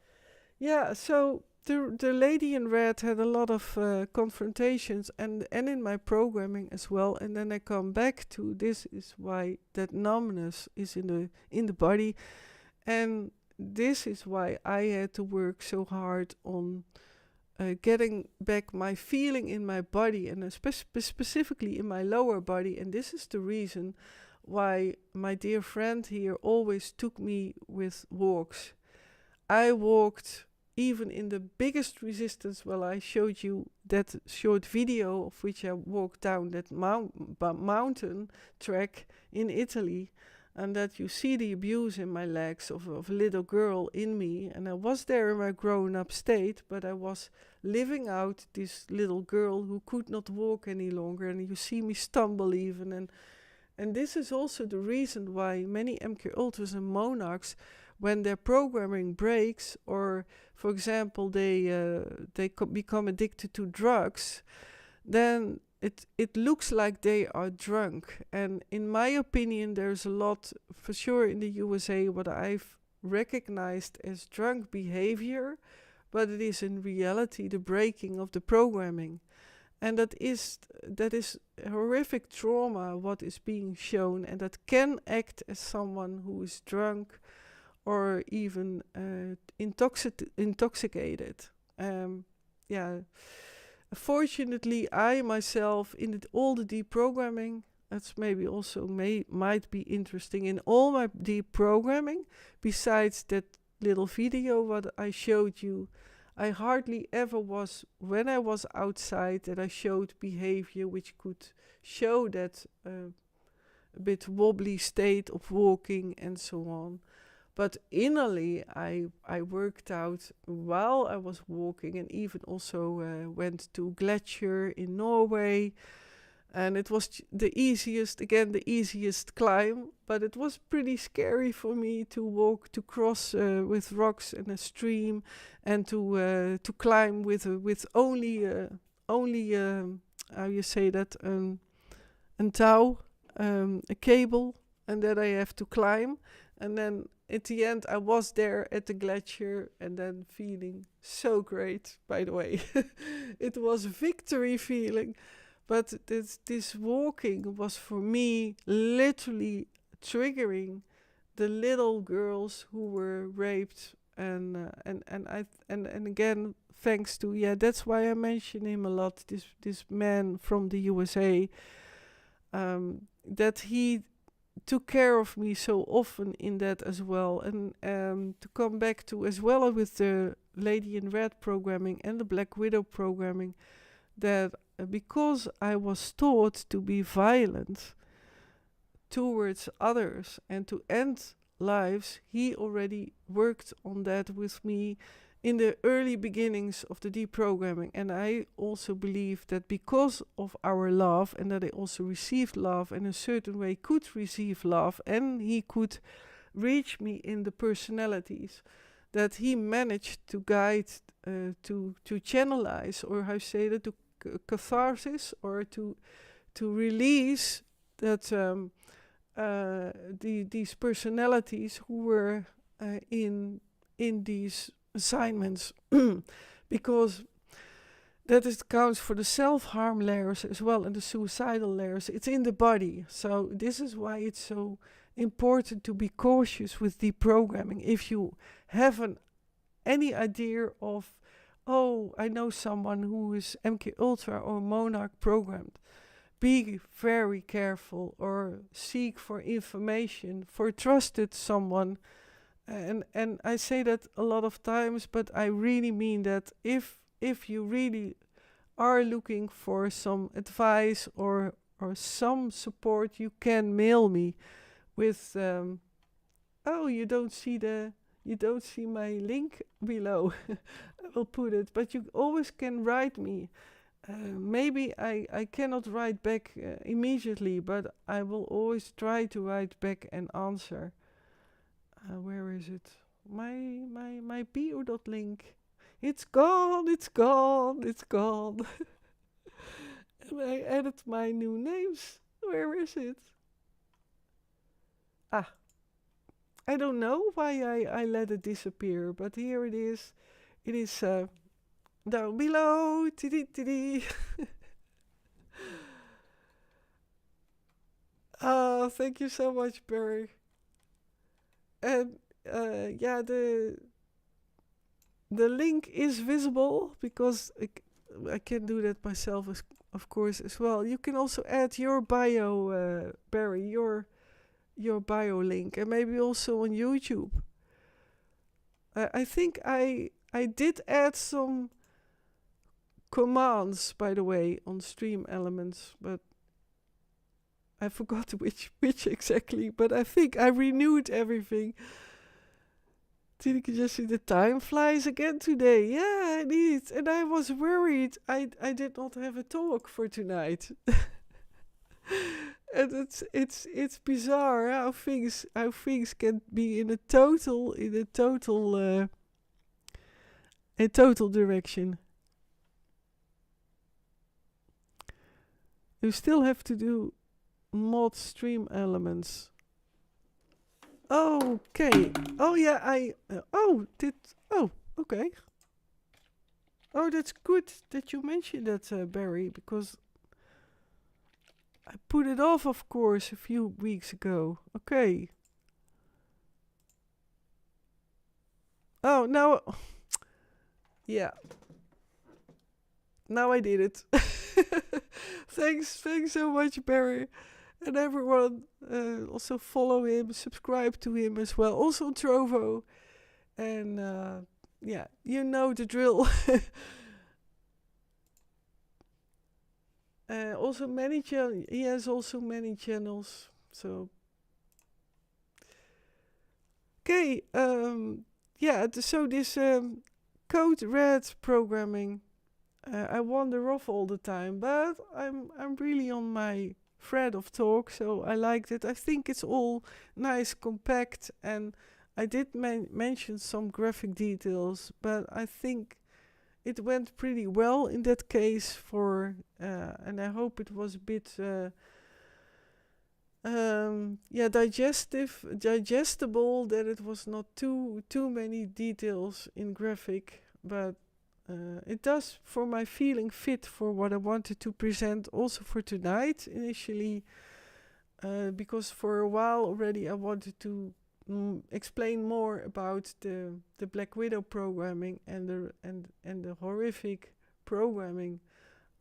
Yeah, so the lady in red had a lot of confrontations, and in my programming as well. And then I come back to, this is why that numbness is in the body, and this is why I had to work so hard on getting back my feeling in my body, and specifically in my lower body. And this is the reason why my dear friend here always took me with walks. I walked even in the biggest resistance. Well, I showed you that short video of which I walked down that mountain track in Italy, and that you see the abuse in my legs of a little girl in me. And I was there in my grown-up state, but I was living out this little girl who could not walk any longer. And you see me stumble even. And this is also the reason why many MKUltras and monarchs, when their programming breaks, or for example they become addicted to drugs, then it looks like they are drunk. And in my opinion, there's a lot, for sure in the USA, what I've recognized as drunk behavior, but it is in reality the breaking of the programming. And that is horrific trauma what is being shown, and that can act as someone who is drunk or even intoxicated. Fortunately, I myself, in all the deprogramming, that's maybe also might be interesting, in all my deprogramming, besides that little video what I showed you, I hardly ever was, when I was outside, that I showed behavior which could show that a bit wobbly state of walking and so on. But innerly, I worked out while I was walking, and even also went to Glacier in Norway. And it was the easiest climb, but it was pretty scary for me to cross with rocks and a stream, and to climb with only how you say that, a tow, a cable, and that I have to climb. And then at the end, I was there at the glacier, and then feeling so great, by the way. It was victory feeling. But this walking was for me literally triggering the little girls who were raped, and again, thanks to, that's why I mention him a lot, this man from the USA, that he took care of me so often in that as well. And to come back to as well with the Lady in Red programming and the Black Widow programming, that because I was taught to be violent towards others and to end lives, he already worked on that with me in the early beginnings of the deprogramming. And I also believe that because of our love, and that I also received love, and in a certain way could receive love, and he could reach me in the personalities, that he managed to guide, to channelize, or how you say that, to catharsis, or to release that these personalities who were in these assignments, because that counts for the self-harm layers as well, and the suicidal layers. It's in the body. So this is why it's so important to be cautious with deprogramming. If you have any idea of, oh, I know someone who is MKUltra or monarch programmed, be very careful, or seek for information, for trusted someone. And I say that a lot of times, but I really mean that if you really are looking for some advice or some support, you can mail me with oh, you don't see my link below. I will put it, but you always can write me. Maybe I cannot write back immediately, but I will always try to write back and answer. Where is it? My bio.link. It's gone. And I added my new names. Where is it? I don't know why I let it disappear, but here it is. It is down below. Oh, thank you so much, Barry. And the link is visible because I can do that myself, of course, as well. You can also add your bio, Barry, your bio link, and maybe also on YouTube. I think I did add some commands, by the way, on Stream Elements, but I forgot which exactly. But I think I renewed everything. Did you just see the time flies again today? Yeah, indeed. And I was worried I did not have a talk for tonight. And it's bizarre how things can be in a total direction. You still have to do mod Stream Elements. Okay. Oh yeah, okay. Oh, that's good that you mentioned that, Barry, because I put it off, of course, a few weeks ago. Okay. Oh, now... Yeah. Now I did it. Thanks so much, Barry. And everyone, also follow him, subscribe to him as well. Also on Trovo. And, you know the drill. Also many channels. He has also many channels. So, okay. So this code red programming, I wander off all the time, but I'm really on my thread of talk, so I liked it. I think it's all nice, compact, and I did mention some graphic details, but I think it went pretty well in that case for, and I hope it was a bit, digestible, that it was not too many details in graphic, but it does, for my feeling, fit for what I wanted to present also for tonight. Initially, because for a while already I wanted to explain more about the Black Widow programming and the horrific programming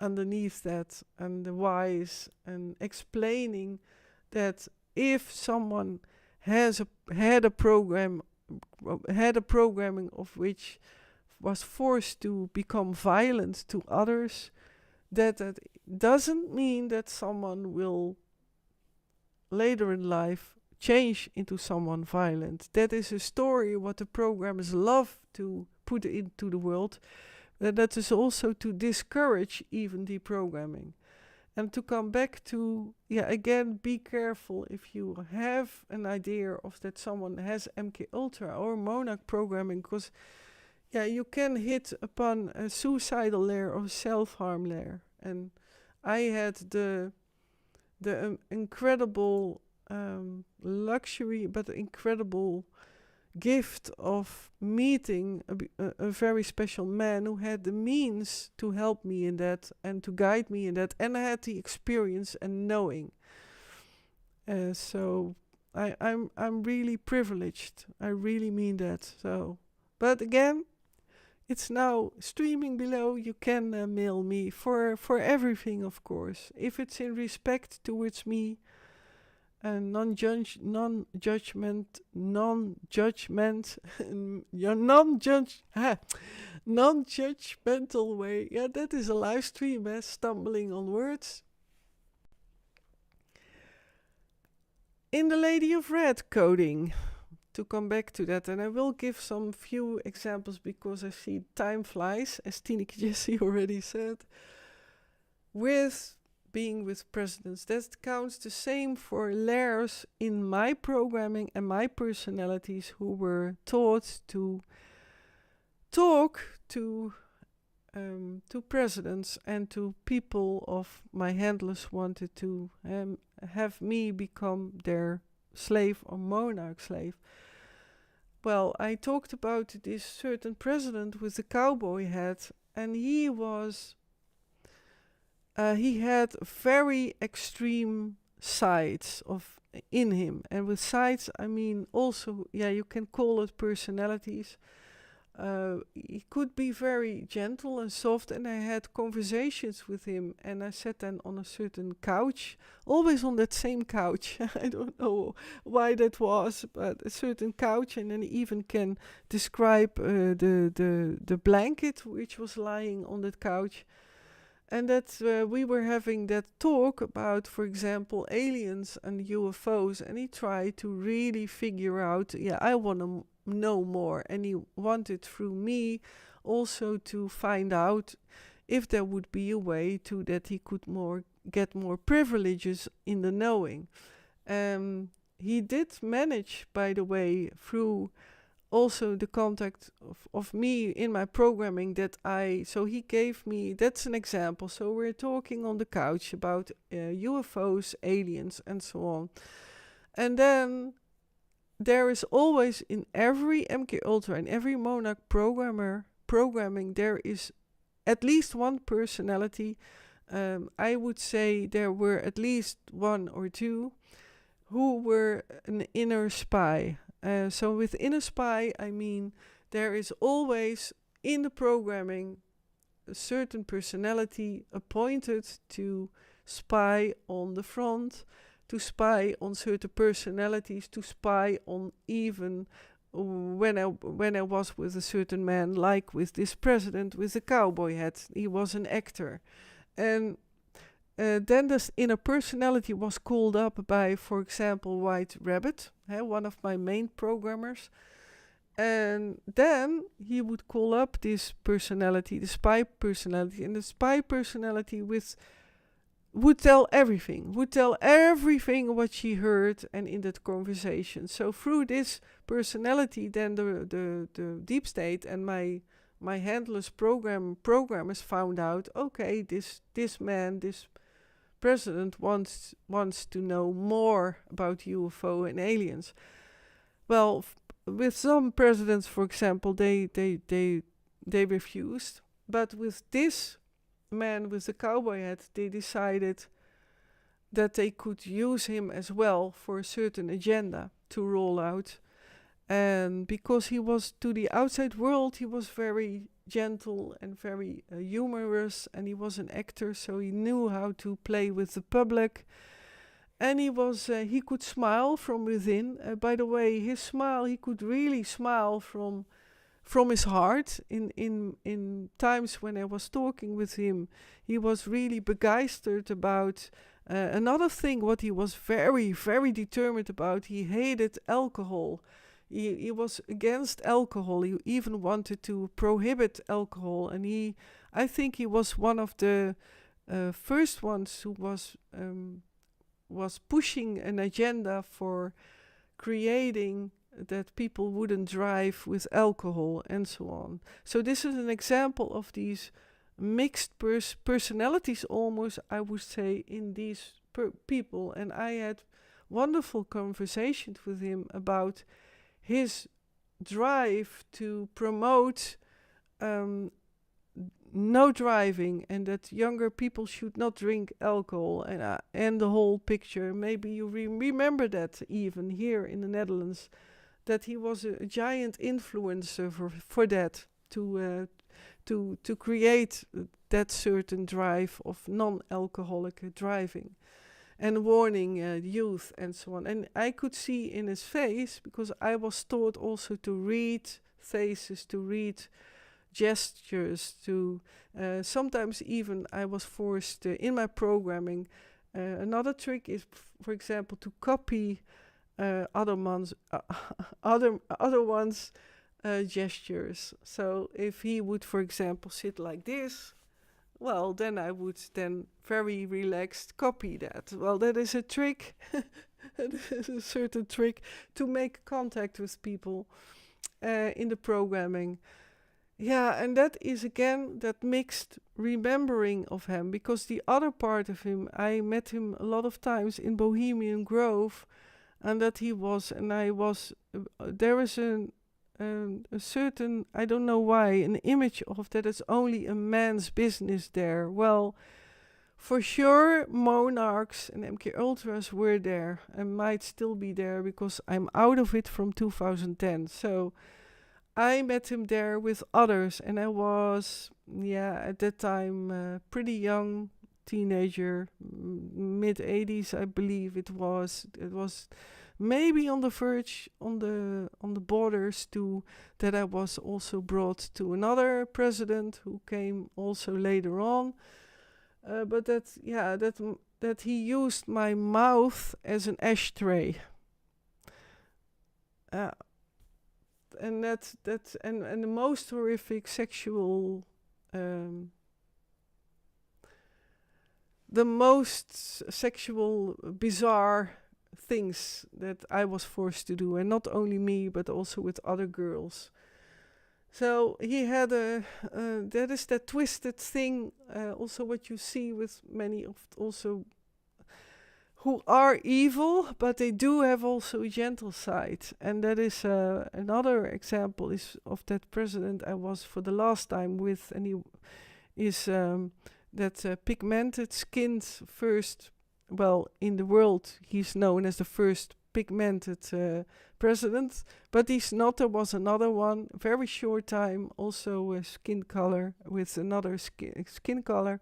underneath that, and the whys, and explaining that if someone had a programming of which was forced to become violent to others, that doesn't mean that someone will later in life change into someone violent. That is a story what the programmers love to put into the world. That is also to discourage even deprogramming. And to come back to, again, be careful if you have an idea of that someone has MKUltra or monarch programming, because you can hit upon a suicidal layer or self-harm layer. And I had the incredible luxury, but incredible gift of meeting a very special man who had the means to help me in that and to guide me in that, and I had the experience and knowing. So I'm really privileged. I really mean that. So, but again, it's now streaming below. You can mail me for everything, of course, if it's in respect towards me. And non-judgmental way. Yeah, that is a live stream, stumbling on words. In the Lady of Red coding, to come back to that, and I will give some few examples because I see time flies, as Tineke Jessie already said, with being with presidents. That counts the same for layers in my programming and my personalities who were taught to talk to presidents and to people of my handlers wanted to have me become their slave or monarch slave. Well, I talked about this certain president with the cowboy hat, and he had very extreme sides in him. And with sides, I mean also, you can call it personalities. He could be very gentle and soft, and I had conversations with him, and I sat then on a certain couch, always on that same couch. I don't know why that was, but a certain couch, and then he even can describe the blanket which was lying on that couch. And that we were having that talk about, for example, aliens and UFOs, and he tried to really figure out, I want to know more, and he wanted through me also to find out if there would be a way to that he could get more privileges in the knowing. He did manage, by the way, through also the contact of me in my programming so he gave me, that's an example. So we're talking on the couch about UFOs, aliens, and so on. And then there is always in every MKUltra and every monarch programming, there is at least one personality. I would say there were at least one or two who were an inner spy. So with inner spy, I mean there is always in the programming a certain personality appointed to spy on the front, to spy on certain personalities, to spy on even when I was with a certain man, like with this president with the cowboy hat. He was an actor. And then this inner personality was called up by, for example, White Rabbit, one of my main programmers. And then he would call up this personality, the spy personality, and the spy personality would tell everything what she heard and in that conversation. So through this personality, then the deep state and my handlers programmers found out, okay, this man, this president wants to know more about UFO and aliens. Well, with some presidents, for example, they refused, but with this man with the cowboy hat, they decided that they could use him as well for a certain agenda to roll out. And because he was to the outside world, he was very gentle and very humorous, and he was an actor, so he knew how to play with the public. And he could smile from within. By the way, his smile, he could really smile from his heart. In times when I was talking with him, he was really begeisterd about another thing. What he was very, very determined about, he hated alcohol. He was against alcohol. He even wanted to prohibit alcohol, and I think he was one of the first ones who was pushing an agenda for creating that people wouldn't drive with alcohol and so on. So this is an example of these mixed personalities, almost, I would say, in these people. And I had wonderful conversations with him about his drive to promote no driving, and that younger people should not drink alcohol, and the whole picture. Maybe you remember that even here in the Netherlands, that he was a giant influencer for that, to create that certain drive of non-alcoholic driving, and warning youth and so on. And I could see in his face, because I was taught also to read faces, to read gestures, to sometimes even I was forced in my programming. Another trick is, for example, to copy other ones' gestures. So if he would, for example, sit like this, well, then I would then very relaxed copy that. Well, that is a trick. It is a certain trick to make contact with people in the programming. Yeah, and that is again that mixed remembering of him, because the other part of him, I met him a lot of times in Bohemian Grove, and that he was, and I was, there is a certain, I don't know why, an image of that it's only a man's business there. Well, for sure, monarchs and MKUltras were there and might still be there, because I'm out of it from 2010. So I met him there with others, and I was, at that time, pretty young, teenager, mid-80s, I believe it was. It was maybe on the verge, on the borders to that I was also brought to another president who came also later on. But that he used my mouth as an ashtray. And the most horrific sexual, the most sexual bizarre things that I was forced to do, and not only me but also with other girls. So he had that is that twisted thing, also what you see with many of also who are evil, but they do have also a gentle side. And that is another example is of that president I was for the last time with, and he is that pigmented skinned first, well, in the world he's known as the first pigmented president, but he's not. There was another one, very short time, also skin color, with another skin color.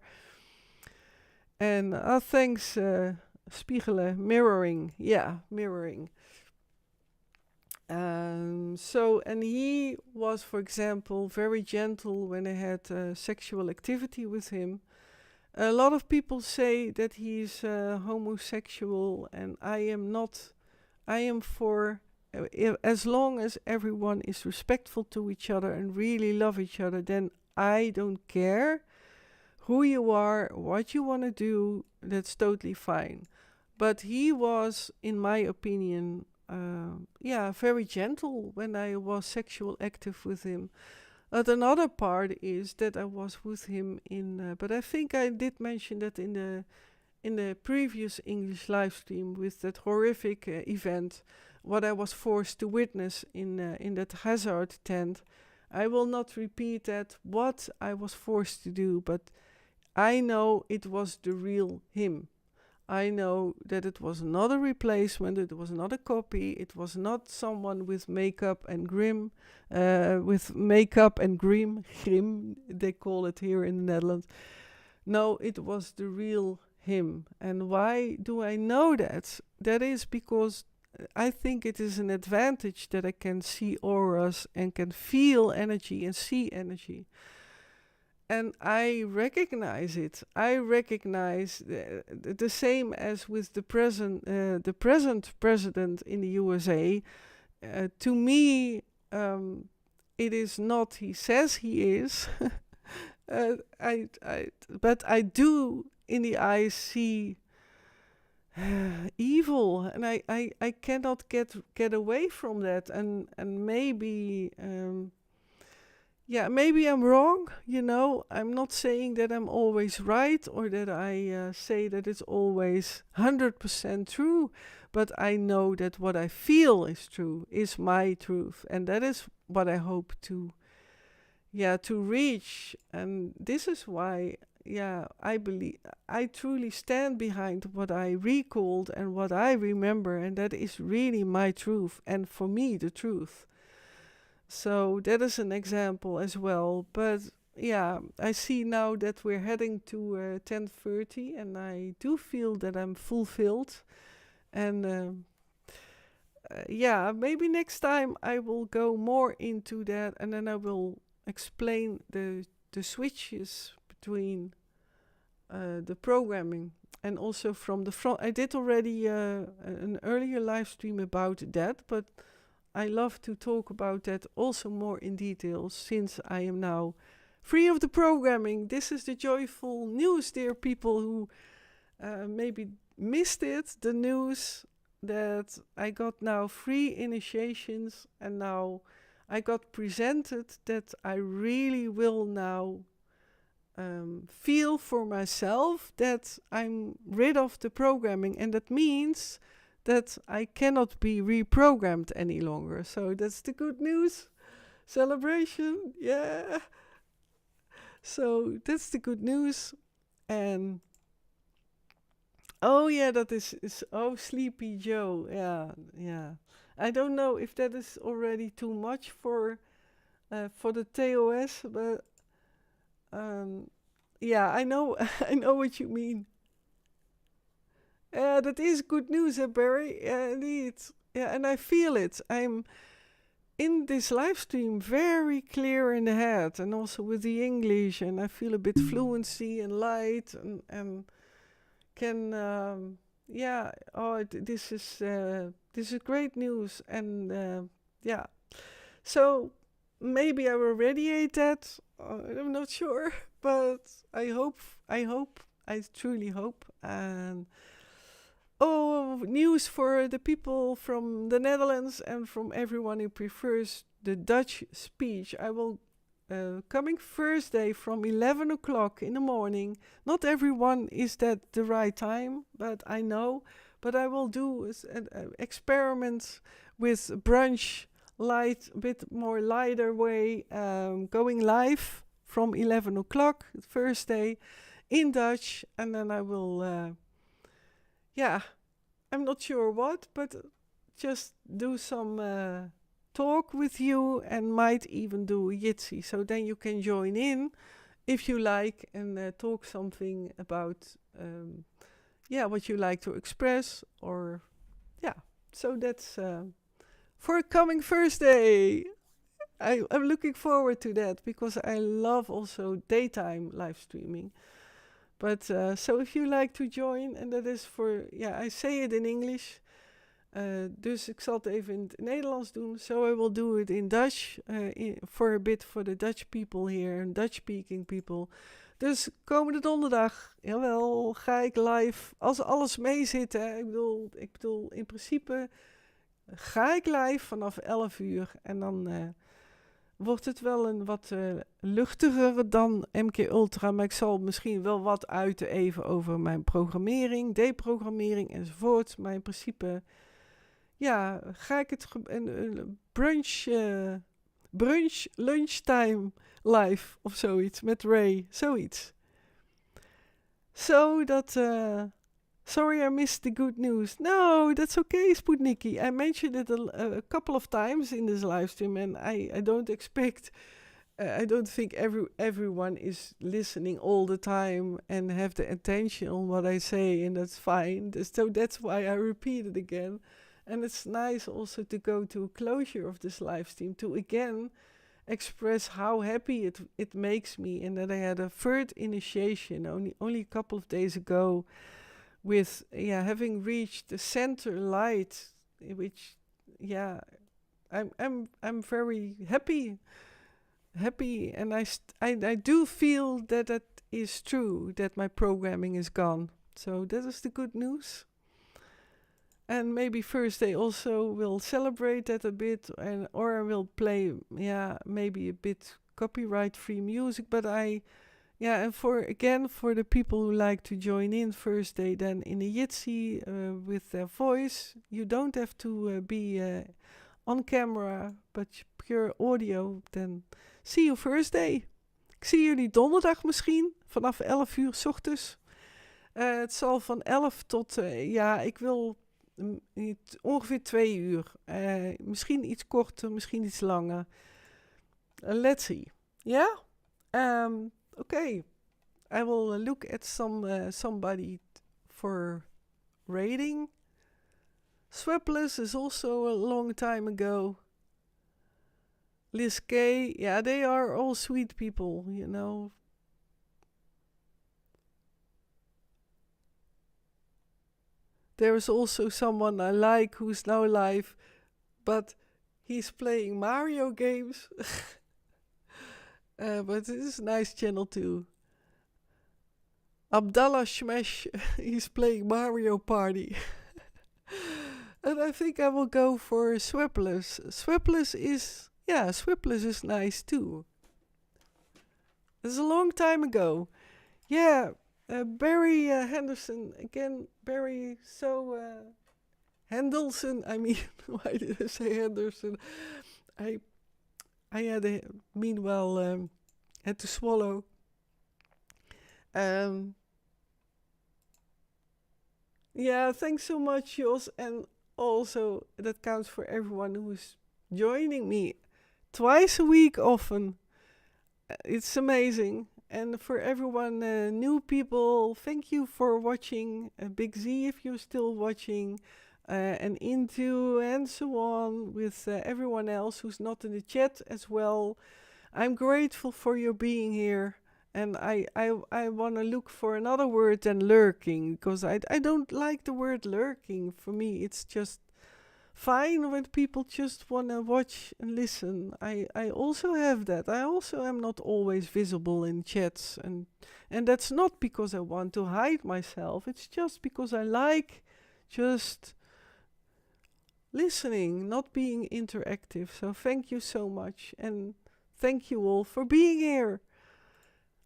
And thanks, spiegelen, mirroring, mirroring. So, and he was, for example, very gentle when I had sexual activity with him. A lot of people say that he's homosexual, and I am not. I am for, as long as everyone is respectful to each other and really love each other, then I don't care who you are, what you want to do, that's totally fine. But he was, in my opinion, very gentle when I was sexual active with him. But another part is that I was with him in, but I think I did mention that in the previous English live stream with that horrific event, what I was forced to witness in that hazard tent. I will not repeat that, what I was forced to do, but I know it was the real him. I know that it was not a replacement, it was not a copy, it was not someone with makeup and grim, grim, they call it here in the Netherlands. No, it was the real him. And why do I know that? That is because I think it is an advantage that I can see auras and can feel energy and see energy. And I recognize it. I recognize the same as with the present president in the USA. To me, it is not he says he is. But I do in the eyes see evil, and I cannot get away from that. And maybe. Maybe I'm wrong, I'm not saying that I'm always right or that I say that it's always 100% true, but I know that what I feel is true, is my truth. And that is what I hope to reach. And this is why, I believe, I truly stand behind what I recalled and what I remember. And that is really my truth. And for me, the truth. So that is an example as well. But I see now that we're heading to 10:30, and I do feel that I'm fulfilled. And maybe next time I will go more into that, and then I will explain the switches between the programming and also from the front. I did already an earlier live stream about that, but I love to talk about that also more in detail, since I am now free of the programming. This is the joyful news, dear people who maybe missed it, the news that I got now free initiations, and now I got presented that I really will now feel for myself that I'm rid of the programming, and that means that I cannot be reprogrammed any longer. So that's the good news. Celebration, yeah. So that's the good news. And that is Sleepy Joe. Yeah. I don't know if that is already too much for the TOS, but I know I know what you mean. That is good news, Barry. Indeed. Yeah, and I feel it. I'm in this live stream very clear in the head, and also with the English, and I feel a bit fluency and light, and can this is great news, and so maybe I will radiate that. I'm not sure, but I truly hope. And news for the people from the Netherlands and from everyone who prefers the Dutch speech. I will, coming Thursday from 11 o'clock in the morning. Not everyone is that the right time, but I know. But I will do experiments with brunch, a bit more lighter way, going live from 11 o'clock Thursday in Dutch. And then I will... I'm not sure what, but just do some talk with you, and might even do a Jitsi. So then you can join in if you like, and talk something about what you like to express, or so that's for coming Thursday. I'm looking forward to that, because I love also daytime live streaming. But so if you like to join, and that is for, I say it in English. Dus ik zal het even in het Nederlands doen. So I will do it in Dutch, for a bit for the Dutch people here, and Dutch speaking people. Dus komende donderdag, jawel, ga ik live, als alles mee zit. Hè. Ik bedoel, in principe ga ik live vanaf 11 uur. En dan wordt het wel een wat luchtiger dan MKUltra. Maar ik zal misschien wel wat uiten even over mijn programmering, deprogrammering enzovoort. Maar in principe, ga ik het brunch, lunchtime live of zoiets met Ray, zoiets. Zodat Sorry, I missed the good news. No, that's okay, Sputniki. I mentioned it a couple of times in this live stream, and I don't expect, I don't think everyone is listening all the time and have the attention on what I say, and that's fine. So that's why I repeat it again. And it's nice also to go to a closure of this live stream to again express how happy it makes me, and that I had a third initiation only a couple of days ago with having reached the center light, which I'm very happy, and I do feel that that is true, that my programming is gone. So that is the good news. And maybe Thursday also will celebrate that a bit, or I will play maybe a bit copyright free music. But and for the people who like to join in Thursday, then in a Jitsi with their voice, you don't have to be on camera, but pure audio. Then see you Thursday. Ik zie jullie donderdag misschien vanaf 11 uur 's ochtends. Het zal van 11 tot ik wil ongeveer 2 uur. Misschien iets korter, misschien iets langer. Let's see. Yeah? Okay. I will look at somebody for rating. Swapless is also a long time ago. Liz K, they are all sweet people, you know. There is also someone I like who's now live, but he's playing Mario games. But it is a nice channel too. Abdallah Smash, he's playing Mario Party. And I think I will go for Swapless. Swapless is nice too. It's a long time ago. Yeah, Barry Henderson, again, Barry, Hendelson, I mean, why did I say Henderson? I had had to swallow. Thanks so much, Jos, and also that counts for everyone who's joining me twice a week often. It's amazing. And for everyone, new people, thank you for watching. Big Z, if you're still watching, and Into, and so on, with everyone else who's not in the chat as well. I'm grateful for your being here. And I want to look for another word than lurking, because I don't like the word lurking. For me, it's just fine when people just want to watch and listen. I also have that. I also am not always visible in chats. And that's not because I want to hide myself. It's just because I like just listening, not being interactive. So thank you so much. And thank you all for being here.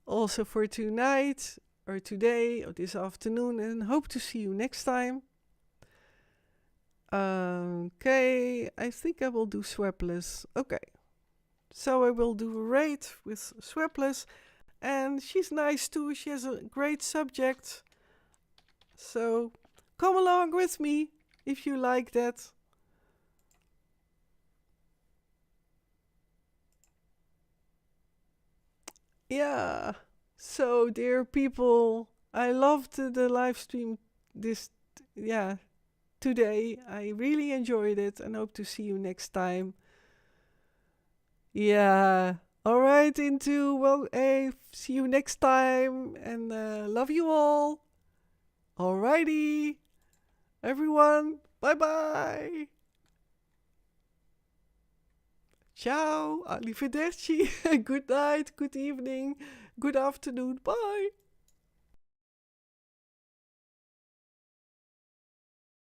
Also for tonight, or today, or this afternoon. And hope to see you next time. Okay, I think I will do Swapless. Okay, so I will do a rate with Swapless, and she's nice too. She has a great subject, so come along with me if you like that. Yeah, so dear people, I loved the live stream today. I really enjoyed it and hope to see you next time. Yeah. All right, see you next time, and love you all. Alrighty. Everyone, bye-bye. Ciao, arrivederci. Good night, good evening, good afternoon. Bye.